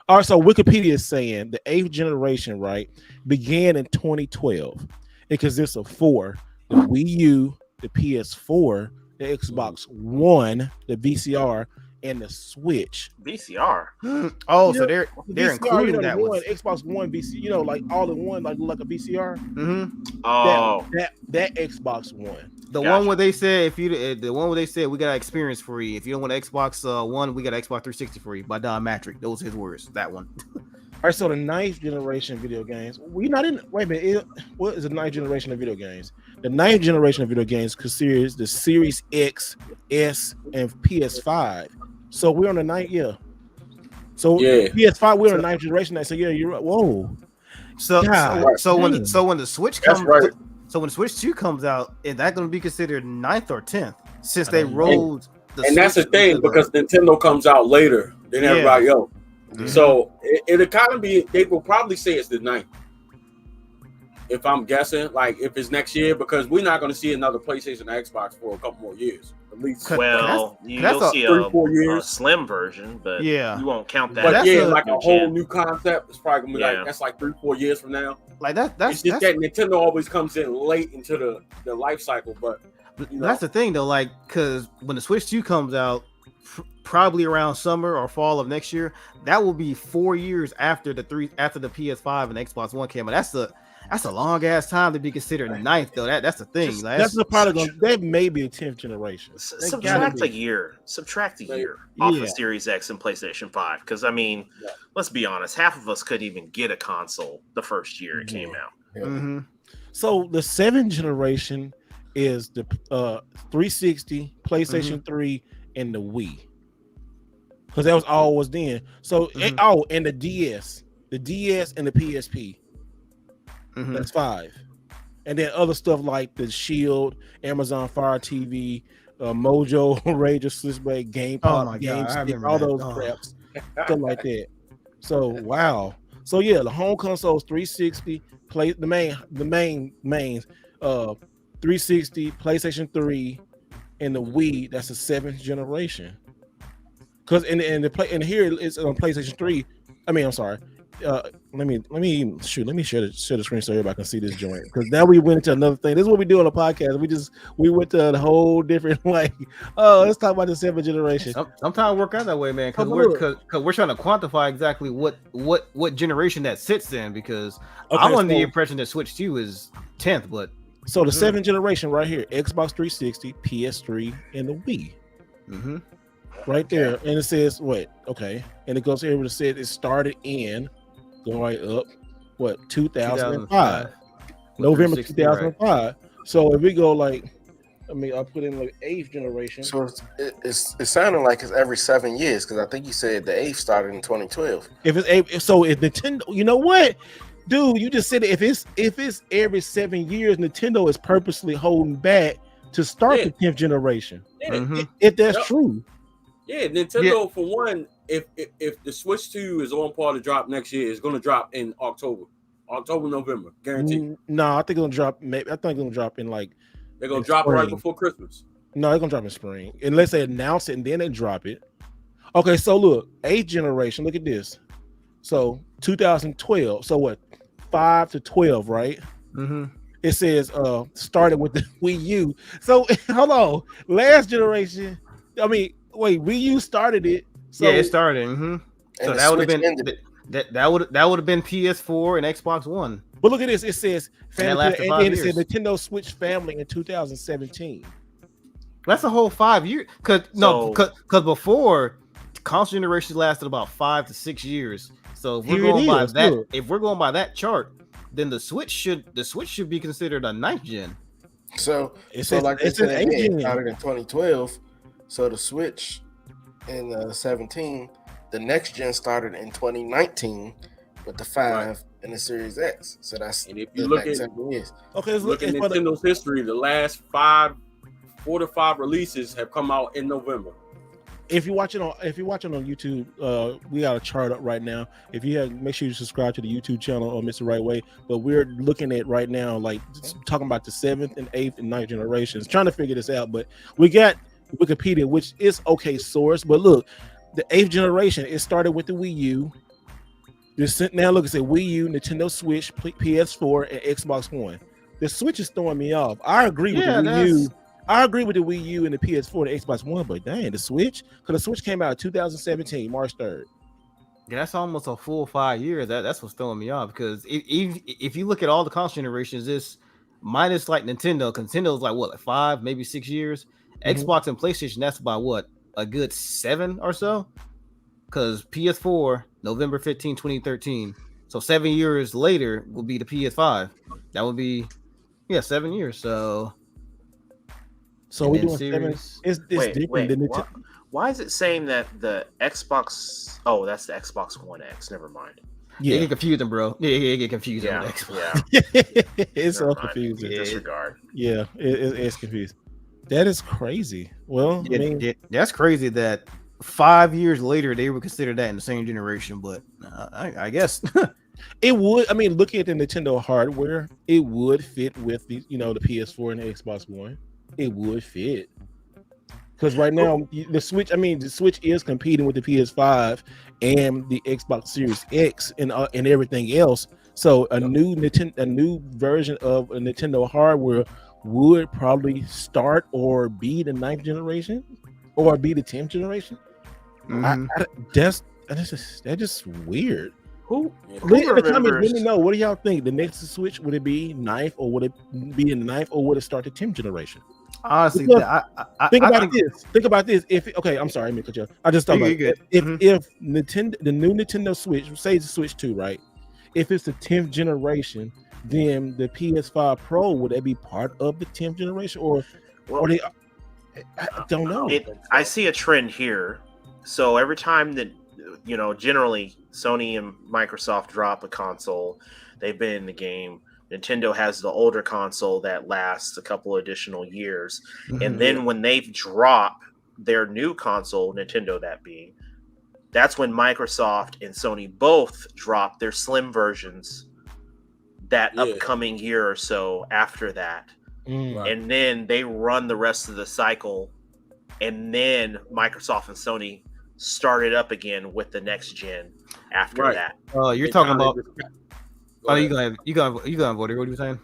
All right, so Wikipedia is saying the 8th generation, right, began in 2012. It consists of 4: the Wii U, the PS4, the Xbox One, the VCR, and the Switch. VCR. Oh, so they're VCR, including that one. Xbox One VCR, like all in one, like a VCR. Oh, that Xbox One. The one where they said we got experience for you. If you don't want an Xbox One, we got an Xbox 360 for you by Don Matrick. Those are his words. That one. All right, so the 9th generation video games. We're not in. Wait a minute. What is the 9th generation of video games? The 9th generation of video games considers the Series X, S, and PS5. So we're on the 9th year. So PS5, we're on the 9th generation now. So yeah, you're right. Whoa. So when the Switch comes, so when the Switch 2 comes out, is that going to be considered 9th or 10th? Since they rolled the and that's the thing, because Nintendo comes out later than everybody else. So it'll kind of be, they will probably say it's the 9th. If I'm guessing, like if it's next year, because we're not going to see another PlayStation or Xbox for a couple more years, at least. Well, you'll see 3-4 years. A slim version, but you won't count that. But like a whole new concept. It's probably going to be like, that's like 3-4 years from now. Like that's it's just that Nintendo always comes in late into the life cycle. But that's the thing though, like, because when the Switch 2 comes out, probably around summer or fall of next year, that will be 4 years after the PS5 and Xbox One came out. That's a long ass time to be considered 9th though. That's the thing. That's the part of that may be a 10th generation. Subtract a year off of Series X and PlayStation 5. Because I mean, let's be honest, half of us couldn't even get a console the first year it came out. So the 7th generation is the 360, PlayStation 3, and the Wii. because that was all was then. So Mhm. and the DS and the PSP. Mhm. That's 5. And then other stuff like the Shield, Amazon Fire TV, Mojo, Ranger, Switchblade, Game Oh Pop, my Game god, I Stick, remember all that. those Oh. craps, stuff like that. So wow. So yeah, the home consoles 360, play the mains, 360, PlayStation 3, and the Wii. That's the 7th generation. Because in here it's on PlayStation 3. I mean, I'm sorry. Let me share the screen so everybody can see this joint. Because now we went into another thing. This is what we do on the podcast. We went to a whole different like. Oh, let's talk about the 7th generation. Sometimes work out that way, man. Because we're trying to quantify exactly what generation that sits in. Because I'm under the impression that Switch 2 is 10th, but so the 7th generation right here: Xbox 360, PS3, and the Wii. Mm-hmm. Right there, and it says and it goes here where it says it started in going right up 2005, November 2005. Right. So if we go I'll put in 8th generation. So it's sounding like it's every 7 years, because I think you said the 8th started in 2012. If Nintendo, you know what, dude, you just said it. If it's every 7 years, Nintendo is purposely holding back to start the 10th generation. Yeah. If that's true. Yeah, Nintendo for one, if the Switch 2 is on par to drop next year, it's going to drop in October, November, guaranteed. No, I think it's going to drop. I think it's going to drop in they're going to drop it right before Christmas. No, they're going to drop in spring, unless they announce it and then they drop it. Okay, so look, 8th generation. Look at this. So 2012. So what? 5 to 12, right? Mm-hmm. It says started with the Wii U. So hold on, last generation. I mean. Wait, Wii U started it. So, yeah, it started. Mm-hmm. So that would have been that would have been PS4 and Xbox One. But look at this. It says family, and then it says Nintendo Switch Family in 2017. That's a whole 5 years. Because before console generations lasted about 5 to 6 years. So if we're going by that chart, then the Switch should be considered a 9th gen. So it's like it said again, started in 2012. So the Switch in 17, the next gen started in 2019 with the 5 and the Series X. So that's and if you look at 7 years. Okay, let's look at Nintendo's history. The last 4 to 5 releases have come out in November. If you're watching on YouTube, we got a chart up right now. If you make sure you subscribe to the YouTube channel of Mr. Right Way. But we're looking at right now, talking about the 7th and 8th and 9th generations, trying to figure this out. But we got Wikipedia, which is okay source, but look, the 8th generation, it started with the Wii U. Now look, it said Wii U, Nintendo Switch, PS4, and Xbox One. The Switch is throwing me off. I agree with the Wii U. I agree with the Wii U and the PS4 and the Xbox One, but dang, the Switch, because the Switch came out in 2017, March 3rd. Yeah, that's almost a full 5 years. That's what's throwing me off, because if you look at all the console generations, this minus Nintendo, Nintendo's like 5, maybe 6 years. Xbox and PlayStation, that's about a good 7 or so, because PS4 November 15, 2013. So 7 years later will be the PS5. That would be 7 years. So we're doing series. 7. It's different than why is it saying that the Xbox? Oh, that's the Xbox One X. Never mind. Yeah, get confusing, bro. Yeah, get confusing. Yeah. It's so confusing. Disregard. Yeah, it's confusing. That is crazy. Well, that's crazy that 5 years later they would consider that in the same generation. But I guess it would. I mean, looking at the Nintendo hardware, it would fit with the the PS4 and the Xbox One. It would fit because right now the Switch. I mean, the Switch is competing with the PS5 and the Xbox Series X and everything else. So a new version of a Nintendo hardware would probably start or be the 9th generation or be the 10th generation. Mm-hmm. That's just weird. Who remembers? Let me know. What do y'all think? The next Switch, would it be 9th or would it be in the 9th or would it start the 10th generation? Honestly, think about this. I'm sorry, let me cut you off. I just thought about it. If Nintendo, the new Nintendo Switch, say it's Switch 2, right? If it's the 10th generation, then the PS5 Pro, would that be part of the 10th generation, or they? I don't know. I see a trend here so every time that, generally Sony and Microsoft drop a console, they've been in the game. Nintendo has the older console that lasts a couple additional years. And then when they drop their new console, Nintendo that being, that's when Microsoft and Sony both drop their slim versions that upcoming year or so after that. And then they run the rest of the cycle, and then Microsoft and Sony start it up again with the next gen after that. You're talking about you go on, Voter. What are you saying?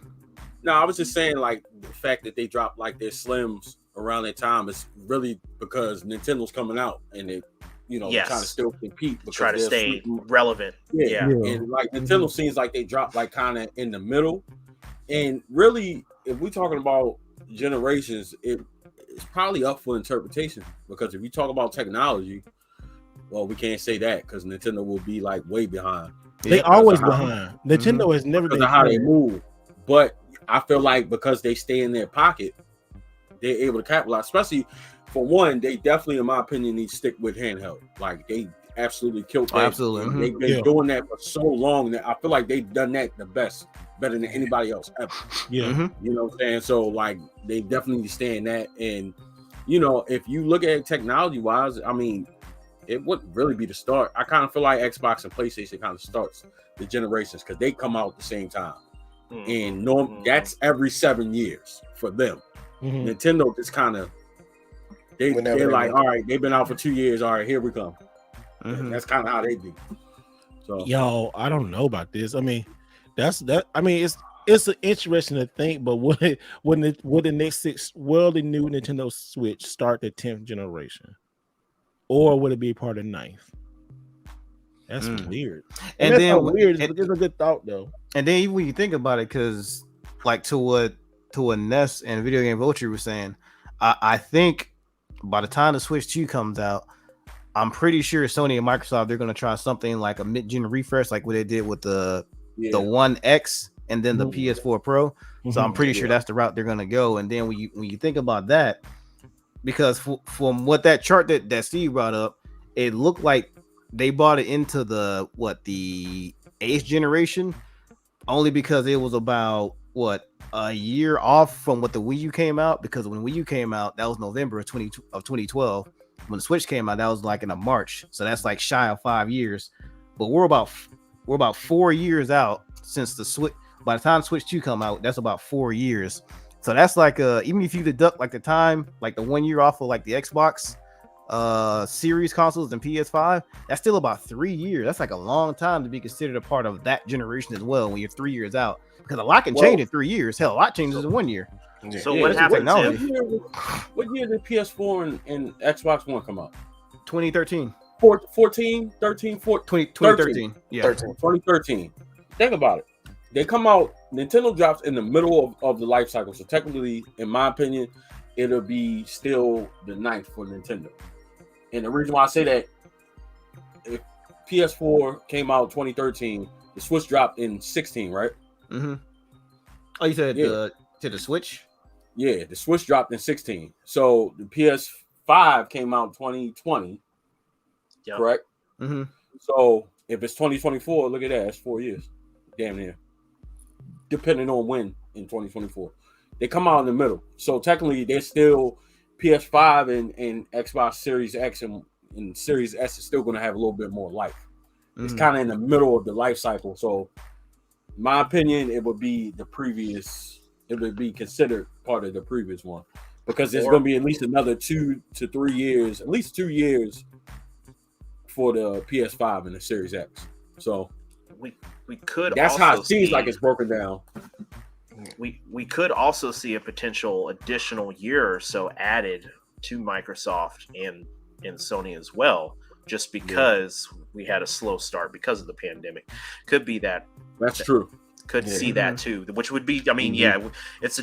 No, I was just saying, like, the fact that they dropped like their slims around that time is really because Nintendo's coming out and they, trying to still compete, try to stay relevant. And like Nintendo seems like they dropped like kind of in the middle. And really, if we're talking about generations, it's probably up for interpretation, because if you talk about technology, well, we can't say that because Nintendo will be like way behind. They always behind. Nintendo has never been how they move, but I feel like because they stay in their pocket, they're able to capitalize. Especially for one, they definitely, in my opinion, need to stick with handheld. Like they absolutely killed that. Absolutely, they've been doing that for so long that I feel like they've done that the best, better than anybody else ever. You know what I'm saying? So like they definitely need to stay in that. And if you look at it technology wise, I mean, it wouldn't really be the start. I kind of feel like Xbox and PlayStation kind of starts the generations because they come out at the same time. And that's every 7 years for them. Nintendo just kind of they're like, all right, they've been out for 2 years. All right, here we come. That's kind of how they do. So, yo, I don't know about this. I mean, I mean, it's an interesting to think, but would the next will the new Nintendo Switch start the 10th generation, or would it be part of 9th? That's weird. And then weird. It's a good thought though. And then even when you think about it, because like to what Ness and Video Game Vulture was saying, I think by the time the Switch 2 comes out, I'm pretty sure Sony and Microsoft, they're going to try something like a mid-gen refresh, like what they did with the One X and then the PS4 Pro. So I'm pretty sure that's the route they're going to go. And then when you think about that, because from what that chart that Steve brought up, it looked like they bought it into the 8th generation only because it was about a year off from what the Wii U came out, because when Wii U came out, that was November of 2012. When the Switch came out, that was like in a March. So that's like shy of 5 years. But we're about 4 years out since the Switch. By the time Switch 2 come out, that's about 4 years. So that's like even if you deduct like the time, like the 1 year off of like the Xbox series consoles and PS5, that's still about 3 years. That's like a long time to be considered a part of that generation as well when you're 3 years out, because a lot can change in 3 years. Hell, a lot changes in 1 year. So what happened? What year did PS4 and Xbox One come out? 2013. 14, 13, 14, 2013. Yeah. 2013. Think about it. They come out, Nintendo drops in the middle of the life cycle. So technically, in my opinion, it'll be still the 9th for Nintendo. And the reason why I say that, if PS4 came out 2013, the Switch dropped in 16, right? Oh, you said to the Switch? Yeah, the Switch dropped in 16. So the PS5 came out 2020, correct? So if it's 2024, look at that. That's 4 years. Damn near. Depending on when in 2024. They come out in the middle. So technically, they're still PS5 and Xbox Series X and Series S is still going to have a little bit more life. It's kind of in the middle of the life cycle. So in my opinion, it would be considered part of the previous one, because there's going to be at least another 2 to 3 years, at least 2 years for the PS5 and the Series X. So we could. That's how it seems like it's broken down. We could also see a potential additional year or so added to Microsoft and Sony as well, just because we had a slow start because of the pandemic. Could be that. That's true. Could see that too, which would be, I mean, it's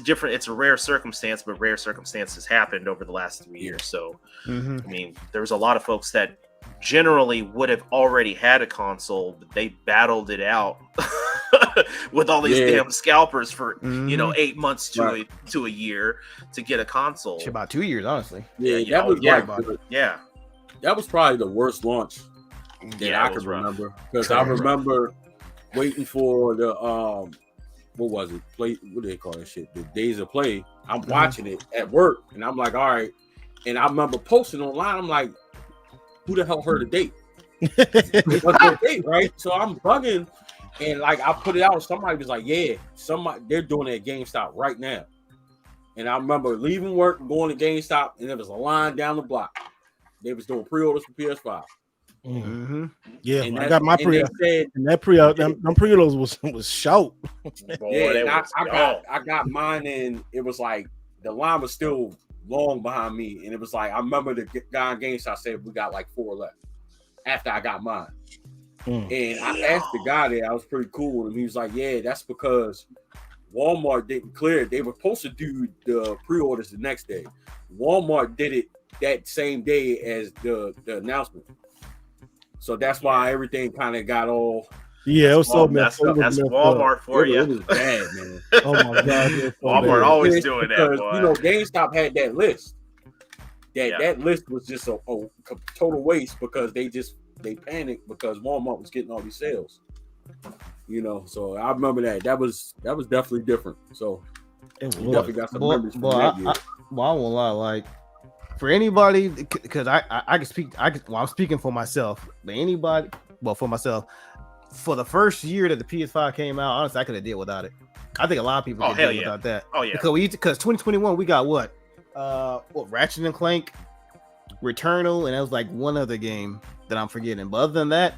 a rare circumstance, but rare circumstances happened over the last 3 years. So, I mean, there's a lot of folks that generally would have already had a console, but they battled it out with all these damn scalpers for 8 months to a year to get a console. About 2 years, honestly. That was that was probably the worst launch that Yeah, I it could was rough. remember, because I remember waiting for the what was it? Play, what do they call that shit? The Days of Play. I'm watching it at work, and I'm like, all right. And I remember posting online. I'm like, who the hell heard a date? What's the date, right? So I'm bugging, and like I put it out. Somebody was like, yeah, they're doing it at GameStop right now. And I remember leaving work, going to GameStop, and there was a line down the block. They was doing pre-orders for PS5. Mm-hmm. Yeah, And I got my pre-order. And that pre-order, them pre-orders was short. Yeah, I got mine, and it was like the line was still long behind me, and it was like I remember the guy on GameStop said we got like 4 left after I got mine. And I asked the guy there, I was pretty cool with him. He was like, yeah, that's because Walmart didn't clear it. They were supposed to do the pre-orders the next day. Walmart did it that same day as the announcement. So that's why everything kind of got all. Yeah, it was so messed up. That's Walmart for you. It was bad, man. Oh my god, Walmart always doing that, boy. You know, GameStop had that list. That list was just a total waste because they panicked because Walmart was getting all these sales. You know, so I remember that. That was definitely different. So definitely got some memories from that year. I won't lie, like for anybody, because I can speak. I'm speaking for myself. But anybody, for myself, for the first year that the PS5 came out, honestly, I could have did without it. I think a lot of people could did without that. Oh yeah, because 2021 we got what Ratchet and Clank, Returnal, and that was like one other game that I'm forgetting. But other than that,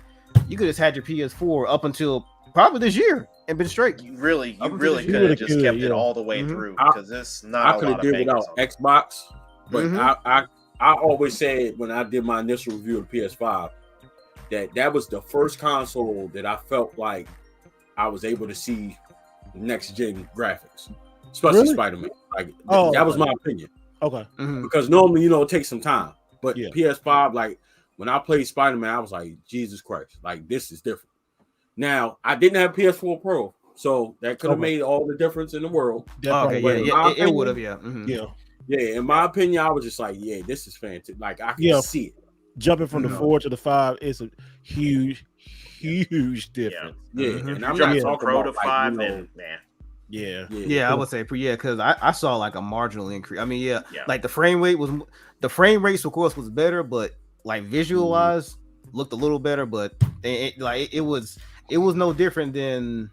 you could have had your PS4 up until probably this year and been straight. You really could have just kept it all the way through because it's not. I could have did without Xbox, but I always said when I did my initial review of the PS5 that was the first console that I felt like I was able to see next gen graphics, especially Spider-Man. Like that was my opinion. Okay, because normally it takes some time, but PS5, like when I played Spider-Man, I was like, Jesus Christ, like this is different. Now I didn't have PS4 Pro, so that could have made all the difference in the world. It would have, In my opinion, I was just like, yeah, this is fantastic. Like I can see it. Jumping from the 4 to the 5 is a huge difference. And I'm not talking Pro about to 5, then Yeah, I would say because I saw like a marginal increase. I mean, like the frame rates of course was better, but like visual wise looked a little better, but it was no different than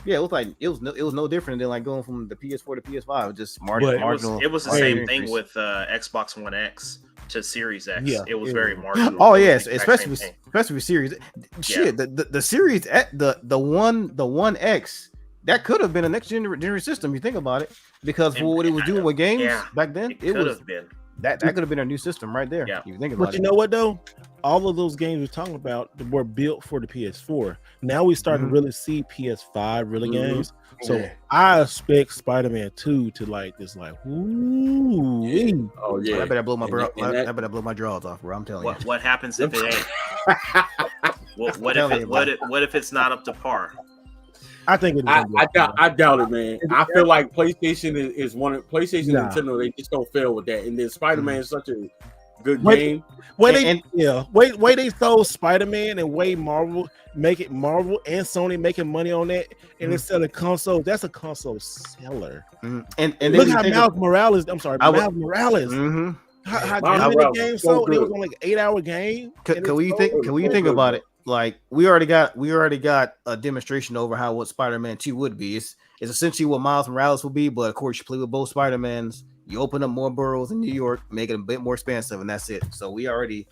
it was no different than like going from the PS4 to PS5, just marginal. It was the same thing with Xbox One X to Series X. Yeah, it was very marginal. Oh yes, especially with Series. Shit, the Series the One X. That could have been a next generation system. You think about it, because for what it was doing with games back then, it could have been that could have been a new system right there. Yeah. You think about it. But you know what though? All of those games we're talking about were built for the PS4. Now we starting to really see PS5 games. So I expect Spider-Man 2 to like this, like ooh. Oh yeah. I better blow my drawers off, bro. I'm telling you. What happens if it ain't? What if it's not up to par? I think I doubt it, man. I feel like PlayStation is one of PlayStation and Nintendo. They just don't fail with that. And then Spider-Man is such a good game. Way they sold Spider-Man and way Marvel and Sony making money on that, and they're selling consoles. That's a console seller. And look how Miles Morales. I'm sorry, Miles Morales. How the game sold? It was only like 8-hour game. Can we think about it? Like we already got a demonstration over how what Spider-Man 2 would be. It's essentially what Miles Morales will be, but of course you play with both Spider-Mans. You open up more boroughs in New York, make it a bit more expansive, and that's it. So they already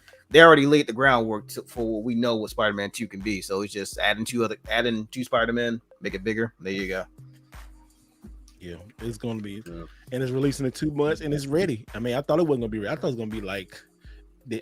laid the groundwork for what we know what Spider-Man 2 can be. So it's just adding two Spider-Man, make it bigger. There you go. Yeah, it's gonna be, and it's releasing in 2 months, and it's ready. I mean, I thought it wasn't gonna be ready. I thought it was gonna be like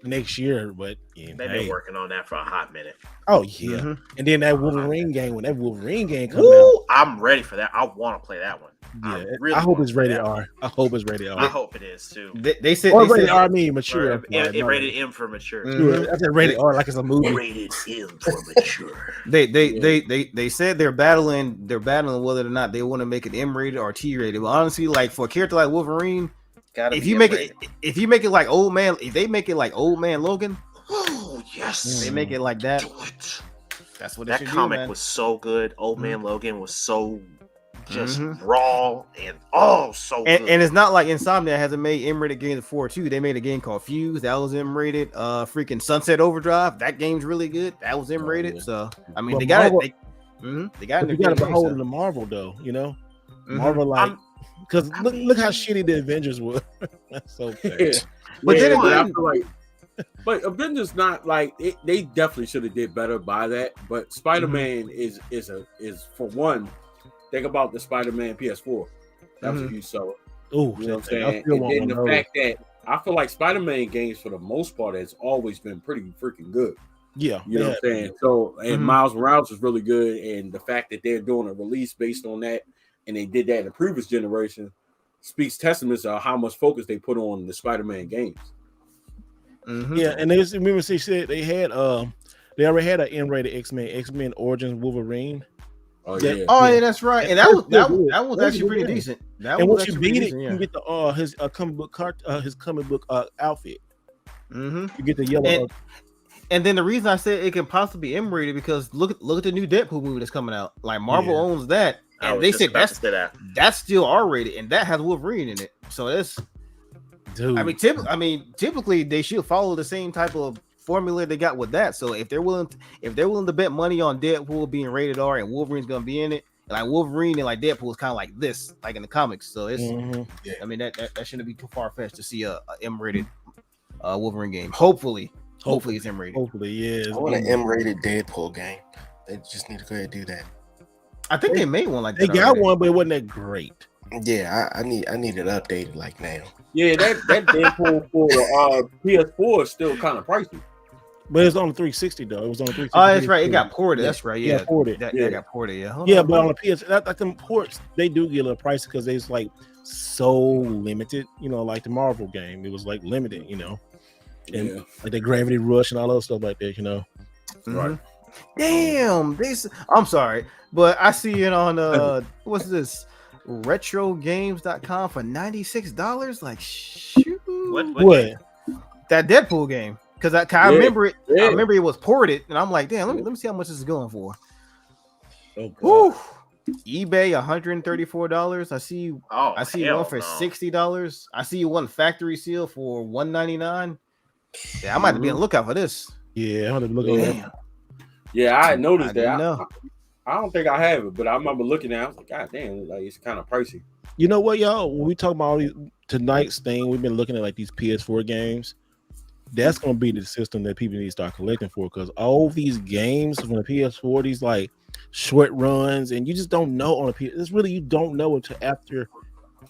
next year, but they've been working on that for a hot minute. Oh yeah, and then that Wolverine game, when that Wolverine game comes out, I'm ready for that. I want to play that one. Yeah, I hope it's rated R. I hope it's rated R. I hope it is too. They said rated R mean mature. Rated M for mature. I said rated R like it's a movie. Rated M for mature. They said they're battling whether or not they want to make it M rated or T rated. But honestly, like for a character like Wolverine, if you make it like old man, if they make it like old man Logan, Yes. They make it like that. Do it. That's what it That should comic do, man. was so good. Old Man Logan was so just Mhm. raw and so good. And it's not like Insomnia hasn't made M-rated games before too. They made a game called Fuse that was M-rated. Freaking Sunset Overdrive, that game's really good. That was M-rated. yeah. So I mean, But they got Marvel- it. They got it. But you got to behold in the Marvel though, you know. Marvel like because look how shitty the Avengers were. That's so bad. Yeah. But then I again, feel like, but Avengers not like they definitely should have did better by that. But Spider-Man is for one. Think about the Spider-Man PS4. That was a huge seller. Oh, You know what I'm saying? And then the fact that I feel like Spider-Man games for the most part has always been pretty freaking good. Yeah, You know what I'm saying? So, and Miles Morales is really good, and the fact that they're doing a release based on that, and they did that in the previous generation, speaks testaments of how much focus they put on the Spider-Man games. Yeah, and they remember they said they had they already had an M-rated X-Men Origins Wolverine. Oh yeah, yeah, that's right. And that was actually pretty decent. And once you beat it, you can get the his comic book outfit. You get the yellow. And then the reason I said it can possibly be M-rated because look at the new Deadpool movie that's coming out. Like Marvel owns that, and they said that's still R-rated, and that has Wolverine in it. So that's, dude. I mean, typically they should follow the same type of formula they got with that. So if they're willing to bet money on Deadpool being rated R and Wolverine's gonna be in it, and like Wolverine and like Deadpool is kind of like this, like in the comics. So it's, I mean that shouldn't be too far fetched to see a M-rated Wolverine game. Hopefully it's M-rated. Hopefully, yeah. I want an M-rated Deadpool game. They just need to go ahead and do that. I think they made one like that. They got one, but it wasn't that great. Yeah, I need it updated like now. Yeah, that Deadpool for PS4 is still kind of pricey. But it's on the 360 though. It was on the 360. Oh, that's right. It got ported. That's right. Yeah, ported. That got ported. Yeah. But on the PS, like them ports, they do get a little pricey because they's like so limited. You know, like the Marvel game, it was like limited. You know, and like the Gravity Rush and all those stuff like that. You know, right? Damn, I'm sorry, but I see it on what's this? RetroGames.com for $96. Like, shoot, what? That Deadpool game. Because I remember it. I remember it was ported, and I'm like, damn, let me see how much this is going for. Okay. eBay $134. I see one for $60. I see one factory seal for $199. Yeah, I might be on the lookout for this. Yeah, I'm gonna look at that. Yeah, I noticed that. Know. I don't think I have it, but I remember looking at it. I was like, God damn, like it's kind of pricey. You know what, y'all? When we talk about all these, tonight's thing, we've been looking at like these PS4 games. That's going to be the system that people need to start collecting for, because all these games from the PS4, these like short runs, and you just don't know on a PS. It's really, you don't know until after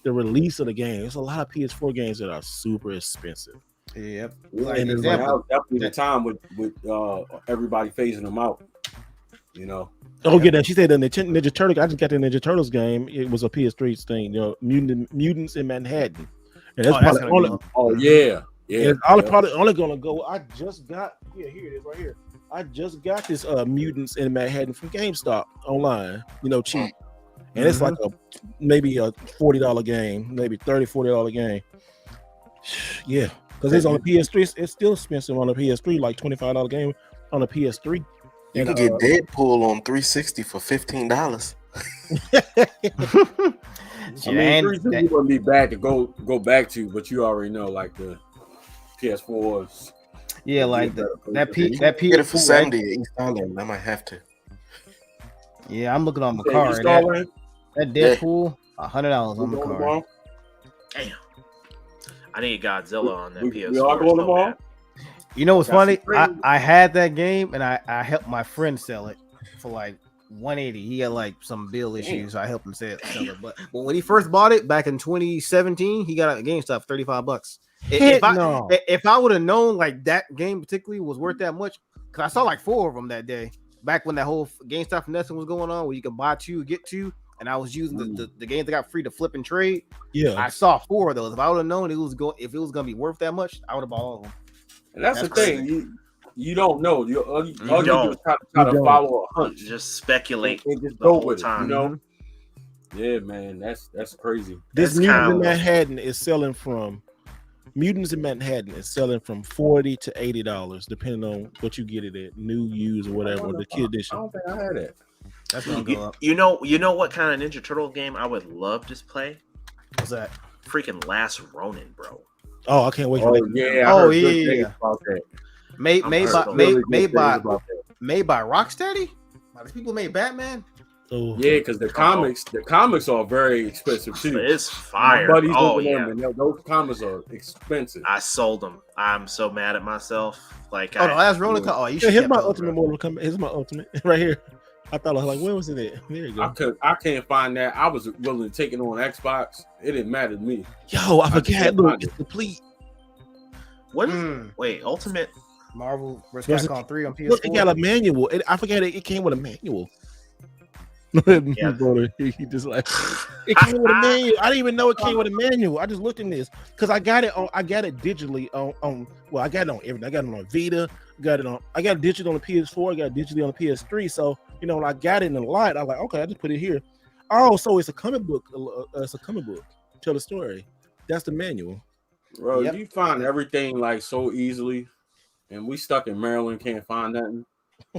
the release of the game. There's a lot of PS4 games that are super expensive. Yep. Like, and that definitely the time with everybody phasing them out. You know. Oh, yeah, she said the Ninja Turtle. I just got the Ninja Turtles game. It was a PS3 thing. You know, Mutants in Manhattan. And that's probably yeah. It's probably only gonna go. I just got here it is right here. I just got this Mutants in Manhattan from GameStop online, you know, cheap. And it's like maybe a $40 game, maybe $30-$40 game. Yeah, because it's on the PS3. It's still expensive on the PS3, like $25 game on the PS3. You can get Deadpool on 360 for $15. I mean, 360 wouldn't be bad to go back to, but you already know, like the PS4s. Yeah, like that PS4. Get it for 70 at East Island. I might have to. Yeah, I'm looking on my card. That Deadpool, $100 on the card. Damn. I need Godzilla on that PS4. We all going tomorrow? You know what's funny? I had that game and I helped my friend sell it for like $180. He had like some bill issues, so I helped him sell it. But when he first bought it back in 2017, he got a GameStop for $35. If I would have known like that game particularly was worth that much, because I saw like 4 of them that day, back when that whole GameStop finessing was going on, where you can buy 2, get 2, and I was using the games that got free to flip and trade. Yeah, I saw 4 of those. If I would have known if it was gonna be worth that much, I would have bought all of them. And that's the thing. You don't know. All you do is try to follow a hunch. Just speculate. And just go with it, you know? Yeah, man. That's crazy. This Mutants in Manhattan is selling from Mutants in Manhattan is selling from $40 to $80, depending on what you get it at, new, used, or whatever, or the kid I edition. don't think I had it. That's gonna go up. You know what kind of Ninja Turtle game I would love to play? What's that? Freaking Last Ronin, bro. Oh, I can't wait for that. Yeah. Oh, I heard good yeah. things about that. Made I'm by hurt, made, Really good made things by about that. made by Rocksteady. Like, the people made Batman. Oh, Yeah, because the comics are very expensive too. It's My fire. buddies Oh over yeah. them, and those comics are expensive. I sold them. I'm so mad at myself. Like, Oh, the last Ronin. Oh, you yeah, should. here's kept my those, ultimate bro. Mortal Kombat. Here's my ultimate right here. I thought I was like, where was it at? There you go. I can't find that. I was willing to take it on Xbox. It didn't matter to me. Yo, I forgot. can't Look, find it's it. complete. what is wait, Ultimate? Marvel vs. Was it- Capcom 3 on PS4. Look, it got a manual. I forgot it came with a manual. Yeah. Brother, he just like it came with a manual. I didn't even know it came with a manual. I just looked in this because I got it digitally on. Well, I got it on everything. I got it on Vita. I got it digitally on the PS4. I got it digitally on the PS3. So when I got it in the light, I was like, okay, I just put it here. Oh, so it's a comic book. It's a comic book. Tell the story. That's the manual. Bro, Yep. you find everything like so easily, and we stuck in Maryland, can't find nothing.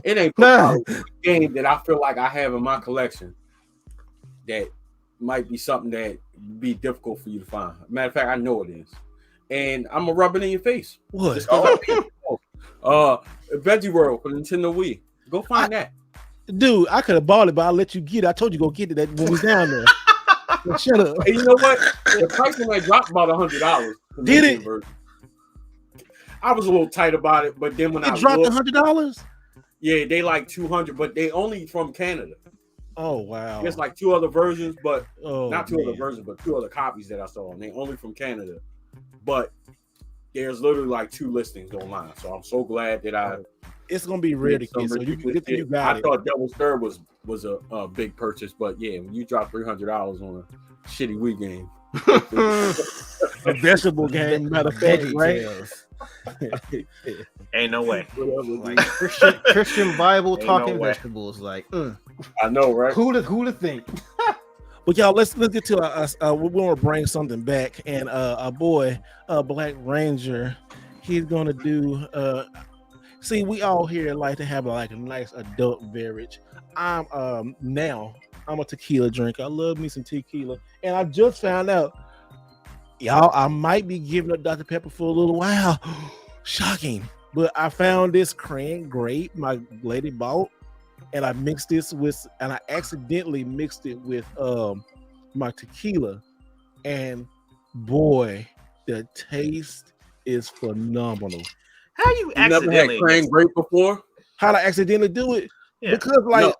It ain't a game that I feel like I have in my collection that might be something that be difficult for you to find. Matter of fact, I know it is, and I'm gonna rub it in your face. What? Just 'cause Veggie World for Nintendo Wii. Go find that. Dude, I could have bought it, but I let you get it. I told you go get it that when we was down there. So shut up. And you know what? The price might drop about $100. Did it? I was a little tight about it, but then when It I dropped looked, $100. yeah, they like 200, but they only from Canada. Oh wow. There's like two other versions, but Oh, not two man. other versions, but two other copies that I saw, and they only from Canada. But there's literally like 2 listings online, so I'm so glad that It's gonna be rare to get. So you got I it. thought Devil's Third was a big purchase, but yeah, when you drop $300 on a shitty Wii game, A vegetable game, matter of fact, right? Ain't no way. Like Christian Bible Ain't talking no way. vegetables. Like, I know, right? who to think? But y'all, let's get to us. We want to bring something back, and our boy, Black Ranger, he's gonna do. See, we all here like to have like a nice adult beverage. I'm a tequila drinker. I love me some tequila, and I just found out, y'all, I might be giving up Dr. Pepper for a little while. Shocking, but I found this cran grape my lady bought, and I accidentally mixed it with my tequila, and boy, the taste is phenomenal. How you You never had accidentally? cran grape before? How'd I accidentally do it? Yeah. Because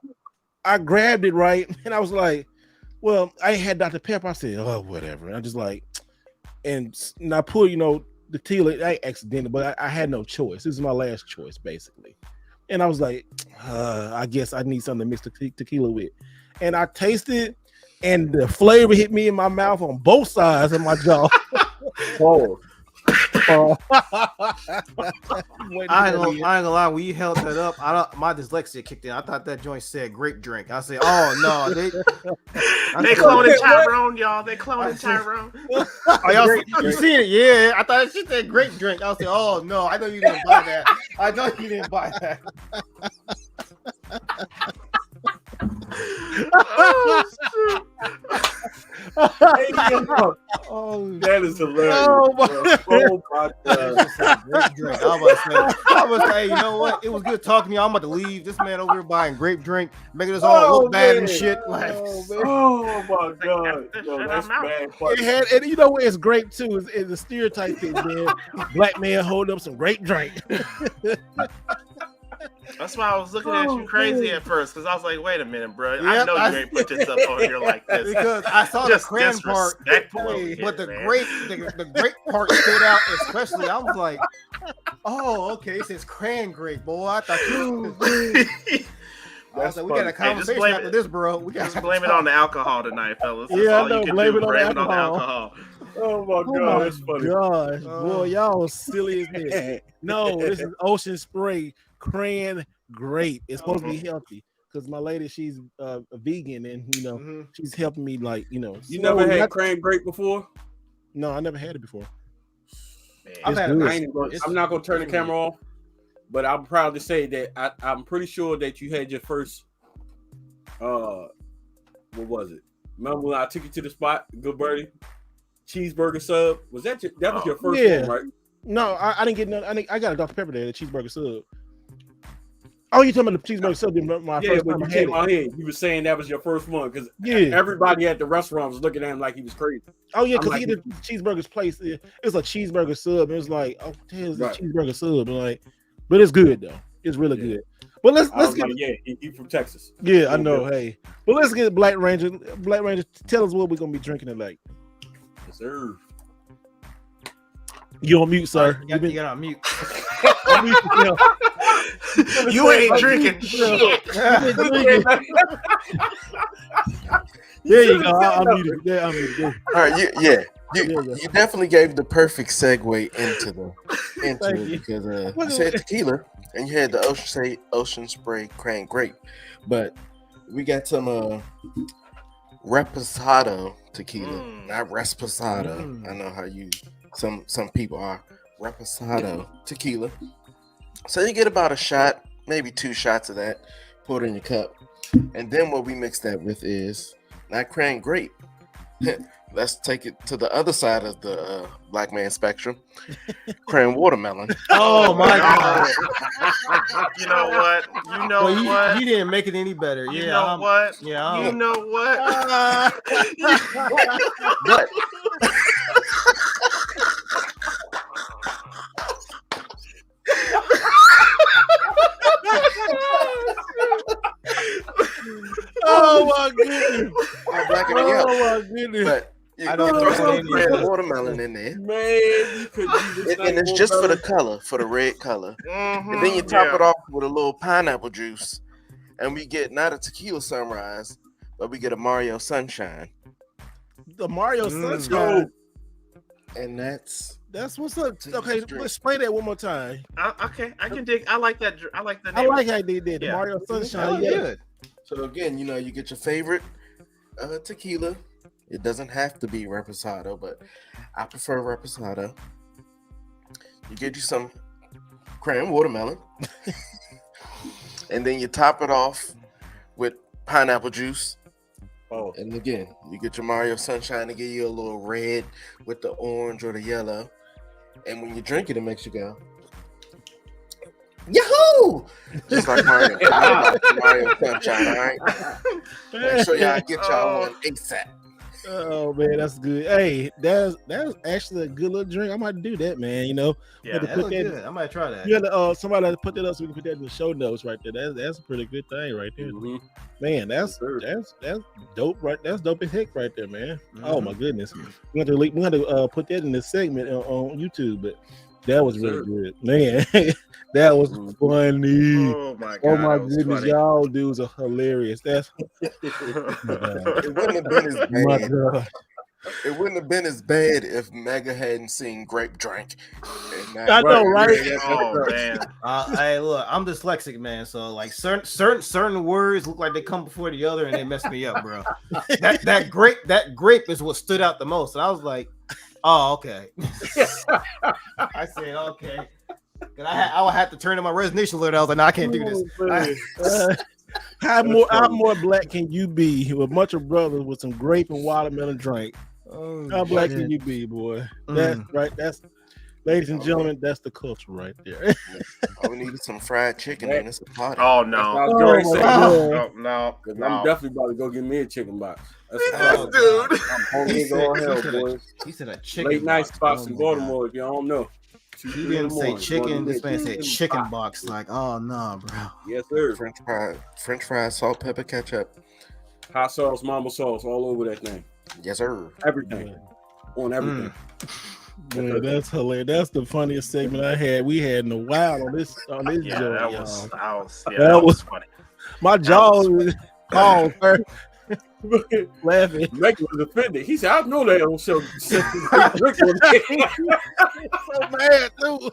I grabbed it right, and I was like, well, I ain't had Dr. Pepper. I said, oh, whatever. I just like, and I put, the tequila. I accidentally, but I had no choice. This is my last choice, basically. And I was like, I guess I need something to mix the tequila with. And I tasted, and the flavor hit me in my mouth on both sides of my jaw. Whoa. I ain't gonna lie. When you held that up, my dyslexia kicked in. I thought that joint said grape drink. I said, oh no, They cloning Tyrone, y'all. They cloning Tyrone. Oh, y'all, you seen it? Yeah, I thought she said grape drink. I said, oh no, I know you didn't buy that. I know you didn't buy that. Oh, That is hilarious. Oh, my- Oh my God. Grape drink. I was gonna say, you know what? It was good talking to you. I'm about to leave. This man over here buying grape drink, making us all look bad and shit. Like, Oh my God. Yo, that's bad. it had, and you know what? It's grape too. It's a stereotype thing, man. Black man holding up some grape drink. That's why I was looking at you crazy at first, because I was like, wait a minute, bro. I Yep, know you ain't put this up on here like this. because I saw Just the cran part, disrespectful over here, but the man. grape part stood out especially. I was like, oh, okay, it says cran grape, boy. I thought you. I was like, we got a conversation blame after it- this, bro. We got Just blame it on the alcohol tonight, fellas. That's Yeah, I all know, you can blame do. it on Blame the it on the alcohol. alcohol. Oh my Oh God. my That's funny. gosh, Oh. boy, y'all silly as this. No, this is Ocean Spray cran grape. It's supposed to be healthy because my lady, she's a vegan, and Mhm. she's helping me, like You so never had not- cran grape before? No, I never had it before. I've had I'm not gonna turn the camera off, but I'm proud to say that I'm pretty sure that you had your first. What was it? Remember when I took you to the spot, Good Birdie? Cheeseburger sub. Was that was your first one, right? No, I didn't get none. I got a Dr. Pepper there, the cheeseburger sub. Oh, you talking about the cheeseburger sub? My first when you came out here, you were saying that was your first one because everybody at the restaurant was looking at him like he was crazy. Oh yeah, because he did the cheeseburgers place. It was a cheeseburger sub. It was like, oh, there's a cheeseburger sub. And like, but it's good though. It's really good. But let's get he from Texas. Yeah, I know. Hey, but let's get Black Ranger. Black Ranger, tell us what we're gonna be drinking tonight. Yes, sir. You on mute, sir. You got on mute. You ain't drinking. There you go. I'm muted. Yeah, I'm muted. All right, you definitely gave the perfect segue into it because you said tequila and you had the Ocean Spray Cran Grape, but we got some Reposado tequila, not Reposado. I know how you some people are Reposado tequila. So you get about a shot, maybe 2 shots of that, pour it in your cup, and then what we mix that with is not Cran Grape. Let's take it to the other side of the black man spectrum. Cran watermelon. Oh my God! You know what? You didn't make it any better. You know what? Yeah. You know what? But oh my goodness! I'm blacking it out. Oh my goodness! But you I don't throw know some what Cran watermelon in there. Man, you could And it's just for the color, for the red color. And then you top it off with a little pineapple juice. And we get not a tequila sunrise, but we get a Mario Sunshine. The Mario Sunshine. And that's what's up. Okay, let's play that one more time. Okay, I can dig. I like that. I like the I name. like how they did the Mario Sunshine. Good. so again, you get your favorite tequila. It doesn't have to be Reposado, but I prefer Reposado. You get you some Cran watermelon. And then you top it off with pineapple juice. Oh, and again, you get your Mario Sunshine to give you a little red with the orange or the yellow. And when you drink it, it makes you go, Yahoo! Just like Mario, Mario Sunshine, all right? Make sure y'all get y'all one ASAP. Oh man, that's good. Hey, that's actually a good little drink. I might do that, man. Yeah, That look good. I might try that. Yeah, somebody put that up so we can put that in the show notes right there. That's a pretty good thing right there. mm-hmm. Man, that's dope, right? That's dope as heck right there, man. Mm-hmm. Oh my goodness, we have to put that in this segment on YouTube, but that was really good, man. That was funny. Oh my God! Oh my goodness, y'all dudes are hilarious. That's It wouldn't have been as my bad. God. It wouldn't have been as bad if Mega hadn't seen Grape Drink. I know, right? Oh man! Hey, look, I'm dyslexic, man. So like certain words look like they come before the other, and they mess me up, bro. that grape is what stood out the most, and I was like, oh, okay. I said, okay. I would have to turn in my resignation letter. I was like, no, I can't do this. How more black can you be with a bunch of brothers with some grape and watermelon drink? How black can you be, boy? That's right. That's, ladies and gentlemen, that's the culture right there. All we need is some fried chicken and it's a party. Oh no! I was going to say, No. I'm definitely about to go get me a chicken box. Dude. I'm hungry going hell, boys. He said a chicken Late night box. spots Oh in my Baltimore, if y'all don't know. He didn't say chicken. This man said chicken box. Like, oh no, bro. Yes, sir. French fries, salt, pepper, ketchup. Hot sauce, mama sauce, all over that thing. Yes, sir. Everything. On everything. Man, that's hilarious. That's the funniest segment we had in a while on this Yeah, joint, that y'all. was funny. My jaw was laughing. Make was offended. He said, I know they don't sell So mad, dude.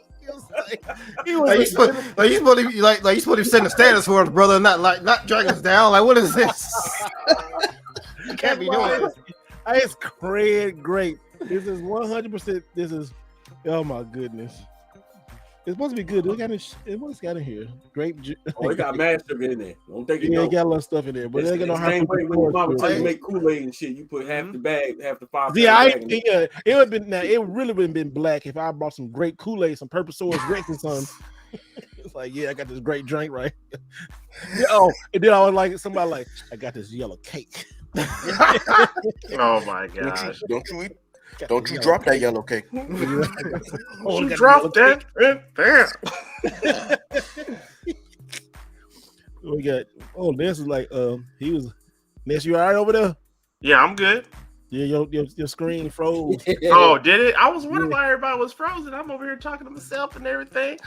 He was You supposed to be setting the status for us, brother, not dragging us down. Like, what is this? You can't be doing this. It's Cran Grape. This is 100%. This is Oh my goodness. It's supposed to be good. It must got in here. Grape juice. Oh, it got mad sugar in there. Don't think it Yeah, it don't. got a lot of stuff in there, but It's they got no the high same way when your mama tell you fructose. make Kool-Aid and shit. You put half the bag, half the 5 Yeah, pound bag in it. it would been now. It would really would been black if I bought some great Kool-Aid, some Purple Source Rex or something. It's like, yeah, I got this great drink, right? Oh, and then I was like, somebody like, I got this yellow cake. Oh my god! Don't you drop that yellow cake? Oh, You dropped that. We got. Oh, Ness is like, he was. Ness, you all right over there? Yeah, I'm good. Yeah, your screen froze. Oh, did it? I was wondering why everybody was frozen. I'm over here talking to myself and everything.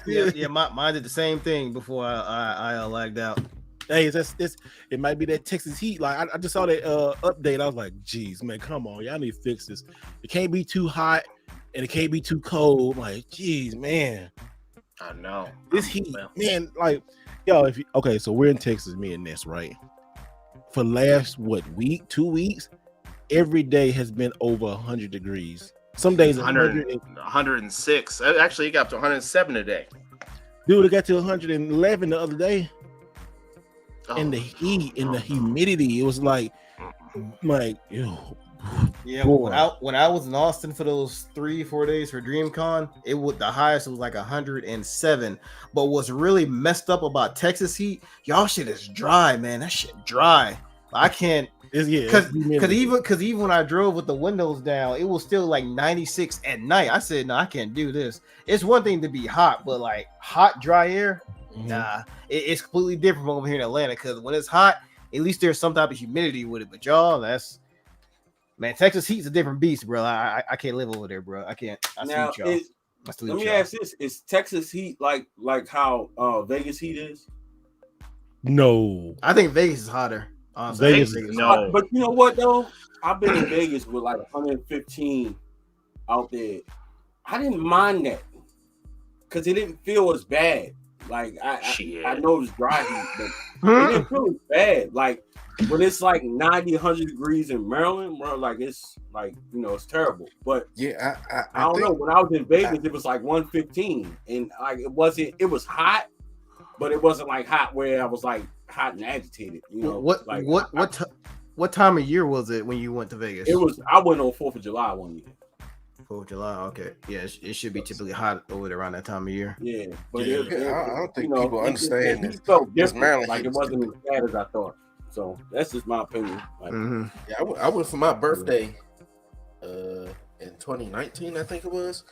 Yeah, mine did the same thing before I lagged out. Hey, it might be that Texas heat. Like I just saw that update. I was like, geez, man, come on, y'all need to fix this. It can't be too hot and it can't be too cold. I'm like, geez, man. I know. This heat, man, like, yo, so we're in Texas, me and Ness, right? For last 2 weeks, every day has been over 100 degrees. Some days 106. Actually, it got up to 107 today. Dude, it got to 111 the other day. And the heat and the humidity, it was like, ew. Yeah, when I was in Austin for those 3-4 days for DreamCon, the highest was like 107. But what's really messed up about Texas heat, y'all shit is dry, man. That shit dry. I can't. Because even when I drove with the windows down, it was still like 96 at night. I said, no, I can't do this. It's one thing to be hot, but like hot, dry air, nah, it's completely different from over here in Atlanta. Because when it's hot, at least there's some type of humidity with it. But y'all, man, Texas heat's a different beast, bro. I can't live over there, bro. I can't. Now, let me ask this: is Texas heat like how Vegas heat is? No, I think Vegas is hotter. Vegas, no. But you know what though? I've been in Vegas with like 115 out there. I didn't mind that because it didn't feel as bad. Like I know it was dry heat, but it didn't feel as bad. Like when it's like 90, 100 degrees in Maryland, bro, like it's like, it's terrible. But yeah, I don't know. When I was in Vegas, it was like 115, and like it was hot, but it wasn't like hot where I was like hot and agitated. What time of year was it when you went to Vegas? I went on 4th of July one year. 4th of July, okay. Yeah, it should be typically hot over there around that time of year. Yeah, but I don't think people understand it. Felt different. Maryland like it wasn't as bad as I thought. So that's just my opinion. Like, yeah, I went for my birthday in 2019, I think it was.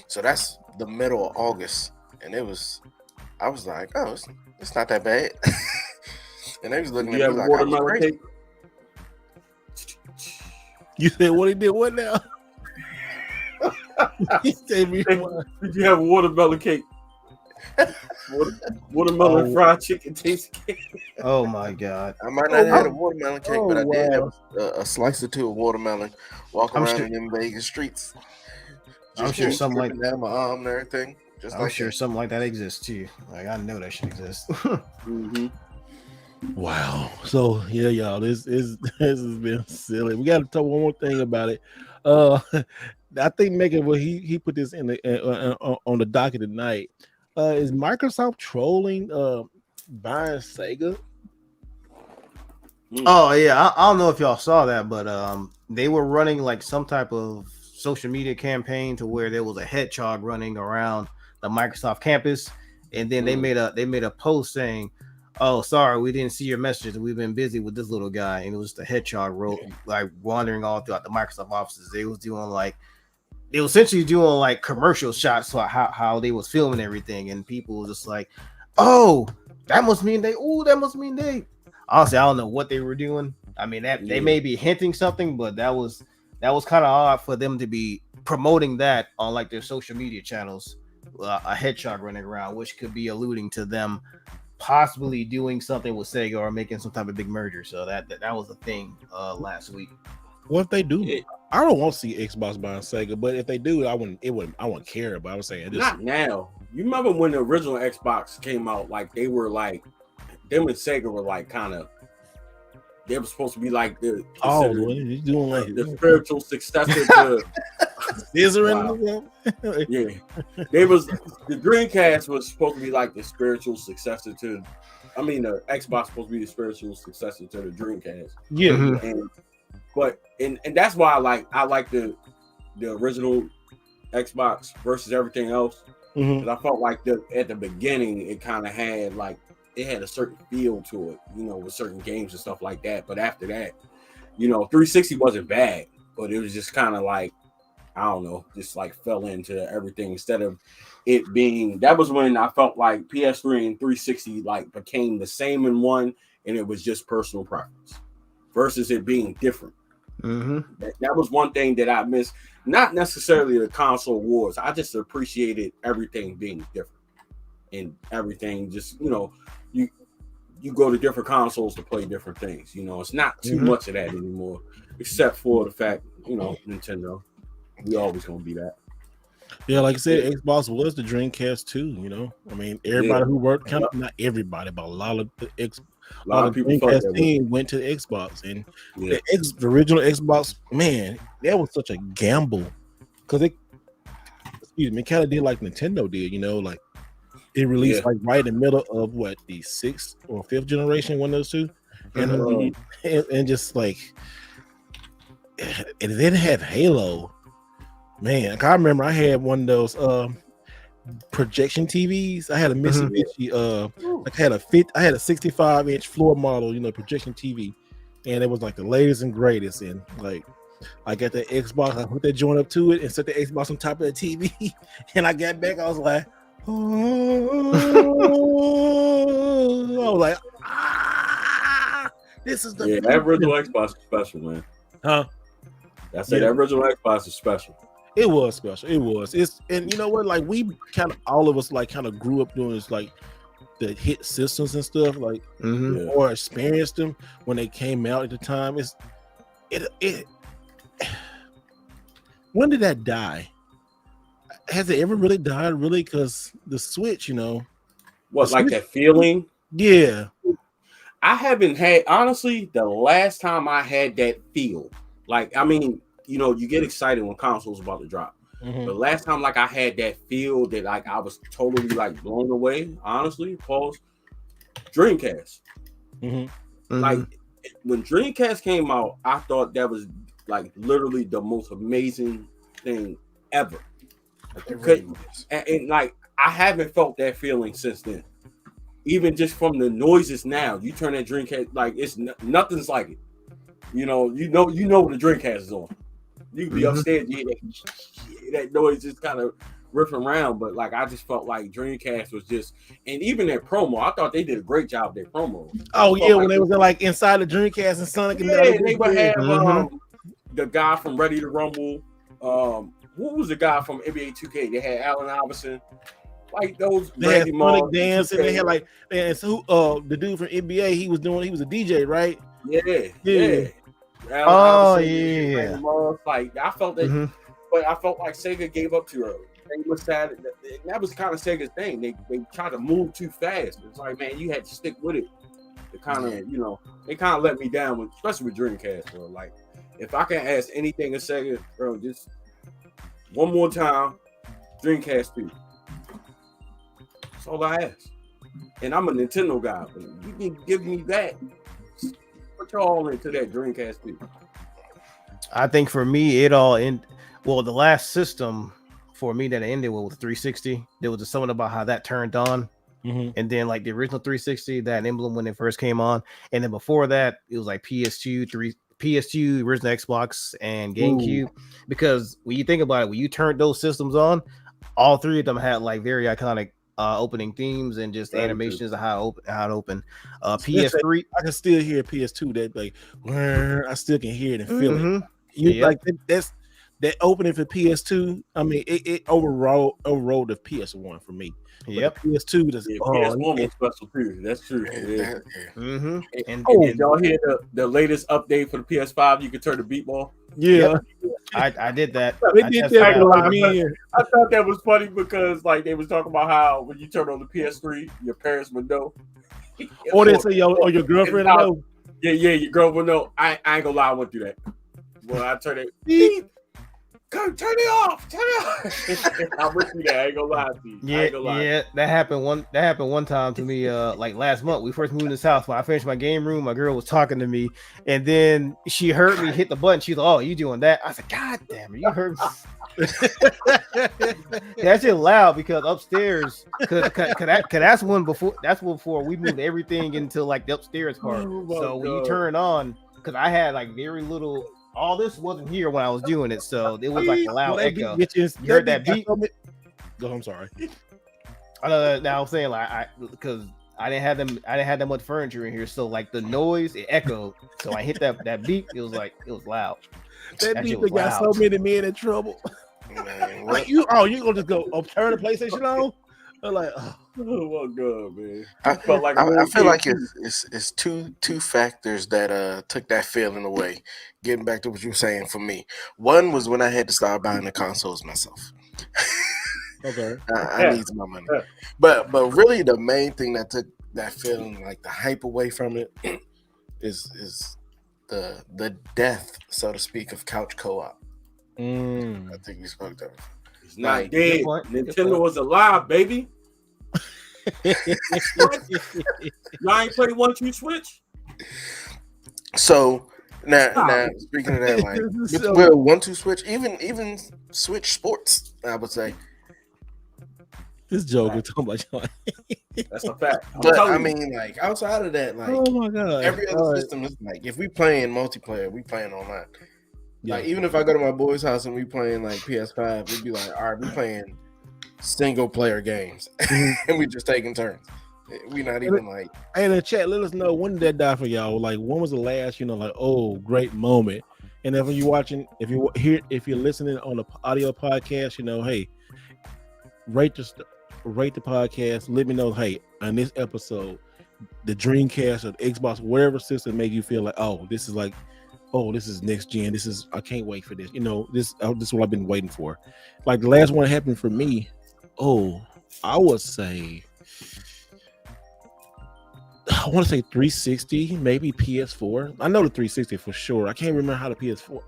So that's the middle of August, and I was like, oh, it's not that bad. And they was looking at me like, watermelon cake? You said what he did? What now? Did you have a watermelon cake? Watermelon fried chicken taste cake. Oh my god! I might not have had a watermelon cake, but I did have a slice or two of watermelon. Walking around in them Vegas streets. I'm sure something like down my arm and everything. I'm sure something like that exists too. Like I know that should exist. Wow. So yeah, y'all, this has been silly. We got to talk one more thing about it. I think Megan, he put this in on the docket tonight. Is Microsoft trolling buying Sega? Oh yeah, I don't know if y'all saw that, but they were running like some type of social media campaign to where there was a hedgehog running around the Microsoft campus, and then they made a post saying, "Oh, sorry, we didn't see your messages. We've been busy with this little guy." And it was the hedgehog like wandering all throughout the Microsoft offices. They was essentially doing like commercial shots for how they was filming everything, and people were just like, "Oh, that must mean they." Oh, that must mean they. Honestly, I don't know what they were doing. I mean, they may be hinting something, but that was kind of odd for them to be promoting that on like their social media channels. A hedgehog running around, which could be alluding to them possibly doing something with Sega or making some type of big merger. So that was a thing last week. What if they do? I don't want to see Xbox buying Sega, but if they do, I wouldn't care. But I was saying this. Not now. You remember when the original Xbox came out? Like they were like, them and Sega were like kind of. They were supposed to be like the he's doing like the spiritual successor to Scissoring. Yeah, they was the Dreamcast was supposed to be like the spiritual successor to. I mean, the Xbox supposed to be the spiritual successor to the Dreamcast. Yeah, Mhm. And that's why I like the original Xbox versus everything else. Because I felt like at the beginning it kind of had like it had a certain feel to it, you know, with certain games and stuff like that. But after that, you know, 360 wasn't bad, but it was just kind of like, I don't know, just like fell into everything instead of it being. That was when I felt like PS3 and 360 like became the same in one, and it was just personal preference versus it being different. That was one thing that I missed. Not necessarily the console wars. I just appreciated everything being different and everything. Just, you know, you go to different consoles to play different things. You know, it's not too much of that anymore, except for the fact, you know, Nintendo. We always gonna be that. Yeah, like I said, Xbox was the Dreamcast too. You know, I mean, everybody who worked, not everybody, but a lot of the people Dreamcast team went to the Xbox, and the original Xbox, man, that was such a gamble because it, kind of did like Nintendo did. You know, like it released like right in the middle of what the 6th or 5th generation, one of those two, and just like, and then have Halo. Man, I remember I had one of those projection TVs. I had a Mitsubishi. I had a 65-inch floor model, you know, projection TV, and it was like the latest and greatest. And like, I got the Xbox. I put that joint up to it and set the Xbox on top of the TV. And I got back. I was like, this is the that original Xbox is special, man. Huh? I said that original Xbox is special. It was special. It was. And you know what? Like we kind of all of us like kind of grew up doing this, like the hit systems and stuff, like or experienced them when they came out at the time. When did that die? Has it ever really died? Really? Because the Switch, you know, what like that feeling? Yeah, I haven't had, honestly. The last time I had that feel, like, I mean, you know, you get excited when consoles about to drop. The last time, like, I had that feel that, like, I was totally, like, blown away, honestly, Dreamcast. Like, when Dreamcast came out, I thought that was, like, literally the most amazing thing ever. Like, and, like, I haven't felt that feeling since then. Even just from the noises now, you turn that Dreamcast, like, it's nothing's like it. You know when the Dreamcast is on. You can be upstairs, you hear that noise just kind of riffing around, but like I just felt like Dreamcast was just, and even their promo, I thought they did a great job of their promo. Oh yeah, when they was like inside the Dreamcast and Sonic, and they would have the guy from Ready to Rumble. What was the guy from NBA 2K? They had Allen Iverson. Like those, they had Sonic Dance, and they had like, and so the dude from NBA, he was a DJ, right? Yeah. Oh yeah. Like I felt that, but I felt like Sega gave up too early. They was sad. That was kind of Sega's thing. They tried to move too fast. It's like, man, you had to stick with it. To kind of, you know, they kind of let me down with, especially with Dreamcast, bro. Like, if I can ask anything of Sega, bro, just one more time, Dreamcast 2. That's all I ask. And I'm a Nintendo guy, but you can give me that. Put your all into that Dreamcast 2. I think for me, it all in. Well, the last system for me that ended with 360. There was something about how that turned on, and then like the original 360, that emblem when it first came on, and then before that, it was like PS2, original Xbox, and GameCube. Because when you think about it, when you turned those systems on, all three of them had like very iconic opening themes and just animations of how it opened. PS3, I can still hear PS2. That like, I still can hear it and feel it. You like that's that opening for PS2. I mean, it overrode the PS1 for me. Yep. PS2 does. PS1 was special too. That's true. And y'all hear the latest update for the PS5? You can turn the beat ball. Yeah, I did that. I thought that was funny because like they was talking about how when you turn on the PS3, your parents would know. Or they say your girlfriend know. Yeah, your girl would know. I ain't gonna lie, I went through that. When I turned it, Turn it off. Turn it off. I'm with you there. I ain't gonna lie to you. Yeah, that happened one time to me. Like last month, we first moved in this house. When I finished my game room, my girl was talking to me, and then she heard me hit the button. She's like, "Oh, you doing that?" I said, "God damn it, you heard me." That's just loud because upstairs, cause that's when before we moved everything into like the upstairs part. So when you turn on, because I had like very little. All this wasn't here when I was doing it, so it was like a loud echo. You heard that beat? Go. I'm sorry. Now I'm saying like because I didn't have that much furniture in here, so like the noise it echoed. So I hit that beat. It was loud. That beat got so many men in trouble. Man, like you gonna just go turn the PlayStation on? I'm like, oh my god, man! I feel like it's two factors that took that feeling away. Getting back to what you were saying for me, one was when I had to start buying the consoles myself. Okay, I need my money, but really the main thing that took that feeling, like the hype away from it, is the death, so to speak, of couch co-op. I think we spoke to it. It's not dead. Nintendo was alive, baby. Y'all ain't play 1-2 Switch? So now speaking of that, like well, 1-2 Switch, even Switch Sports, I would say. This joke is talking about y'all. That's a fact. But I mean, like outside of that, like oh my god, every other system is like if we playing multiplayer, we playing online. Like even if I go to my boy's house and we playing like PS5, we'd be like, all right, we playing single player games, and we just taking turns. We not even like. Hey, in the chat, let us know when did that die for y'all. Like, when was the last, like, oh, great moment? And if you're watching, if you're listening on the audio podcast, hey, rate the podcast. Let me know, hey, on this episode, the Dreamcast or the Xbox, whatever system made you feel like, oh, this is like. Oh, this is next gen. I can't wait for this. This is what I've been waiting for. Like the last one happened for me. Oh, I would say, I want to say 360, maybe PS4. I know the 360 for sure. I can't remember how the PS4.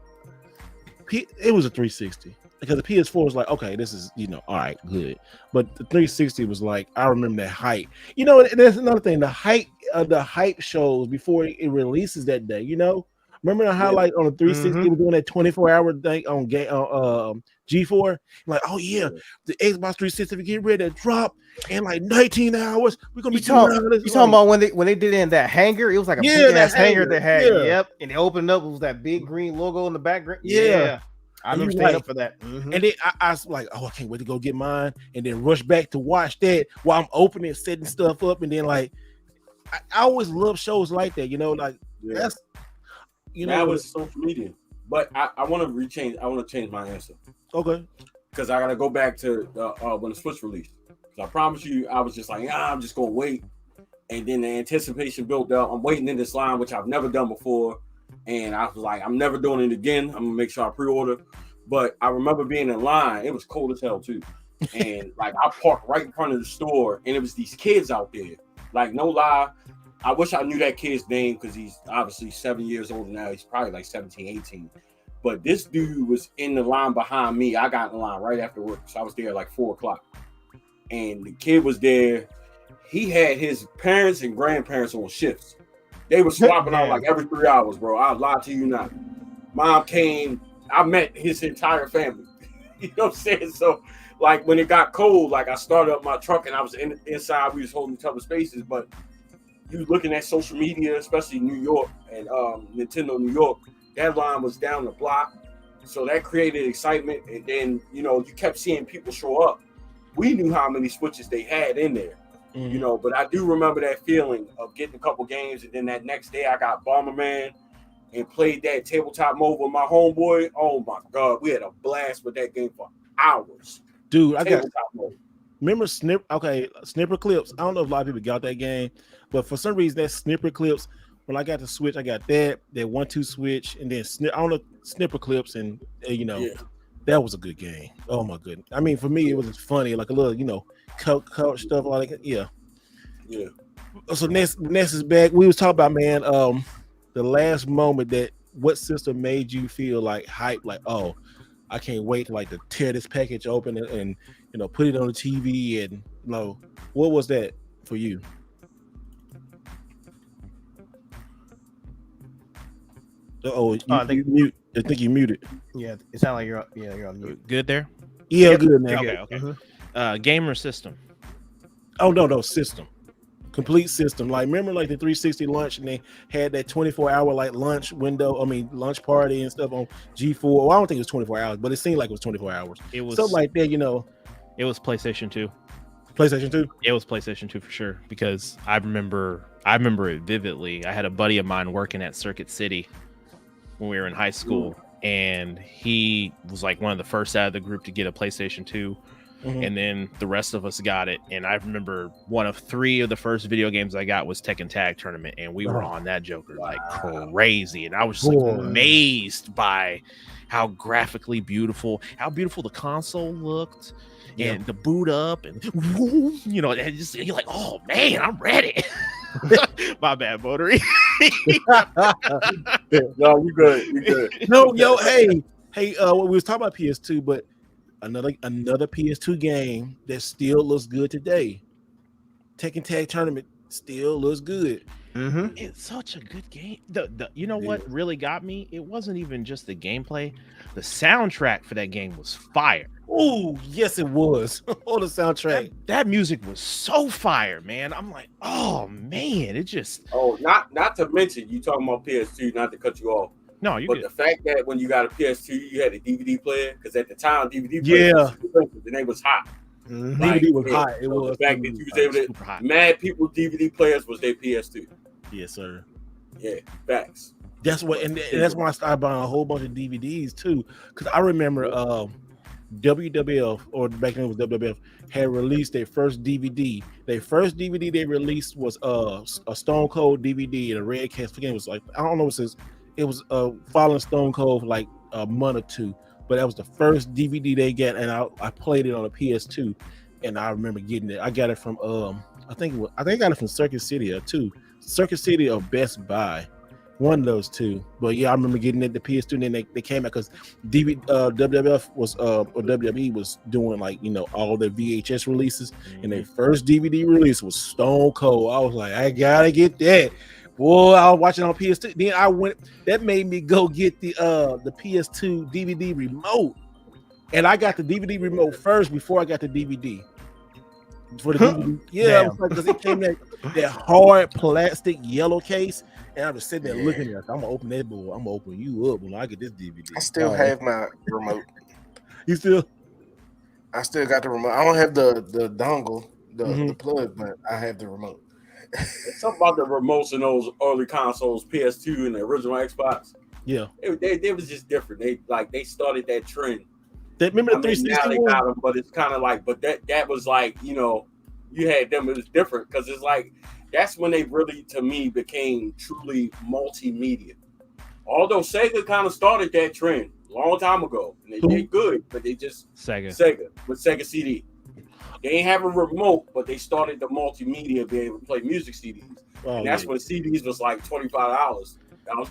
It was a 360 because the PS4 was like, okay, this is, all right, good. But the 360 was like, I remember that hype. There's another thing. The hype shows before it releases that day. Remember how like on the 360 was doing that 24-hour thing on G4? Like, oh yeah, the Xbox 360 get ready to drop in like 19 hours. We're gonna be talking about when they did it in that hangar? It was like a big ass hangar they had. Yeah. Yep, and they opened up. It was that big green logo in the background. Yeah. I remember staying up for that. And then I was like, oh, I can't wait to go get mine, and then rush back to watch that while I'm opening, setting stuff up, and then like I always love shows like that. That's. That was social media, but I want to change my answer. Okay. Because I gotta go back to when the Switch released. Because I promise you, I was just like, I'm just gonna wait, and then the anticipation built up. I'm waiting in this line, which I've never done before, and I was like, I'm never doing it again. I'm gonna make sure I pre-order. But I remember being in line. It was cold as hell too, and like I parked right in front of the store, and it was these kids out there. Like no lie. I wish I knew that kid's name because he's obviously 7 years old now. He's probably like 17, 18. But this dude was in the line behind me. I got in the line right after work. So I was there like 4 o'clock. And the kid was there. He had his parents and grandparents on shifts. They were swapping out like every 3 hours, bro. I'll lie to you not. Mom came. I met his entire family. You know what I'm saying? So like when it got cold, like I started up my truck and I was inside. We was holding each other's spaces, but you looking at social media, especially New York and Nintendo New York, that line was down the block. So that created excitement. And then, you kept seeing people show up. We knew how many Switches they had in there, but I do remember that feeling of getting a couple games. And then that next day I got Bomberman and played that tabletop mode with my homeboy. Oh my God. We had a blast with that game for hours. Dude, remember Snipper Clips? I don't know if a lot of people got that game. But for some reason, that Snipper Clips, when I got the Switch, I got that 1-2 Switch, and then Snipper Clips, and that was a good game. Oh my goodness! I mean, for me, it was just funny, like a little, couch stuff, like yeah. So next is back. We was talking about, man, the last moment what system made you feel like hype, like, oh, I can't wait to like to tear this package open and you know put it on the TV and you know what was that for you? I think you muted. Yeah, it sounds like you're on mute. Good there. Yeah, Yep. good man. Okay. Gamer system. Oh no, system. Complete system. Like remember like the 360 launch and they had that 24-hour like lunch window, lunch party and stuff on G4. Well, I don't think it was 24 hours, but it seemed like it was 24 hours. It was stuff like that, you know. It was PlayStation 2. PlayStation 2? It was PlayStation 2 for sure because I remember it vividly. I had a buddy of mine working at Circuit City when we were in high school, and he was like one of the first out of the group to get a PlayStation 2. And then the rest of us got it. And I remember one of 3 of the first video games I got was Tekken Tag Tournament, and we were on that joker like crazy. And I was just like amazed by how graphically beautiful, the console looked, and the boot up, and you know, and just you're like, oh man, I'm ready. My bad, Motory. No, you good. No, yo, hey, we was talking about PS2, but another PS2 game that still looks good today. Tekken Tag Tournament still looks good. It's such a good game. The you know what really got me? It wasn't even just the gameplay. The soundtrack for that game was fire. Oh, yes, it was. Oh, the soundtrack. That music was so fire, man. I'm like, oh man, it just. Oh, not to mention you talking about PS2. Not to cut you off. No, you. But the fact that when you got a PS2, you had a DVD player, because at the time DVD players was expensive, and they was hot. DVD was hot. It was. The fact that you was able to mad people DVD players was their PS2. Yes, sir. Yeah, facts. That's what, and that's why I started buying a whole bunch of DVDs too. Because I remember WWF, or back then it was WWF, had released their first DVD. Their first DVD they released was a Stone Cold DVD in a red case. Forget, it was like, I don't know what it says. It was following Stone Cold for like a month or 2, but that was the first DVD they got, and I played it on a PS2, and I remember getting it. I got it from I think I got it from Circuit City or Best Buy, one of those 2. But yeah, I remember getting it the PS2, and then they came out because WWF was or WWE was doing like, you know, all their VHS releases, and their first DVD release was Stone Cold. I was like, I gotta get that. Boy, I was watching on PS2. Then I went. That made me go get the PS2 DVD remote, and I got the DVD remote first before I got the DVD. For the DVD, yeah, because it came that hard plastic yellow case, and I was sitting there looking at it. I'm gonna open that boy. I'm gonna open you up when I get this DVD. I still have my remote. You still? I still got the remote. I don't have the dongle, the plug, but I have the remote. Something about the remotes in those early consoles, PS2 and the original Xbox. Yeah, they was just different. They started that trend. Remember the 360? Now they got them, but it's kind of like, but that was like, you know, you had them. It was different because it's like that's when they really, to me, became truly multimedia. Although Sega kind of started that trend a long time ago, and they did good, but they just Sega with Sega CD. They ain't have a remote, but they started the multimedia, being able to play music CDs. And that's when CDs was like $25. I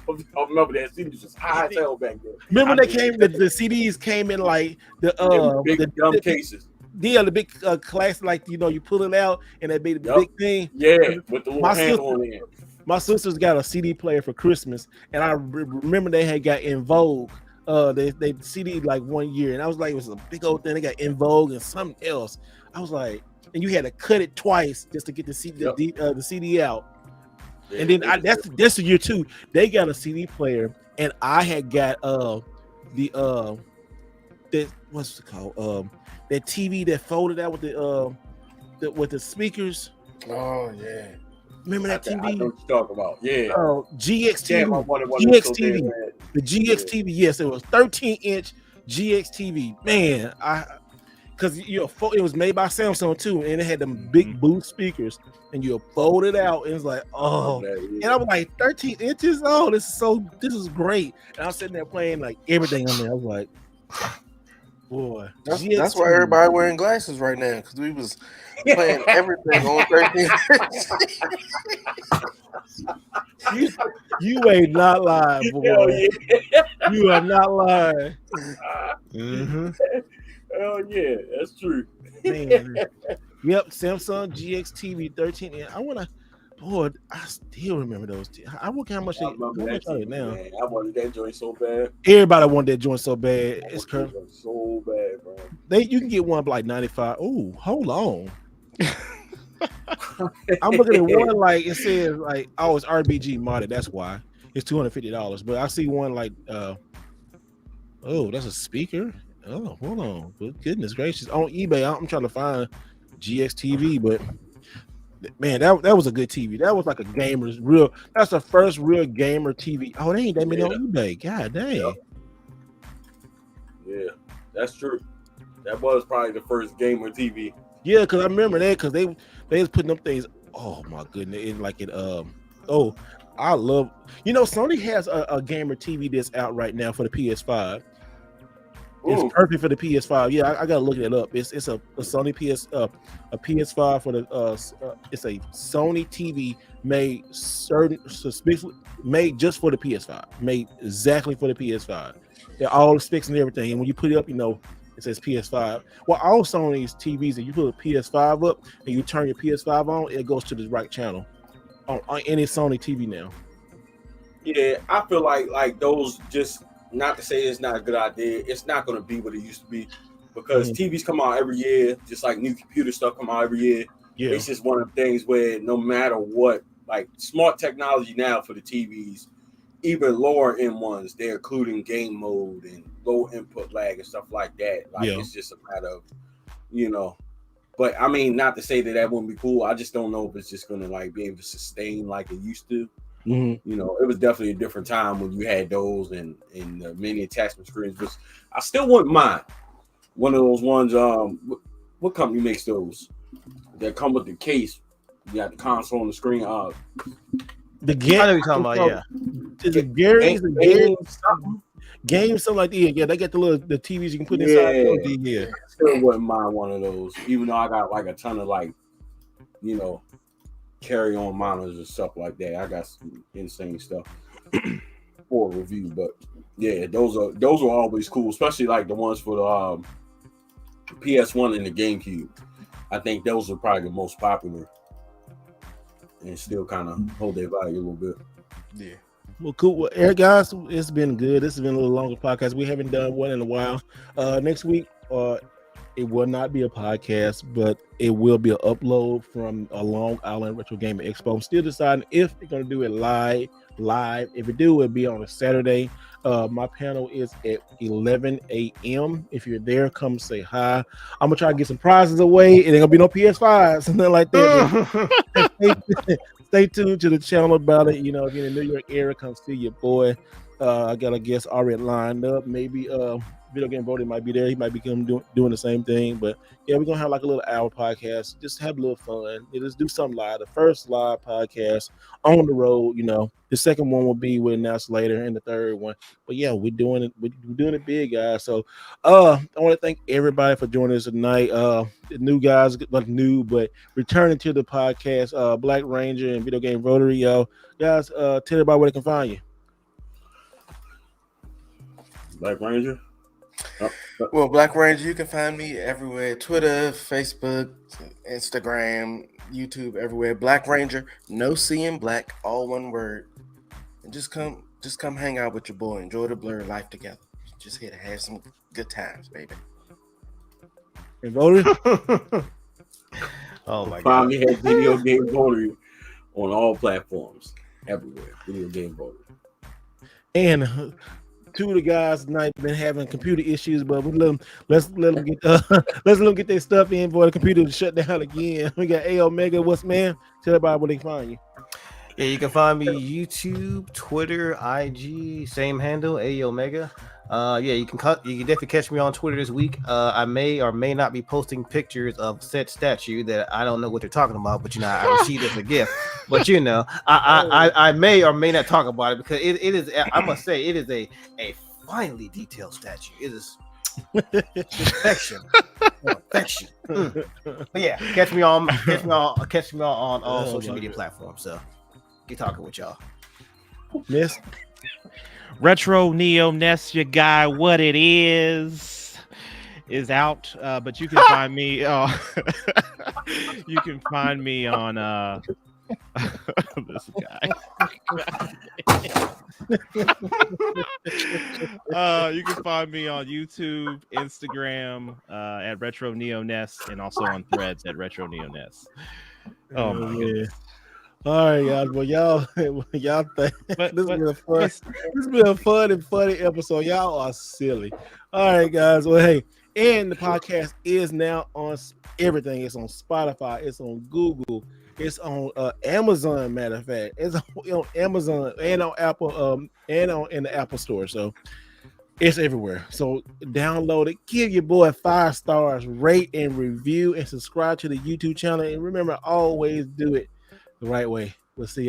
remember that CDs was high as hell back then. Remember the CDs came in like the big dumb cases. Yeah, the big class, like, you know, you pull it out and that be the big thing. Yeah, with the little handle on it. My sisters got a CD player for Christmas, and I remember they had got In Vogue. They CD like 1 year, and I was like, it was a big old thing. They got In Vogue and something else. I was like, and you had to cut it twice just to get the CD out. Yeah, and then that's the year 2. They got a CD player, and I had got that what's it called? That TV that folded out with the speakers. Oh yeah. Remember that TV? I know what you're talking about. Yeah. GX TV. Yeah, GX TV. The GX TV. Yes, it was 13-inch GX TV. Man, because it was made by Samsung too, and it had them big booth speakers, and you fold it out, and it's like, and I was like, 13 inches. Oh, this is great. And I was sitting there playing like everything on there. I was like, boy, that's why everybody wearing glasses right now, because we was playing everything on 13. You ain't not lying, boy. Hell yeah. You are not lying. Mm-hmm. Hell yeah, that's true. Man. Yep, Samsung GX TV 13. I want to. Boy, I still remember those. I wonder how much I they. How remember that much are they TV, now? man. I wanted that joint so bad. Everybody wanted that joint so bad. I It's wanted current. that so bad, bro. You can get one for like 95. Oh, hold on. I'm looking at one like it says like it's RBG modded. That's why it's $250. But I see one like that's a speaker. Oh, hold on. Good goodness gracious. On eBay, I'm trying to find GX TV, but man, that was a good TV. That was like a gamer's real. That's the first real gamer TV. Oh, they ain't that many on eBay. God dang. Yeah, that's true. That was probably the first gamer TV. Yeah, because I remember that because they was putting up things. Oh my goodness, I love. Sony has a gamer TV that's out right now for the PS5. It's perfect for the PS5. Yeah, I gotta look it up. It's a Sony a PS5 for the it's a Sony TV made made just for the PS5, made exactly for the PS5. They're all the specs and everything. And when you put it up, it says PS5. Well, all Sony's TVs, if you put a PS5 up and you turn your PS5 on, it goes to the right channel on any Sony TV now. Yeah, I feel like those just. Not to say it's not a good idea. It's not going to be what it used to be because TVs come out every year, just like new computer stuff come out every year. Yeah. It's just one of the things where no matter what, like smart technology now for the TVs, even lower end ones, they're including game mode and low input lag and stuff like that. Like it's just a matter of, but I mean, not to say that wouldn't be cool. I just don't know if it's just going to like be able to sustain like it used to. Mm-hmm. It was definitely a different time when you had those and many attachment screens. But I still wouldn't mind one of those ones. What company makes those that come with the case? You got the console on the screen. The game. I know you're talking about. Yeah, is it Gary's game something like that? Yeah, they got the TVs you can put inside. Yeah, I still wouldn't mind one of those, even though I got like a ton of carry on monitors and stuff like that. I got some insane stuff for a review, but yeah, those are always cool, especially like the ones for the PS1 and the GameCube. I think those are probably the most popular and still kind of hold their value a little bit. Yeah. Well, cool. Well, Eric, guys, it's been good. This has been a little longer podcast. We haven't done one in a while. Next week, it will not be a podcast, but it will be an upload from a Long Island Retro Gaming Expo. I'm still deciding if we're going to do it live. If we do, it'll be on a Saturday. My panel is at 11 a.m. If you're there, come say hi. I'm going to try to get some prizes away. It ain't going to be no PS5s, something like that. Stay tuned to the channel about it. If you're in the New York area, come see your boy. I got a guest already lined up. Maybe Video Game Voting might be there. He might be doing the same thing. But yeah, we're gonna have like a little hour podcast. Just have a little fun. Just do something live. The first live podcast on the road. The second one will be we'll announce later, and the third one. But yeah, we're doing it. We're doing it big, guys. So I want to thank everybody for joining us tonight. The new guys, not new, but returning to the podcast. Black Ranger and Video Game Rotary, guys. Tell everybody where they can find you. Black Ranger. Well, Black Ranger, you can find me everywhere: Twitter, Facebook, Instagram, YouTube, everywhere. Black Ranger, no C in black, all one word. And just come hang out with your boy. Enjoy the blur life together. Just here to have some good times, baby. And voted. Oh my God! Find me at Video Game Voter on all platforms, everywhere. Video Game Voter. And two of the guys tonight been having computer issues, but let's let them get their stuff in before the computer shut down again. We got A Omega. What's man? Tell everybody where they can find you. Yeah, you can find me YouTube, Twitter, IG, same handle, A Omega. You can definitely catch me on Twitter this week. I may or may not be posting pictures of said statue that I don't know what they're talking about, but I received it as a gift. But I may or may not talk about it because it is. I must say it is a finely detailed statue. It is perfection. Perfection. But yeah, catch me on all social media platforms. So Get talking with y'all. Miss. Retro Neo Nest, your guy, what it is out. But you can find me. You can find me on this guy. You can find me on YouTube, Instagram at Retro Neo Nest, and also on Threads at Retro Neo Nest. Oh my goodness. All right, guys. Well, y'all think this has been a fun. Yes. This has been a fun and funny episode. Y'all are silly. All right, guys. Well, hey, and the podcast is now on everything. It's on Spotify. It's on Google. It's on Amazon. Matter of fact, it's on Amazon and on Apple. And in the Apple Store. So it's everywhere. So download it. Give your boy 5 stars. Rate and review and subscribe to the YouTube channel. And remember, always do it the right way. We'll see you.